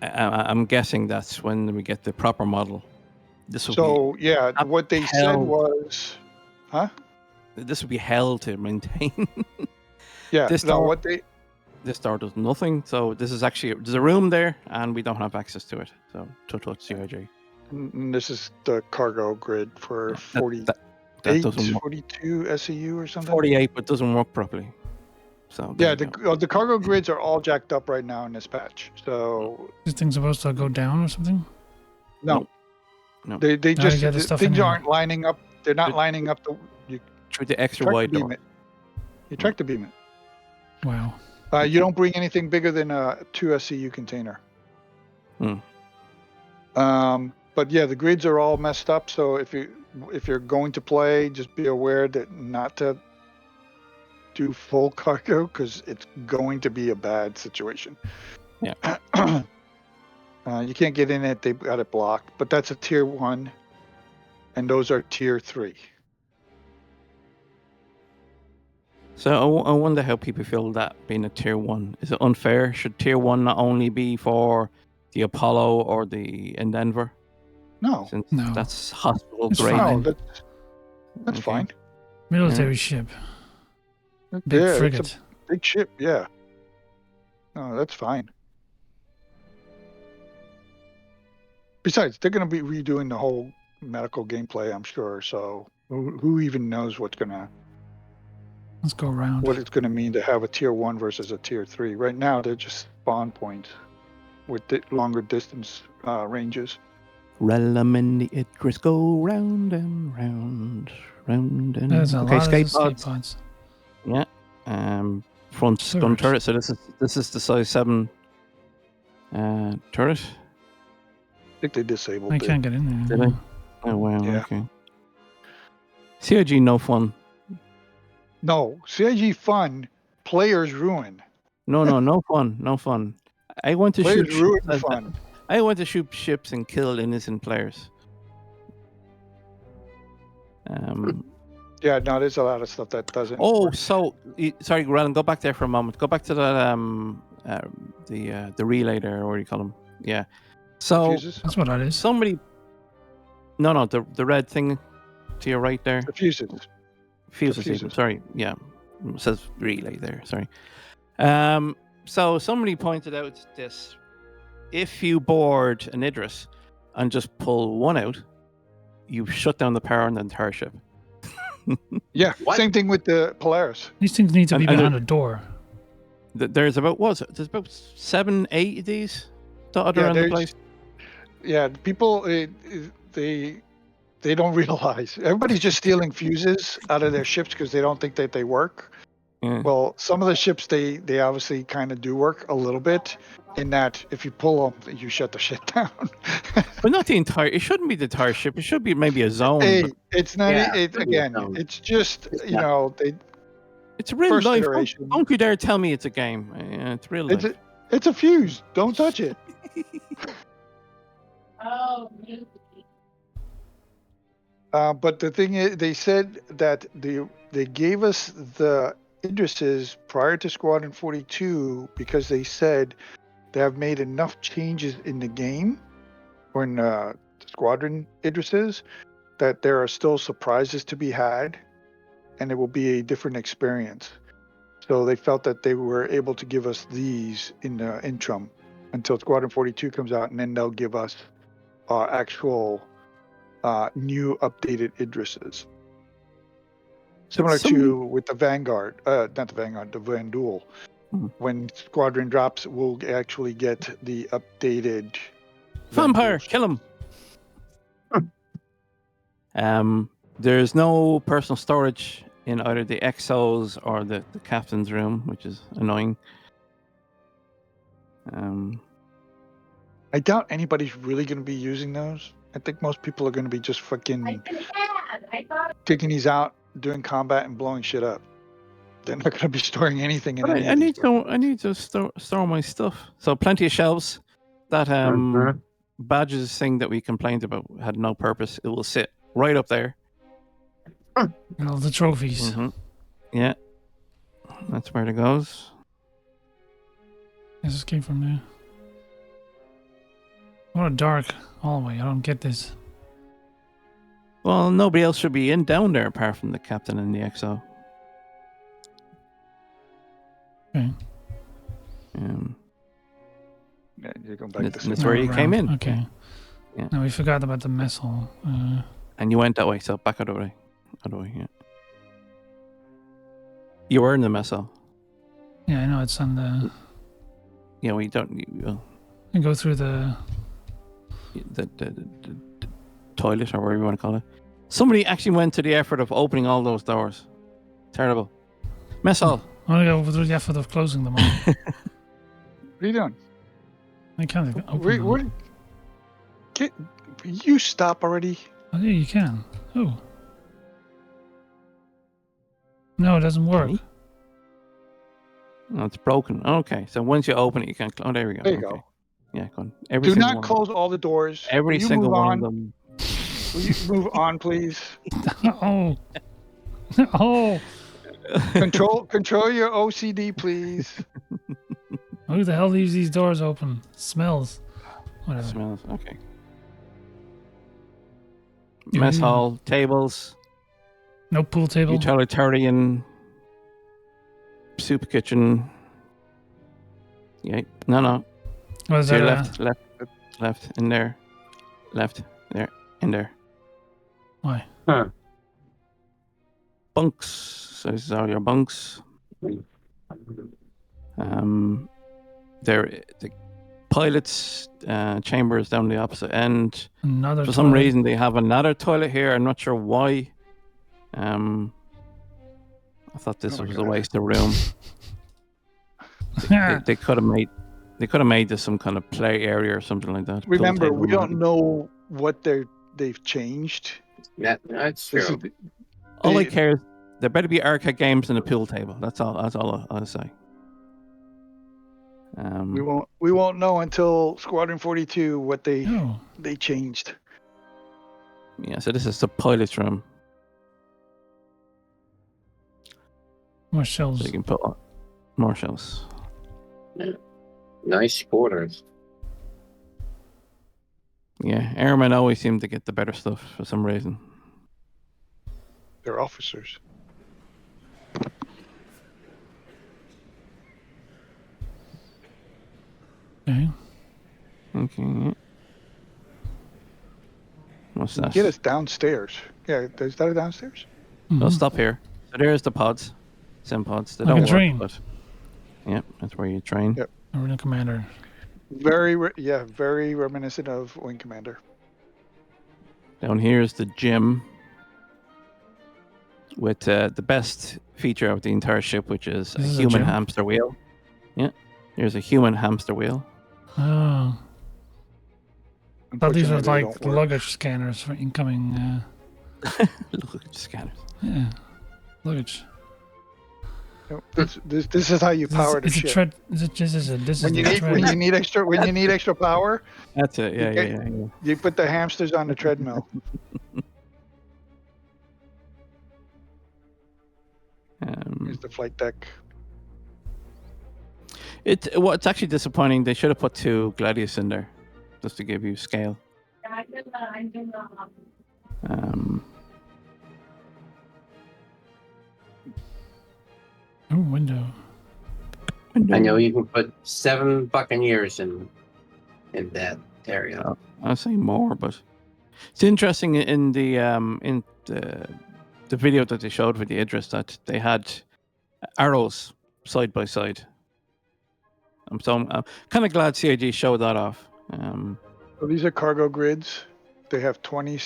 I'm guessing that's when we get the proper model. What they said was, this would be hell to maintain. Yeah. This door does nothing. So there's a room there, and we don't have access to it. So CIG. This is the cargo grid for 48, 42 SEU or something. 48, but doesn't work properly. So the cargo grids are all jacked up right now in this patch. So this thing's supposed to go down or something? No. They just things aren't lining up. They're not lining up. Through the extra wide door. You track to beam it. Wow. You don't bring anything bigger than a 2 SCU container. But yeah, the grids are all messed up. So if you're going to play, just be aware that not to do full cargo because it's going to be a bad situation. Yeah. You can't get in it. They've got it blocked. But that's a tier 1, and those are tier 3. So I wonder how people feel that being a tier 1. Is it unfair? Should tier 1 not only be for the Apollo or the Endeavour? No. Since No. that's hospital It's grade. fine. No, that's fine. Military ship. Big frigate. It's a big ship, yeah. No, that's fine. Besides, they're going to be redoing the whole medical gameplay, I'm sure. So who even knows Let's go around. what it's going to mean to have a tier 1 versus a tier 3. Right now, they're just spawn points with longer distance ranges. Relum and the Idris go round and round, round and There's a lot of escape escape pods. pods. Yeah. Front gun turret. So this is the size 7 turret. I think they disabled I it. can't get in there. Did I? Oh wow. Yeah. Okay. CIG no fun. No, CIG fun, players ruin. No fun. No fun. I want to Players shoot ruin ships. fun. I want to shoot ships and kill innocent players. Yeah, no, there's a lot of stuff that doesn't. Oh, work. so sorry, Glenn, go back there for a moment. Go back to that the relay there, or what do you call them? Yeah. So Fuses? That's what that is. somebody. No, the red thing to your right there. The fuses. Fuses. fuses. Sorry, yeah, it says relay there. Sorry. So somebody pointed out this: if you board an Idris and just pull one out, you shut down the power on the entire ship. Yeah, What? same thing with the Polaris. These things need to be And behind a door. There's about there's about 7, 8 of these dotted Yeah, around the there's- place. Yeah, people they don't realize everybody's just stealing fuses out of their ships because they don't think that they work. Yeah. Well, some of the ships they obviously kind of do work a little bit. In that, if you pull them, you shut the shit down. But not the entire. It shouldn't be the entire ship. It should be maybe a zone. Hey, but it's not. Yeah, It, it'd be a again, zone. it's just It's you not- know they. it's real first life. iteration. Don't you dare tell me it's a game. It's real life. It's a fuse. Don't touch it. But the thing is, they said that they gave us the Idrises prior to Squadron 42 because they said they have made enough changes in the game or in Squadron Idrises that there are still surprises to be had, and it will be a different experience. So they felt that they were able to give us these in the interim until Squadron 42 comes out, and then they'll give us actual new updated Idrises. Similar to with the Vanguard, not the Vanguard, the Vandul. When Squadron drops, we'll actually get the updated Vampire, Vanduls. kill him. There's no personal storage in either the XOs or the captain's room, which is annoying. I doubt anybody's really going to be using those. I think most people are going to be just fucking taking these out, doing combat, and blowing shit up. They're not going to be storing anything in But any I of need these. I need to store my stuff. So plenty of shelves. That badges thing that we complained about had no purpose. It will sit right up there. All the trophies. Yeah, that's where it goes. This just came from there. What a dark hallway. I don't get this. Well, nobody else should be down there apart from the captain and the XO. Okay. Yeah, you're going back to That's where you came in. Okay. Yeah. Now we forgot about the mess hall. And you went that way, so back out of the way. Yeah. You were in the mess hall. Yeah, I know it's on the. Yeah, we don't. You go through the toilet or whatever you want to call it. Somebody actually went to the effort of opening all those doors. Terrible. Mess hall. I want to go through the effort of closing them all. What are you doing? I can't even open them. You stop already. Oh, yeah, you can. Oh. No, it doesn't work. Okay. No, it's broken. Okay, so once you open it, you can't. Oh, there we go. There you okay. go. Yeah, go on. Do not close all the doors. Every Will you single move one on? of them. Will you move on, please? Oh. Oh. Control your OCD, please. Who the hell leaves these doors open? Smells. Whatever. Smells. Okay. Mess hall, tables, No pool table. utilitarian, soup kitchen. Yeah. No. What is To your that? left, in there, left, there, in there. Why? Bunks. So this is all your bunks. There, the pilots' chambers down the opposite end. Another For some toilet. reason, they have another toilet here. I'm not sure why. I thought this was a waste of room. They could have made this some kind of play area or something like that. Remember, Pool we table. don't know what they've changed. That's This true. is- All I care is there better be arcade games in a pool table. That's all I'll say. We won't know until Squadron 42 what they Oh. changed. Yeah, so this is the pilot's room. More So shells. you can put more shells. Nice quarters. Yeah, airmen always seem to get the better stuff for some reason. They're officers. Okay. Okay. Yeah. What's that? Get us downstairs. Yeah, is that a downstairs? I'll stop here. So there's the pods. Sim pods. They Like a don't work, train. but yeah, that's where you train. Yep. Arena commander. Very reminiscent of Wing Commander. Down here is the gym with the best feature of the entire ship, which is a This is a human gym? hamster wheel. Yeah, here's a human hamster wheel. Oh. I thought these were Unfortunately, they like don't work. luggage scanners for incoming. Luggage scanners. Yeah. Luggage. No, this is how you power the It's a ship. tread. This is When you the need tread. when you need extra power, That's it. Yeah, Okay. yeah. you put the hamsters on the treadmill. Here's the flight deck. It's actually disappointing. They should have put 2 Gladius in there, just to give you scale. Oh, window. I know you can put 7 Buccaneers in that area. I'll say more, but it's interesting in the video that they showed with the Idris that they had arrows side by side. I'm kind of glad CIG showed that off. So these are cargo grids. They have 20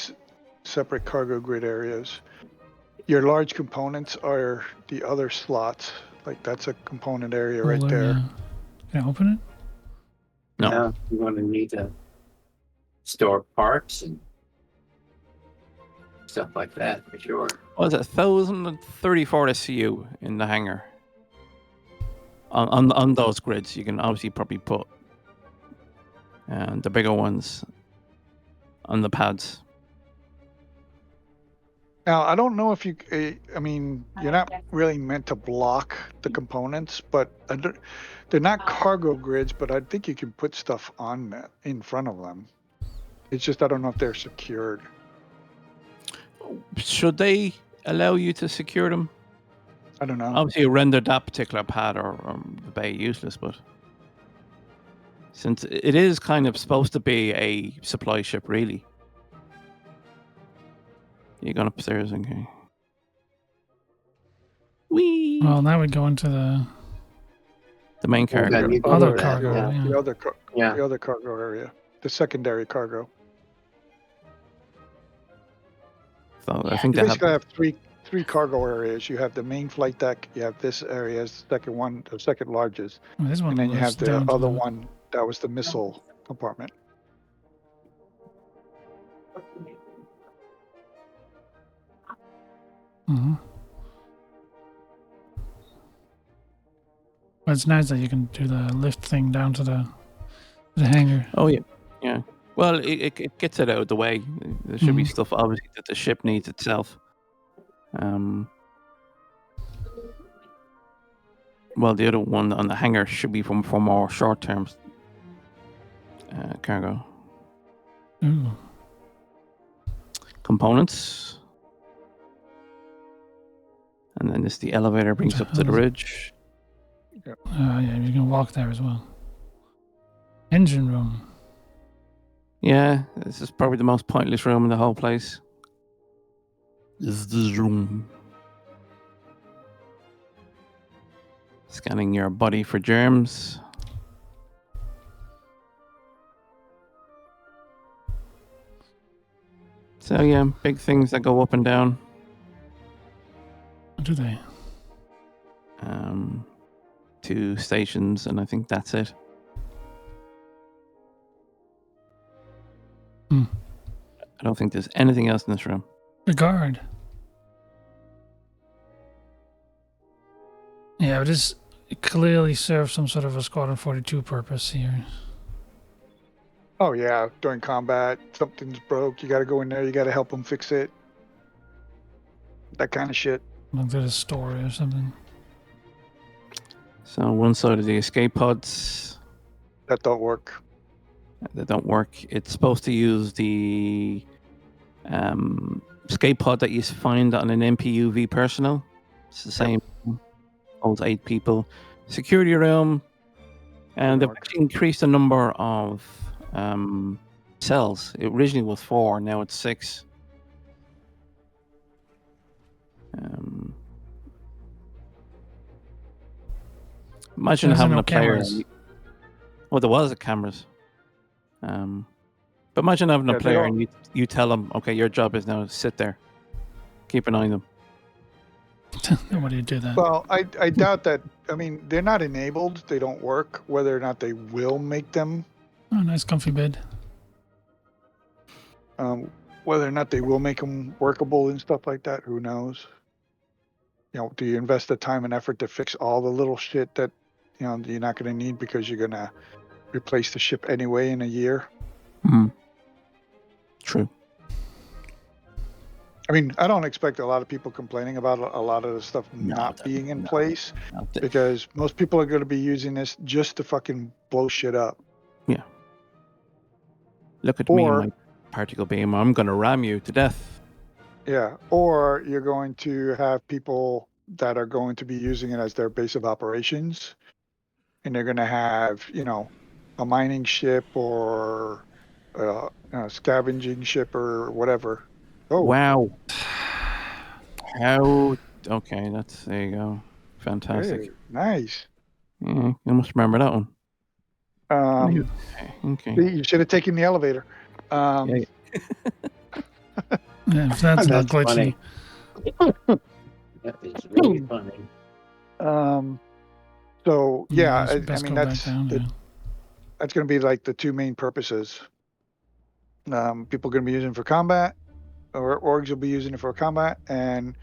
separate cargo grid areas. Your large components are the other slots. Like that's a component area right Holder, there. yeah. Can I open it? No. Yeah, you want to need to store parts and stuff like that for sure. Was it 1,034 SCU in the hangar? On those grids, you can obviously probably put the bigger ones on the pads. Now, I don't know if you, I mean, you're not really meant to block the components, but they're not cargo grids, but I think you can put stuff on that in front of them. It's just, I don't know if they're secured. Should they allow you to secure them? I don't know. Obviously, you render that particular pad or the bay useless, but since it is kind of supposed to be a supply ship, really. You going upstairs, okay? Whee! Well, now we go into the The main cargo. Yeah, you other do that, cargo. yeah. Yeah. The other cargo area, the secondary cargo. So I think You they basically have three cargo areas. You have the main flight deck. You have this area as the second one, the second largest, Oh, this one and then you goes have the down to other one that was the missile compartment. Mm-hmm. But it's nice that you can do the lift thing down to the hangar. Oh yeah, yeah. Well, it gets it out of the way. There should be stuff obviously that the ship needs itself. Well, the other one on the hangar should be for more short-term cargo Ooh. components. And then this the elevator brings up to the ridge. Yeah, you can walk there as well. Engine room. Yeah, this is probably the most pointless room in the whole place. This is this room. Scanning your body for germs. So yeah, big things that go up and down. What do they? 2 stations, and I think that's it. I don't think there's anything else in this room. The guard. Yeah, but this clearly serves some sort of a Squadron 42 purpose here. Oh yeah, during combat, something's broke. You got to go in there. You got to help them fix it. That kind of shit. Like there's a story or something. So one side of the escape pods that don't work. They don't work. It's supposed to use the escape pod that you find on an MPUV personnel. It's the same. Holds 8 people. Security room, and they've actually increased the number of cells. It originally was 4, now it's 6. Imagine having a player. Cameras. Well, there was cameras. But imagine having a player and you tell them, okay, your job is now to sit there, keep an eye on them. Nobody would do that. Well, I doubt that. I mean, they're not enabled. They don't work. Whether or not they will make them. Oh, nice comfy bed. Whether or not they will make them workable and stuff like that, who knows? Do you invest the time and effort to fix all the little shit that you're not going to need because you're going to replace the ship anyway in a year? True. I mean, I don't expect a lot of people complaining about a lot of the stuff not being in place because most people are going to be using this just to fucking blow shit up. Yeah. Look at me and my particle beam. I'm going to ram you to death. Yeah. Or you're going to have people that are going to be using it as their base of operations. And they're going to have, a mining ship or a scavenging ship or whatever. Oh, wow. How? Okay, there you go. Fantastic. Hey, nice. Yeah, you must remember that one. Okay. You should have taken the elevator. Yeah, if that's not glitchy. That is really funny. So yeah, I mean that's going to be like the two main purposes. People are going to be using it for combat, or orgs will be using it for combat, and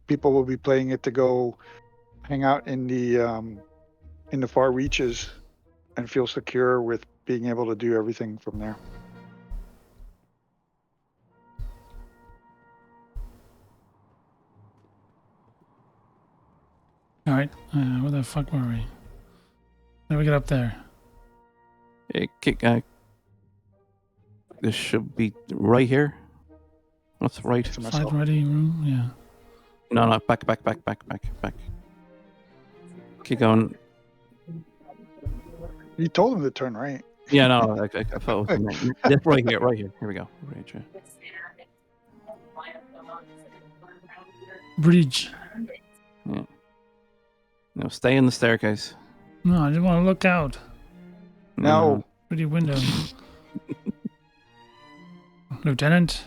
people will be playing it to go hang out in the far reaches and feel secure with being able to do everything from there. All right, where the fuck were we? How do we get up there? This should be right here. What's right? Fight ready room, yeah. No, back. Keep going. You told him to turn right. Yeah, no, I thought it was just right here. Here we go. Right. Bridge. Yeah. No, stay in the staircase. No, I just want to look out. No. Pretty window. Lieutenant.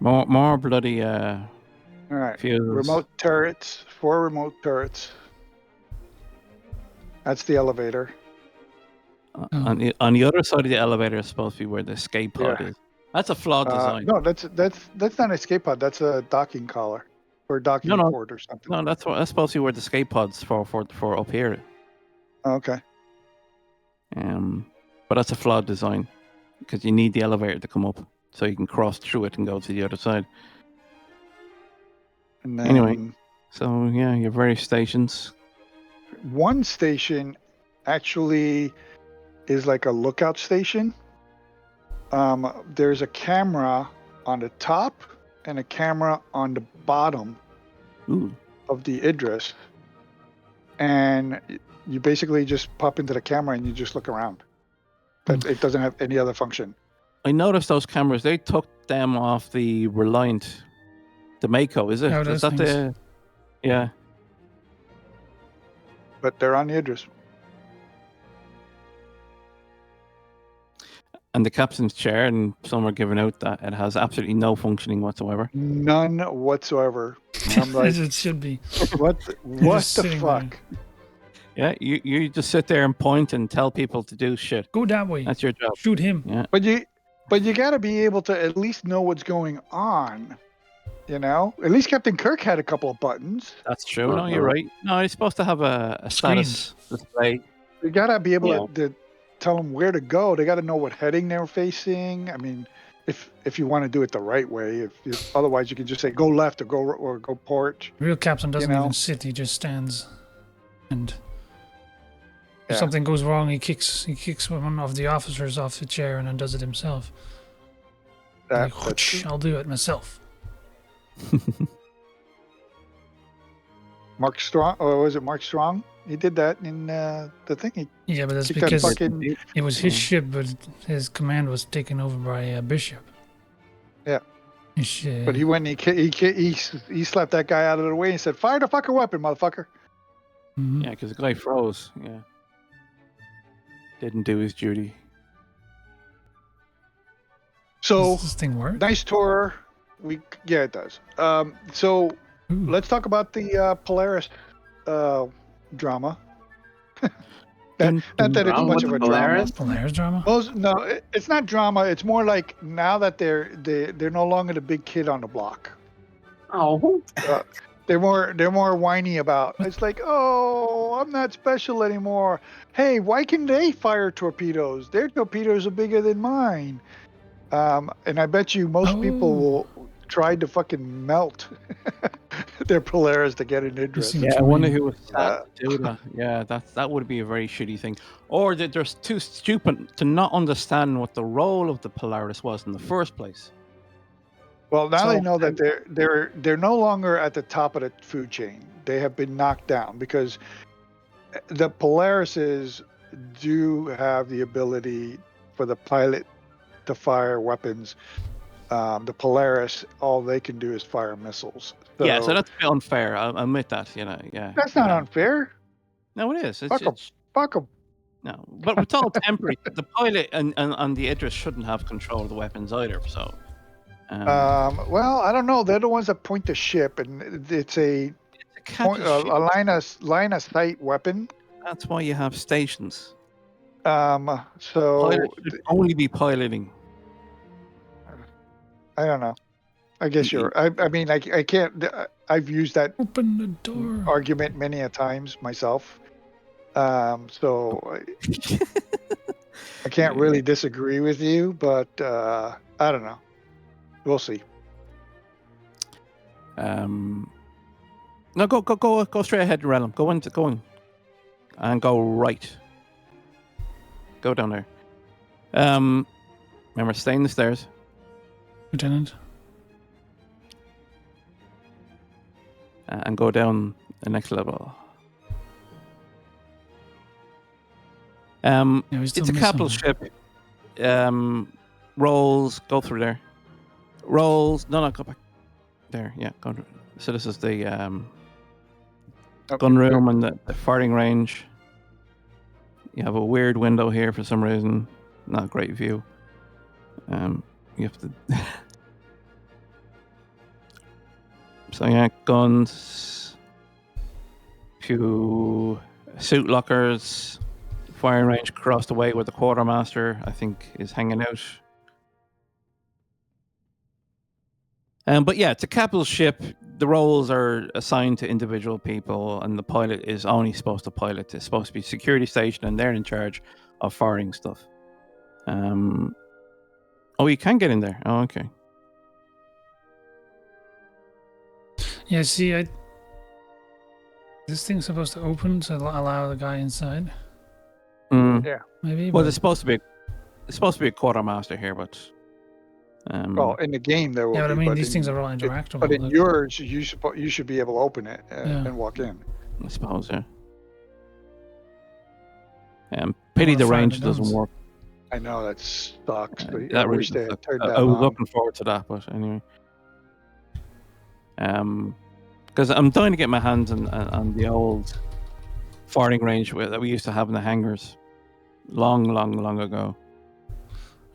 More bloody. All right. Fuses. Remote turrets. 4 remote turrets. That's the elevator. On the other side of the elevator is supposed to be where the escape pod is. That's a flawed design. No, that's not an escape pod. That's a docking collar or docking port or something. No, that's supposed to be where the escape pod's for up here. Oh, okay. But that's a flawed design because you need the elevator to come up so you can cross through it and go to the other side. And then, anyway, so yeah, your various stations. One station actually is like a lookout station. There's a camera on the top and a camera on the bottom of the Idris. And you basically just pop into the camera and you just look around. It doesn't have any other function. I noticed those cameras, they took them off the Reliant, the Mako, is it? Oh, is that the... Yeah. But they're on the Idris. And the captain's chair, and some are giving out that it has absolutely no functioning whatsoever. None whatsoever. I'm like, as it should be. What the fuck? There. Yeah, you just sit there and point and tell people to do shit. Go that way. That's your job. Shoot him. Yeah. But you got to be able to at least know what's going on. At least Captain Kirk had a couple of buttons. That's true. No, you're right. No, he's supposed to have a status display. You got to be able to tell them where to go. They got to know what heading they're facing. I mean, if you want to do it the right way. Otherwise, you can just say go left or go port. The real captain doesn't You know? even sit; he just stands, and if Yeah. something goes wrong, he kicks one of the officers off the chair and then does it himself. That's Like, true. I'll do it myself. Mark Strong, or was it Mark Strong? He did that in the thing. Yeah, but that's Kicked that because fucking- it was his ship, but his command was taken over by Bishop. Yeah. His, But he went and he slapped that guy out of the way and said, "Fire the fucking weapon, motherfucker." mhm. Yeah, because the guy froze. Yeah. Didn't do his duty. So Does this thing work? nice tour. Yeah, it does. So Ooh. let's talk about the Polaris drama. Not that it's Drama much with of a the drama. Polaris? Polaris drama? It's not drama. It's more like now that they're no longer the big kid on the block. Oh, They're more whiny about. It's like, oh, I'm not special anymore. Hey, why can they fire torpedoes? Their torpedoes are bigger than mine. And I bet you most people will try to fucking melt their Polaris to get an interest. see- Yeah, I you wonder mean. who was sad to do that. Yeah, that would be a very shitty thing. Or that they're too stupid to not understand what the role of the Polaris was in the first place. Well, now So- they know that they're no longer at the top of the food chain. They have been knocked down because the Polarises do have the ability for the pilot to fire weapons. The Polaris, all they can do is fire missiles. Yeah, so that's a bit unfair. I'll admit that. You know, yeah. That's not unfair. No, it is. Fuck 'em. Fuck them. No, but it's all temporary. The pilot and the Idris shouldn't have control of the weapons either. So, Well, I don't know. They're the ones that point the ship, and it's a line of sight weapon. That's why you have stations. So Pilots should only be piloting. I don't know. I guess you're. I mean, I can't. I've used that Open the door. argument many a times myself. So I can't really disagree with you, but I don't know. We'll see. No, go straight ahead, Relum. Go in, and go right. Go down there. Remember, stay in the stairs. Lieutenant. And go down the next level. Yeah, we still It's a miss capital something. ship. Rolls, go through there. Rolls, no, go back. There, yeah. Go. So this is the gun room and the firing range. You have a weird window here for some reason. Not a great view. You have to. So yeah, guns. Few suit lockers. Firing range across the way where the quartermaster, I think, is hanging out. But yeah, it's a capital ship. The roles are assigned to individual people, and the pilot is only supposed to pilot. It's supposed to be security station, and they're in charge of firing stuff. Oh, you can get in there. Oh, okay. Yeah, see, this thing's supposed to open to allow the guy inside. Yeah. Maybe. Well, but it's supposed to be a quartermaster here, but. Well, in the game there will yeah, but I be, mean, these things are all interactable. But in like- yours, you should be able to open it and walk in. I suppose, yeah. Pity the wanna fire range the doesn't guns. work. I know that sucks. But I That really wish they had sucks. turned I that was on. looking forward to that, but anyway. Because I'm dying to get my hands on the old firing range that we used to have in the hangars long ago.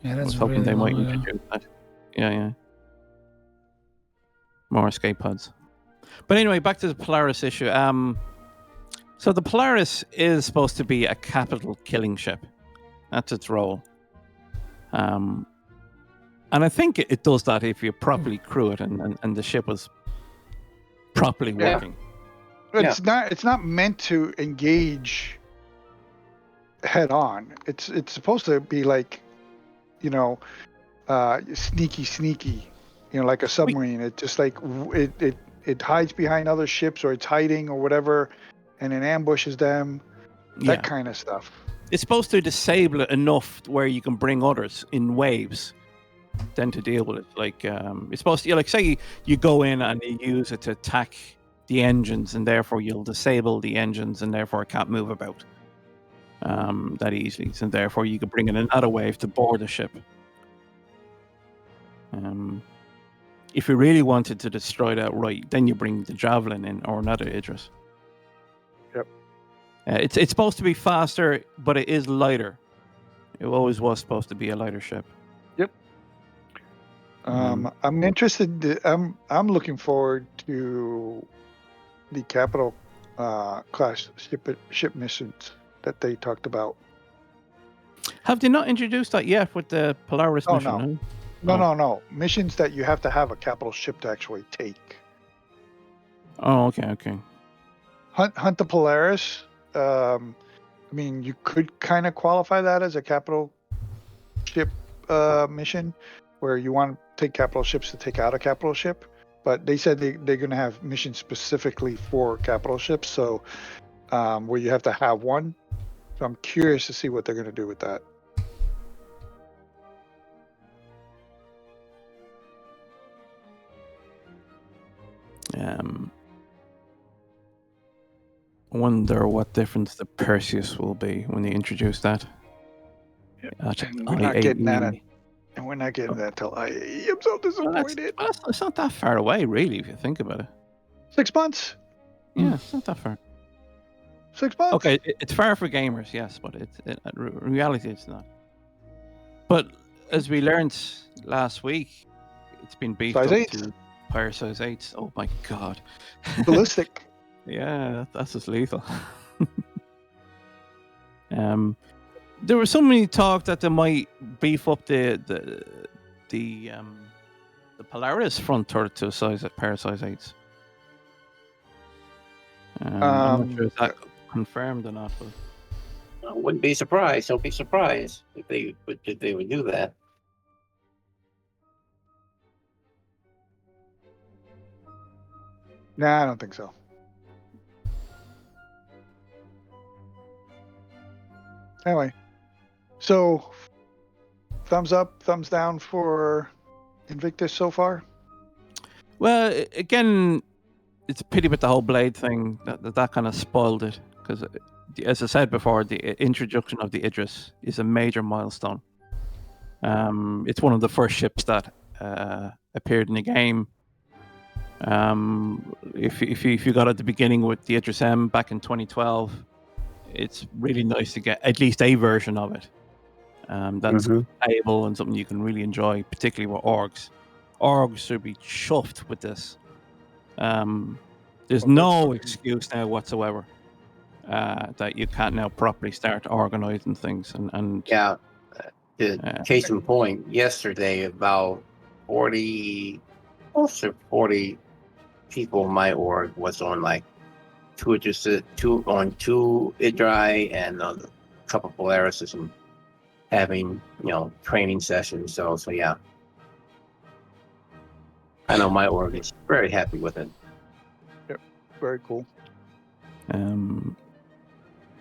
Yeah, I that's was hoping really they might long ago. introduce that. Yeah. More escape pods. But anyway, back to the Polaris issue. So the Polaris is supposed to be a capital killing ship. That's its role. And I think it does that if you properly crew it and the ship was properly Yeah. working. It's not meant to engage head on. It's supposed to be like, sneaky, like a submarine. It just like it hides behind other ships, or it's hiding or whatever, and it ambushes them. That kind of stuff. It's supposed to disable it enough where you can bring others in waves, then to deal with it. Like it's supposed to, like, say you go in and you use it to attack the engines, and therefore you'll disable the engines, and therefore it can't move about that easily. So therefore you can bring in another wave to board the ship. If you really wanted to destroy it outright, then you bring the Javelin in, or another Idris. Yep. It's supposed to be faster, but it is lighter. It always was supposed to be a lighter ship. Yep. I'm interested. I'm looking forward to the Capital class ship missions that they talked about. Have they not introduced that yet with the Polaris mission? No. Missions that you have to have a capital ship to actually take. Oh, okay. Hunt the Polaris. I mean, you could kind of qualify that as a capital ship mission, where you want to take capital ships to take out a capital ship. But they said they're going to have missions specifically for capital ships, so where you have to have one. So I'm curious to see what they're going to do with that. I wonder what difference the Perseus will be when they introduce that. And we're not getting that. And we're not getting that till IAE. I'm so disappointed. It's not that far away, really, if you think about it. 6 months. Yeah, it's not that far. 6 months. Okay, it's far for gamers, yes, but in reality, it's not. But as we learned last week, it's been beefed up to Pyre size 8s. Oh my god. Ballistic. Yeah, that's just lethal. There was so many talk that they might beef up the Polaris front turret to a pair of size 8s. I'm not sure if that confirmed or not, but I wouldn't be surprised. Don't be surprised if they would do that. Nah, I don't think so. Anyway, so thumbs up, thumbs down for Invictus so far? Well, again, it's a pity with the whole blade thing that kind of spoiled it, because, as I said before, the introduction of the Idris is a major milestone. It's one of the first ships that appeared in the game. If you got at the beginning with the Idris M back in 2012, it's really nice to get at least a version of it that's playable and something you can really enjoy, particularly with orgs. Orgs should be chuffed with this. There's no excuse now whatsoever that you can't now properly start organizing things. And yeah, case in point, yesterday about 40 people in my org was on like two Idri and a couple of Polarises and having training sessions. So yeah, I know my org is very happy with it. Yep, very cool.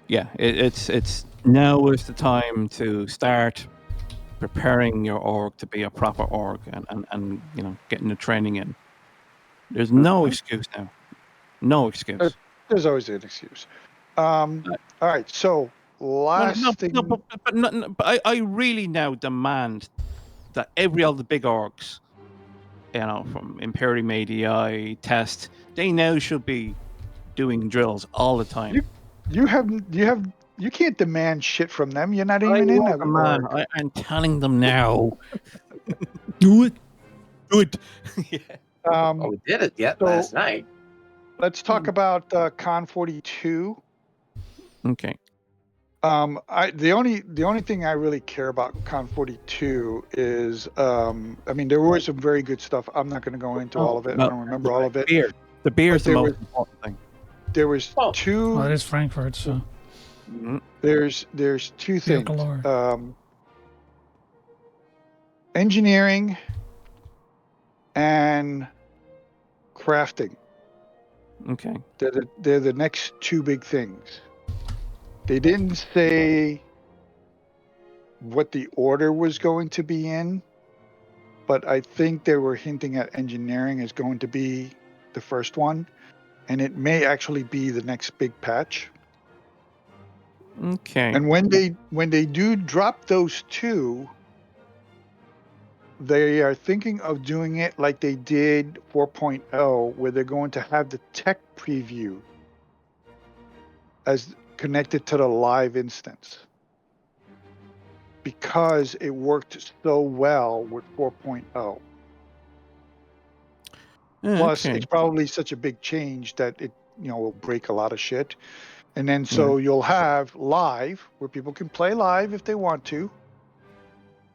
Yeah, it's now is the time to start preparing your org to be a proper org and getting the training in. There's no excuse now. No excuse. There's always an excuse. All right, so last thing. But I really now demand that every other big orgs, from Imperium ADI, Test, they now should be doing drills all the time. You can't demand shit from them. You're not even in that org. I'm telling them now. Do it. Yeah. We did it last night. Let's talk about Con 42. Okay. The only thing I really care about Con 42 is, there was some very good stuff. I'm not going to go into all of it. I don't remember all of it. The beer is the most important thing. There was two. Well, it is Frankfurt, so. There's two things. engineering and crafting. Okay. They're the next two big things. They didn't say what the order was going to be in, but I think they were hinting at engineering is going to be the first one, and it may actually be the next big patch. Okay. And when they do drop those two, they are thinking of doing it like they did 4.0, where they're going to have the tech preview as connected to the live instance, because it worked so well with 4.0. Plus, Okay. it's probably such a big change that it will break a lot of shit. And then so you'll have live, where people can play live if they want to,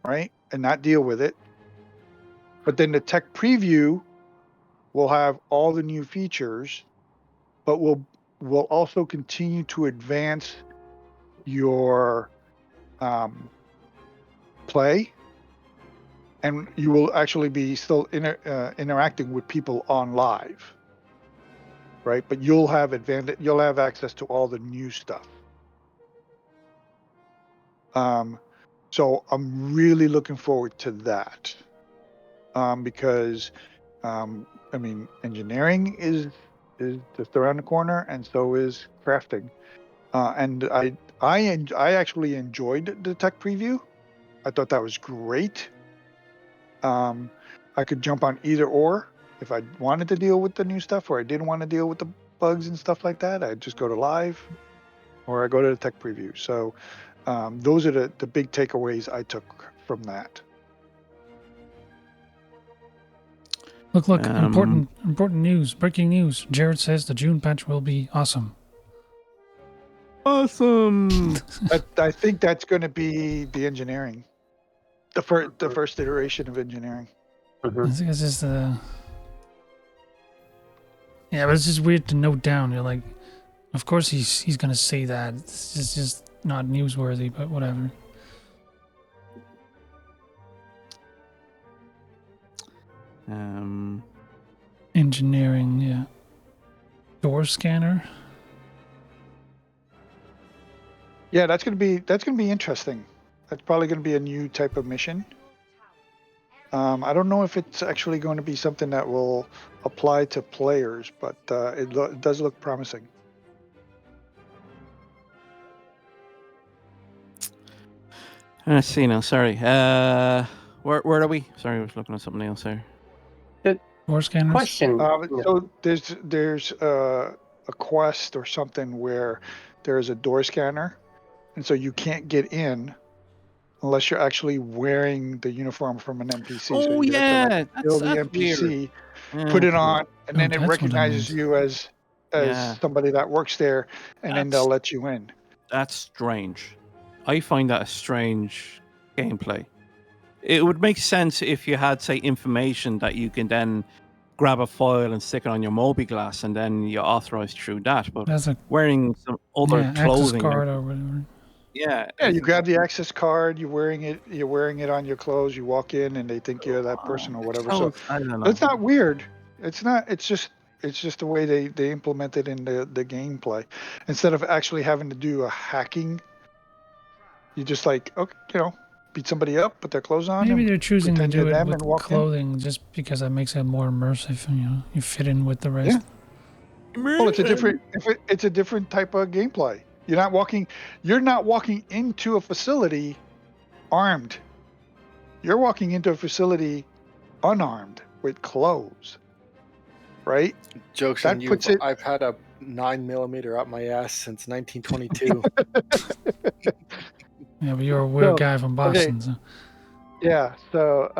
right, and not deal with it. But then the tech preview will have all the new features, but will also continue to advance your play, and you will actually be still interacting with people on live, right? But you'll have access to all the new stuff. So I'm really looking forward to that, because I mean, engineering is just around the corner, and so is crafting. And I actually enjoyed the tech preview. I thought that was great. I could jump on either or. If I wanted to deal with the new stuff, or I didn't want to deal with the bugs and stuff like that, I'd just go to live, or I go to the tech preview. So those are the big takeaways I took from that. Look! Important news! Breaking news! Jared says the June patch will be awesome. Awesome. I think that's going to be the engineering, the first iteration of engineering. I think it's just yeah, but it's just weird to note down. You're like, of course he's gonna say that. It's just not newsworthy, but whatever. Engineering, yeah. Door scanner. Yeah, that's gonna be interesting. That's probably gonna be a new type of mission. I don't know if it's actually going to be something that will apply to players, but it does look promising. Let's see now. Sorry. Where are we? Sorry, I was looking at something else there. Door scanners. Question. So there's a quest or something where there's a door scanner, and so you can't get in unless you're actually wearing the uniform from an NPC. Oh, so you yeah, have to kill the that's NPC, weird. put it on, and then it that's what that recognizes means. you as somebody that works there, and then they'll let you in. That's strange. I find that a strange gameplay. It would make sense if you had, say, information that you can then grab a file and stick it on your mobi-glass, and then you're authorized through that. But wearing some other clothing, access card or whatever. Yeah, you grab the access card. You're wearing it on your clothes. You walk in, and they think you're that person or whatever. So I don't know. it's not weird. It's not. It's just the way they implement it in the gameplay. Instead of actually having to do a hacking, you just beat somebody up, put their clothes on. Maybe and they're choosing to do it with clothing just because that makes it more immersive. You fit in with the rest. Yeah. Well, it's a different type of gameplay. You're not walking into a facility armed. You're walking into a facility unarmed with clothes, right? Joke's on you. I've had a 9mm up my ass since 1922. Yeah, but you're a weird guy from Boston. Okay. So. Yeah, so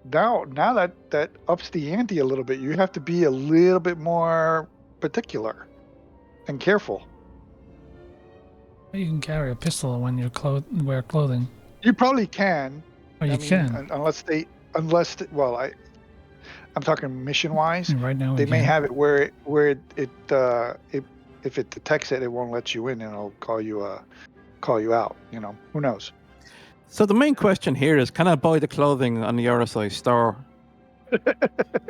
now that ups the ante a little bit. You have to be a little bit more particular and careful. You can carry a pistol when you wear clothing. You probably can. Oh, you can. I'm talking mission wise. Right now they may have it where if it detects it, it won't let you in, and it'll call you out. Who knows? So the main question here is, can I buy the clothing on the RSI store?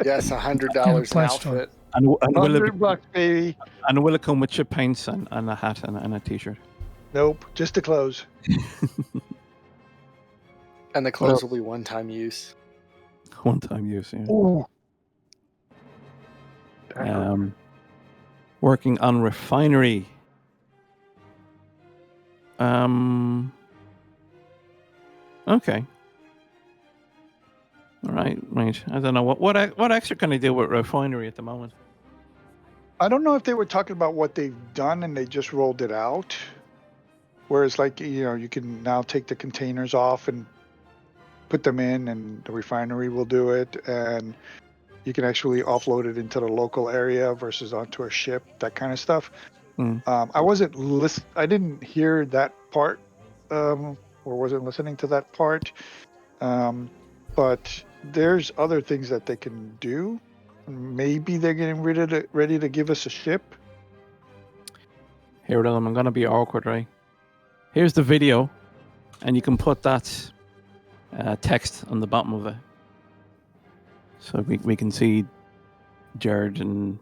Yes, $100 Yeah, an Play Store. outfit. And will it be, $100, baby. and will it come with chip paints and a hat and a t-shirt? Nope, just the clothes. And the clothes will be one-time use. One-time use, yeah. Ooh. Working on refinery. Okay. All right. I don't know what extra can I do with refinery at the moment. I don't know if they were talking about what they've done and they just rolled it out. Whereas, like, you can now take the containers off and put them in, and the refinery will do it, and you can actually offload it into the local area versus onto a ship, that kind of stuff. I didn't hear that part, or wasn't listening to that part. But there's other things that they can do. Maybe they're getting ready to give us a ship. Here, I'm going to be awkward, right? Here's the video, and you can put that text on the bottom of it. So we can see Jared and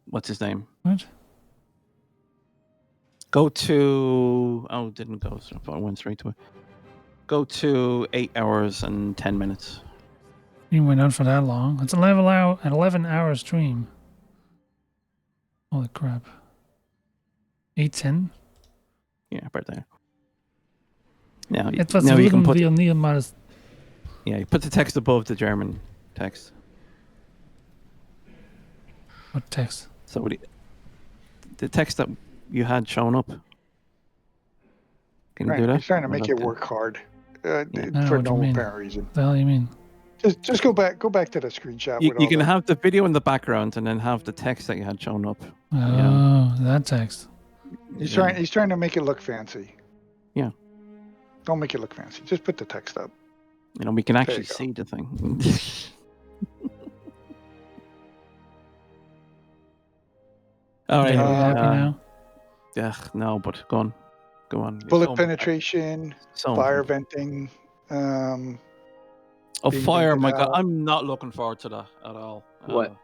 what's his name? What? Go to... Oh, it didn't go, so I went straight to it. Go to 8 hours and 10 minutes. You went on for that an 11-hour stream. Holy crap. 8:10? Yeah, right there. Now you can put... Yeah, you put the text above the German text. What text? So the text that you had shown up. Can you do that? He's trying to make it work hard for no apparent reason. What the hell do you mean? Just go back to the screenshot. You can have the video in the background and then have the text that you had shown up. Oh, that text. He's trying to make it look fancy. Yeah. Don't make it look fancy. Just put the text up. We can actually see the thing. All right. Are you happy now? Yeah, no, but go on. Bullet penetration, fire venting. Fire! My God, I'm not looking forward to that at all. What?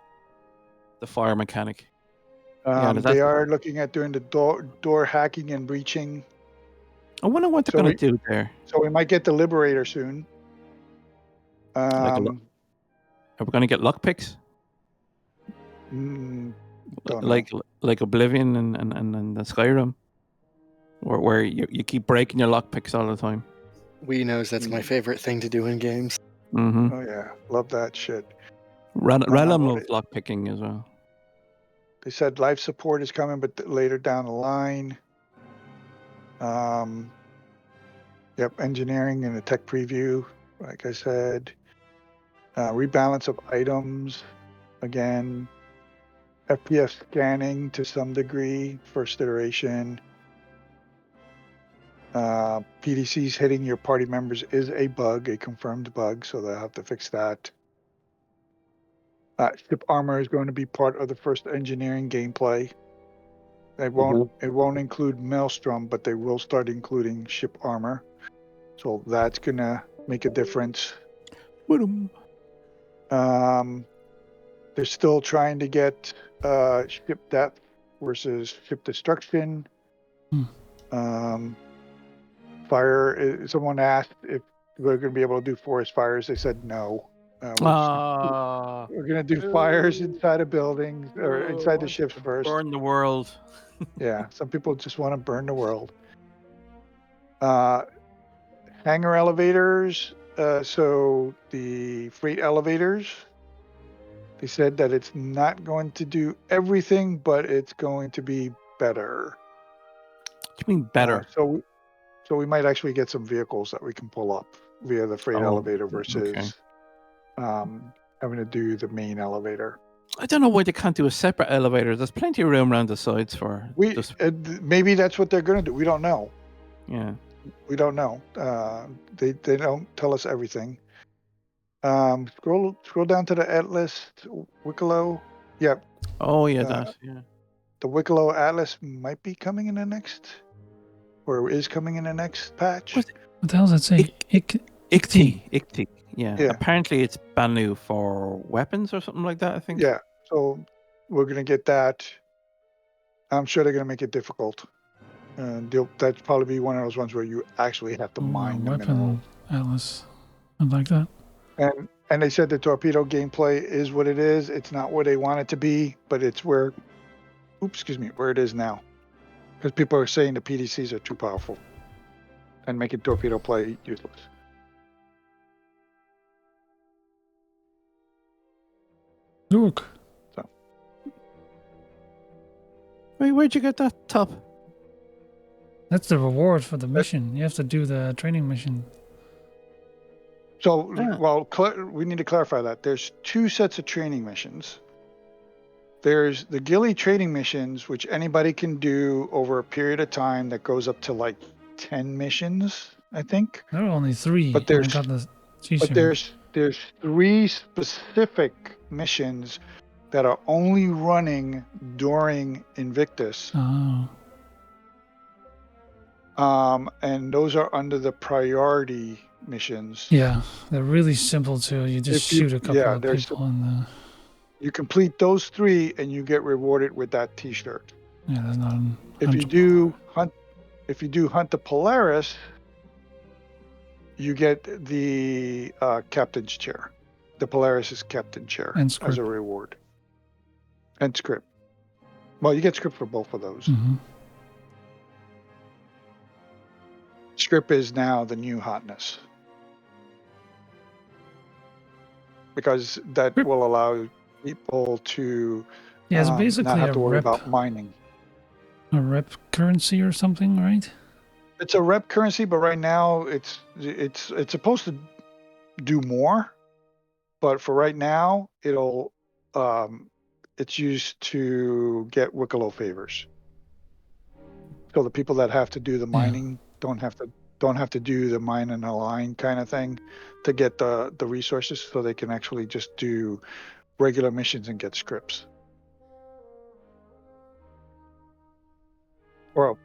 The fire mechanic. They are looking at doing the door hacking and breaching. I wonder what they're going to do there. So we might get the Liberator soon. Are we going to get lockpicks? Like Oblivion and the Skyrim, where you keep breaking your lockpicks all the time. We knows that's my favorite thing to do in games. Mm-hmm. Oh yeah, love that shit. Realm loves lockpicking as well. They said life support is coming, but later down the line. Engineering and a tech preview, like I said. Rebalance of items, again. FPS scanning to some degree, first iteration. PDCs hitting your party members is a confirmed bug, so they'll have to fix that. Ship armor is going to be part of the first engineering gameplay. It won't include Maelstrom, but they will start including ship armor. So that's gonna make a difference. They're still trying to get ship depth versus ship destruction. Fire. Someone asked if we're going to be able to do forest fires. They said no. We're going to do fires inside of buildings or inside the ships first. Burn the world. Yeah, some people just want to burn the world. Hangar elevators. So the freight elevators. They said that it's not going to do everything, but it's going to be better. What do you mean better? So we might actually get some vehicles that we can pull up via the freight elevator versus having to do the main elevator. I don't know why they can't do a separate elevator. There's plenty of room around the sides for... Maybe that's what they're going to do. We don't know. Yeah. We don't know. They don't tell us everything. Scroll down to the Atlas Wicklow. Yep. Oh yeah, that. Yeah. The Wicklow Atlas might be coming in the next, or is coming in the next patch. What the hell does that say? ICT. Yeah. Yeah. Apparently it's Banu for weapons or something like that, I think. Yeah. So we're going to get that. I'm sure they're going to make it difficult. And that's probably be one of those ones where you actually have to mine the mineral. Weapon atlas. I like that. And they said the torpedo gameplay is what it is. It's not where they want it to be, but it's where it is now. Because people are saying the PDCs are too powerful and making torpedo play useless. Look. So. Wait, where'd you get that top? That's the reward for the mission. You have to do the training mission. So, we need to clarify that. There's two sets of training missions. There's the ghillie training missions, which anybody can do over a period of time that goes up to like 10 missions, I think. There are only 3. But there's, I got the t-shirt. there's 3 specific missions that are only running during Invictus. Oh. And those are under the priority missions. Yeah, they're really simple too. You just shoot a couple of people and you complete those 3 and you get rewarded with that t-shirt. Yeah, that's not if you do hunt the Polaris, you get the captain's chair. The Polaris's captain chair as a reward. And script. Well, you get script for both of those. Mm-hmm. Script is now the new hotness. Because that will allow people to it's basically not have to worry about mining. A rep currency or something, right? It's a rep currency, but right now it's supposed to do more. But for right now, it'll it's used to get Wicklow favors. So the people that have to do the mining don't have to do the mine and align kind of thing to get the resources, so they can actually just do regular missions and get scripts. Well,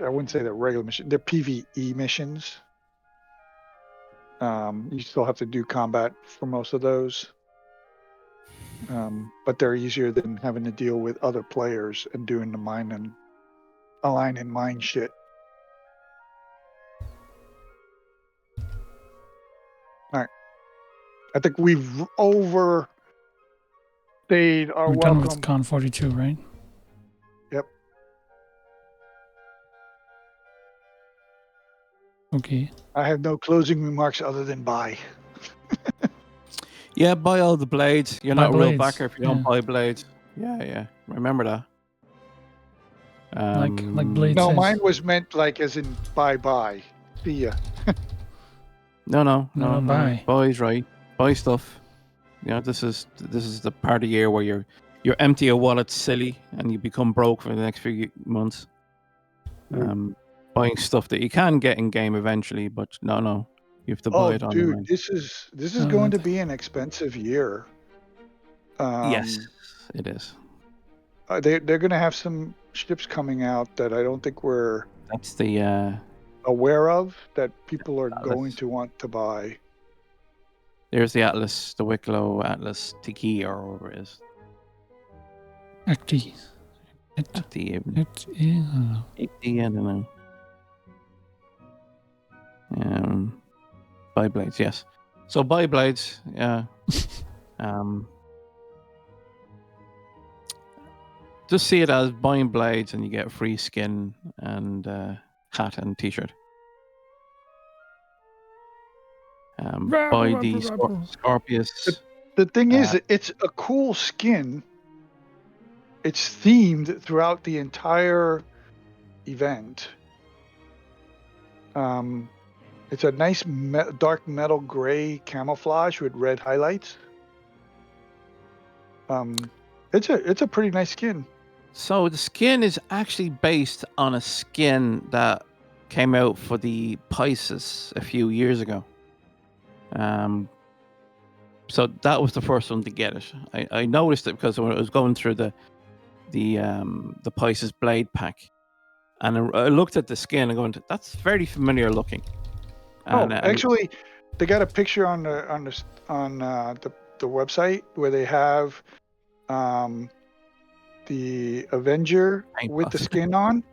I wouldn't say they're regular missions. They're PvE missions. You still have to do combat for most of those. But they're easier than having to deal with other players and doing the mine and align and mine shit. All right. I think we've overstayed our We're welcome. done with Con 42, right? Yep. Okay. I have no closing remarks other than buy. Yeah, buy all the blades. You're not a real backer if you don't yeah. buy blades. Yeah. Remember that. Like blades. No, says. mine was meant like as in bye. See ya. No. Buy. Buy's right. Buy stuff. You know, this is the part of the year where you're empty your wallet silly and you become broke for the next few months. Buying stuff that you can get in game eventually, but no. You have to buy it on the line. This is going to be an expensive year. Yes, it is. They're going to have some ships coming out that I don't think we're aware of, that people are going to want to buy. There's the Atlas, the Wicklow Atlas Tiki, or whatever it is. Acti. I don't know. Buy blades, yes. So buy blades, yeah. Just see it as buying blades and you get a free skin and hat and t-shirt. Buy the Scorpius. The thing is, it's a cool skin. It's themed throughout the entire event. It's a nice dark metal gray camouflage with red highlights. It's a pretty nice skin. So the skin is actually based on a skin that came out for the Pisces a few years ago. So that was the first one to get it. I noticed it because when I was going through the Pisces blade pack, and I looked at the skin and going, that's very familiar looking. And, actually, they got a picture on the website where they have the Avenger Paint with the buff. skin on,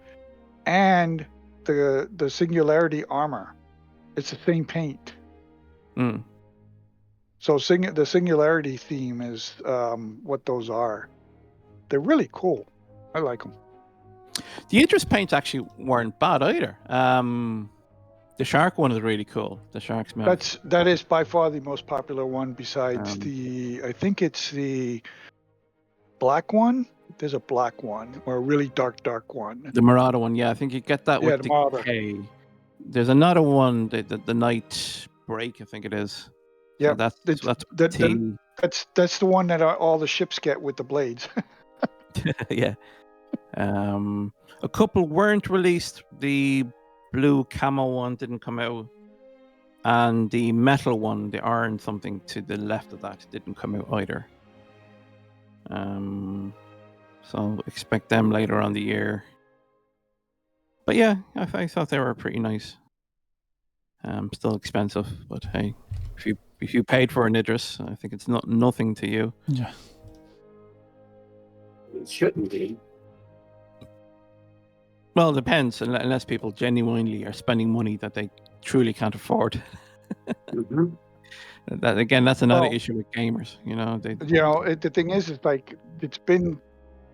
and the Singularity armor. It's the same paint. Mm. So the Singularity theme is what those are. They're really cool. I like them. The Idris paints actually weren't bad either. The shark one is really cool. The shark's mouth. That is by far the most popular one. Besides I think it's the black one. There's a black one or a really dark one. The Marauder one, yeah, I think you get that with the Marauder. Decay. There's another one, the Night Break, I think it is. Yeah, so that's the one that all the ships get with the blades. yeah. A couple weren't released. The blue camo one didn't come out, and the metal one, the iron something to the left of that, didn't come out either. So expect them later on the year. But yeah, I thought they were pretty nice. Still expensive, but hey, if you paid for an Idris, I think it's nothing to you. Yeah. It shouldn't be. Well, it depends, unless people genuinely are spending money that they truly can't afford. Mm-hmm. That's another issue with gamers. The thing is, it's like it's been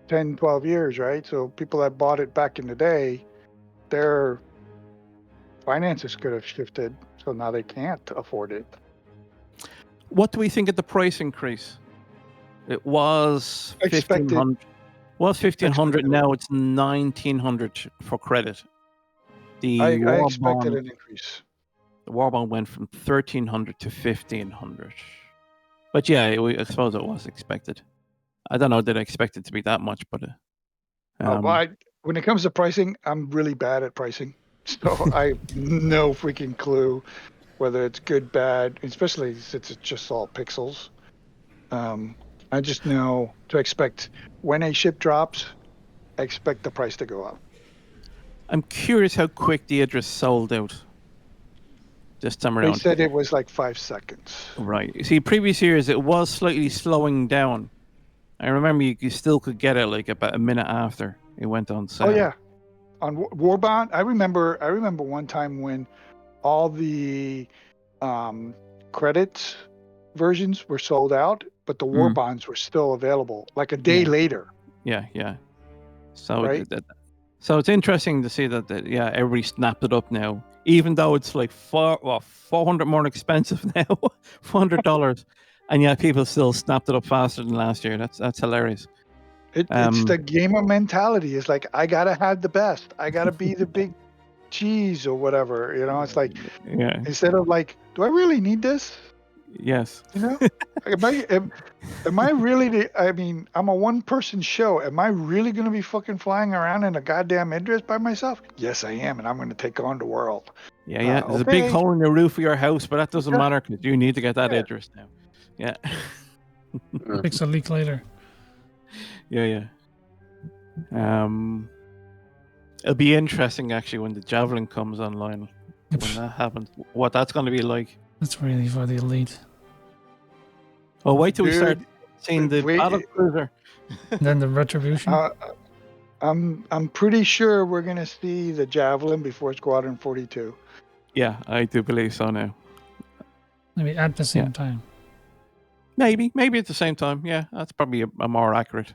10, 12 years, right? So people that bought it back in the day, their finances could have shifted, so now they can't afford it. What do we think of the price increase? It was Expected. 1,500. Was 1,500. Now it's 1,900 for credit. I expected an increase. The war bond went from 1,300 to 1,500. But yeah, I suppose it was expected. I don't know, did I expect it to be that much, but when it comes to pricing, I'm really bad at pricing. So I have no freaking clue whether it's good, bad, especially since it's just all pixels. I just know to expect when a ship drops, I expect the price to go up. I'm curious how quick the Idris sold out this time around. They said it was like 5 seconds. Right. You see, previous years it was slightly slowing down. I remember you still could get it like about a minute after it went on sale. Oh yeah, on Warbond, I remember one time when all the credits versions were sold out, but the war bonds were still available like a day later. Yeah. So right? So it's interesting to see that everybody snapped it up now, even though it's like $400 more expensive now, $400, and yet people still snapped it up faster than last year. That's hilarious. It's the gamer mentality. It's like, I gotta have the best. I gotta be the big cheese or whatever. It's like, instead of like, do I really need this? Yes. Am I really I'm a one-person show. Am I really going to be fucking flying around in a goddamn Idris by myself? Yes, I am, and I'm going to take on the world. Yeah. There's a big hole in the roof of your house, but that doesn't matter because you need to get that Idris now. Yeah. Fix a leak later. Yeah. It'll be interesting actually when the Javelin comes online. When that happens, what that's going to be like. That's really for the elite. Oh, wait till we start seeing the battle cruiser. Then the Retribution. I'm pretty sure we're gonna see the Javelin before Squadron 42. Yeah, I do believe so now. Maybe at the same time. Maybe at the same time. Yeah, that's probably a more accurate.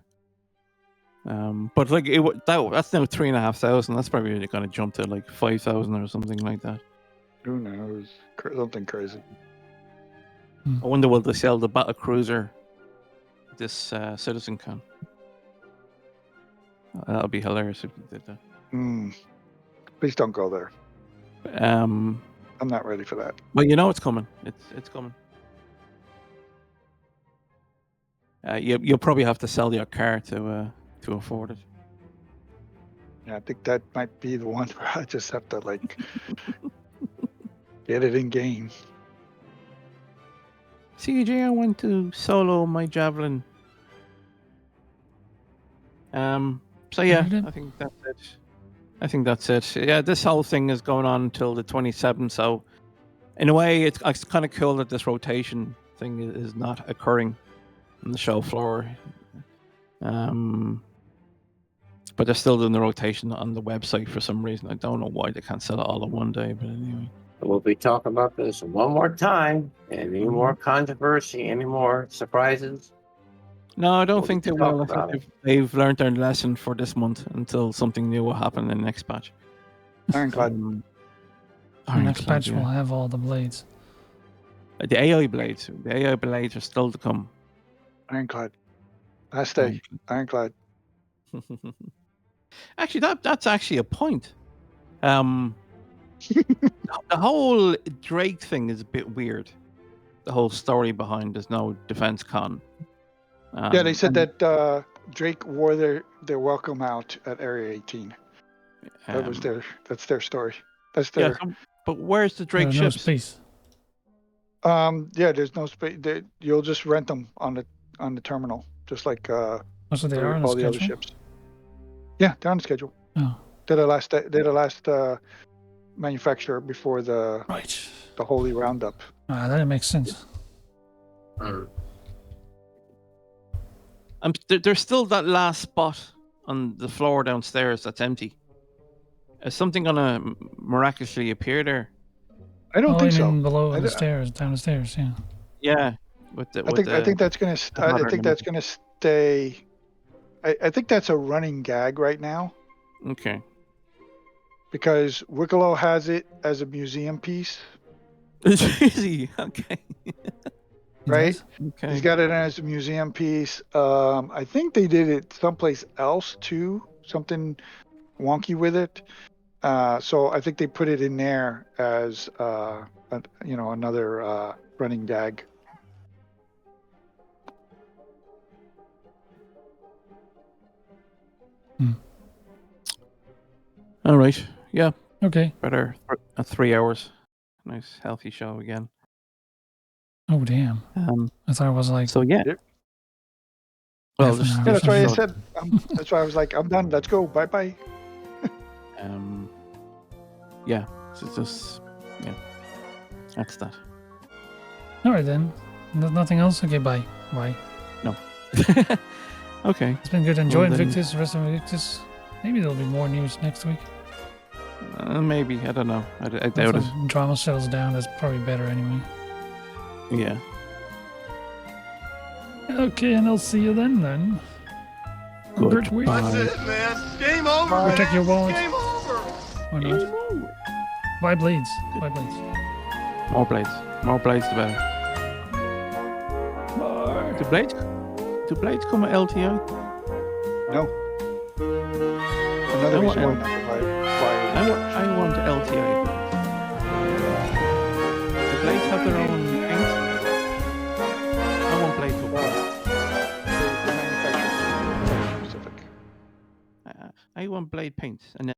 But like that's now 3,500. That's probably going to jump to like 5,000 or something like that. Who knows? Something crazy. I wonder will they sell the battle cruiser this Citizen Con? That would be hilarious if they did that. Please don't go there. I'm not ready for that. Well, it's coming. It's coming. You'll probably have to sell your car to afford it. Yeah, I think that might be the one where I just have to like get it in game. CJ, I went to solo my Javelin. So yeah, I think that's it. Yeah, this whole thing is going on until the 27th, so In a way, it's kind of cool that this rotation thing is not occurring on the show floor. But they're still doing the rotation on the website for some reason. I don't know why they can't sell it all in one day, but anyway. We'll be talking about this one more time. Any more controversy? Any more surprises? No, I don't We'll think be they will. I talking think they've learned their lesson for this month until something new will happen in the next patch. Ironclad. The next patch will have all the blades. The AI blades. The AI blades are still to come. Ironclad. Last day. Ironclad. Actually, that's actually a point. The whole Drake thing is a bit weird. The whole story behind there's no defense con. Yeah, they said that Drake wore their welcome out at Area 18. That's their story. That's their. Yeah, but where's the Drake There's ships? no space. Yeah, there's no space. You'll just rent them on the terminal, just like So they are on all the the other schedule? ships. Yeah, they're on the schedule. Oh, They're the last manufacturer before the right. Holy Roundup. That makes sense. There's still that last spot on the floor downstairs that's empty. Is something gonna miraculously appear there? I don't think so. Below on the stairs, down the stairs, yeah. Yeah, I think that's gonna. I think that's gonna stay. I think that's a running gag right now. Okay. Because Wicklow has it as a museum piece. Is he? Okay. Right? Okay. He's got it as a museum piece. I think they did it someplace else too. Something wonky with it. So I think they put it in there as another running gag. All right. Yeah. Okay. Better 3 hours. Nice healthy show again. Oh damn. I thought it was like. So yeah. Well, that's why I said. That's why I was like, I'm done. Let's go. Bye bye. Yeah. So just that's that. All right then. Nothing else. Okay. Bye. Bye. No. Okay. It's been good. Enjoy Invictus. Rest of Invictus. Maybe there'll be more news next week. Maybe. I don't know. I doubt it. Drama settles down. That's probably better anyway. Yeah. Okay, and I'll see you then. Good. That's it, man. Game over. Protect your wallet. Game over. Why not? Buy blades. Buy blades. More blades. More blades, the better. More. Do blades come with LTI? No. Another reason why not to buy. I want LTI. Do blades have their own paint? I want blades with The manufacturer specific. I want blade paint and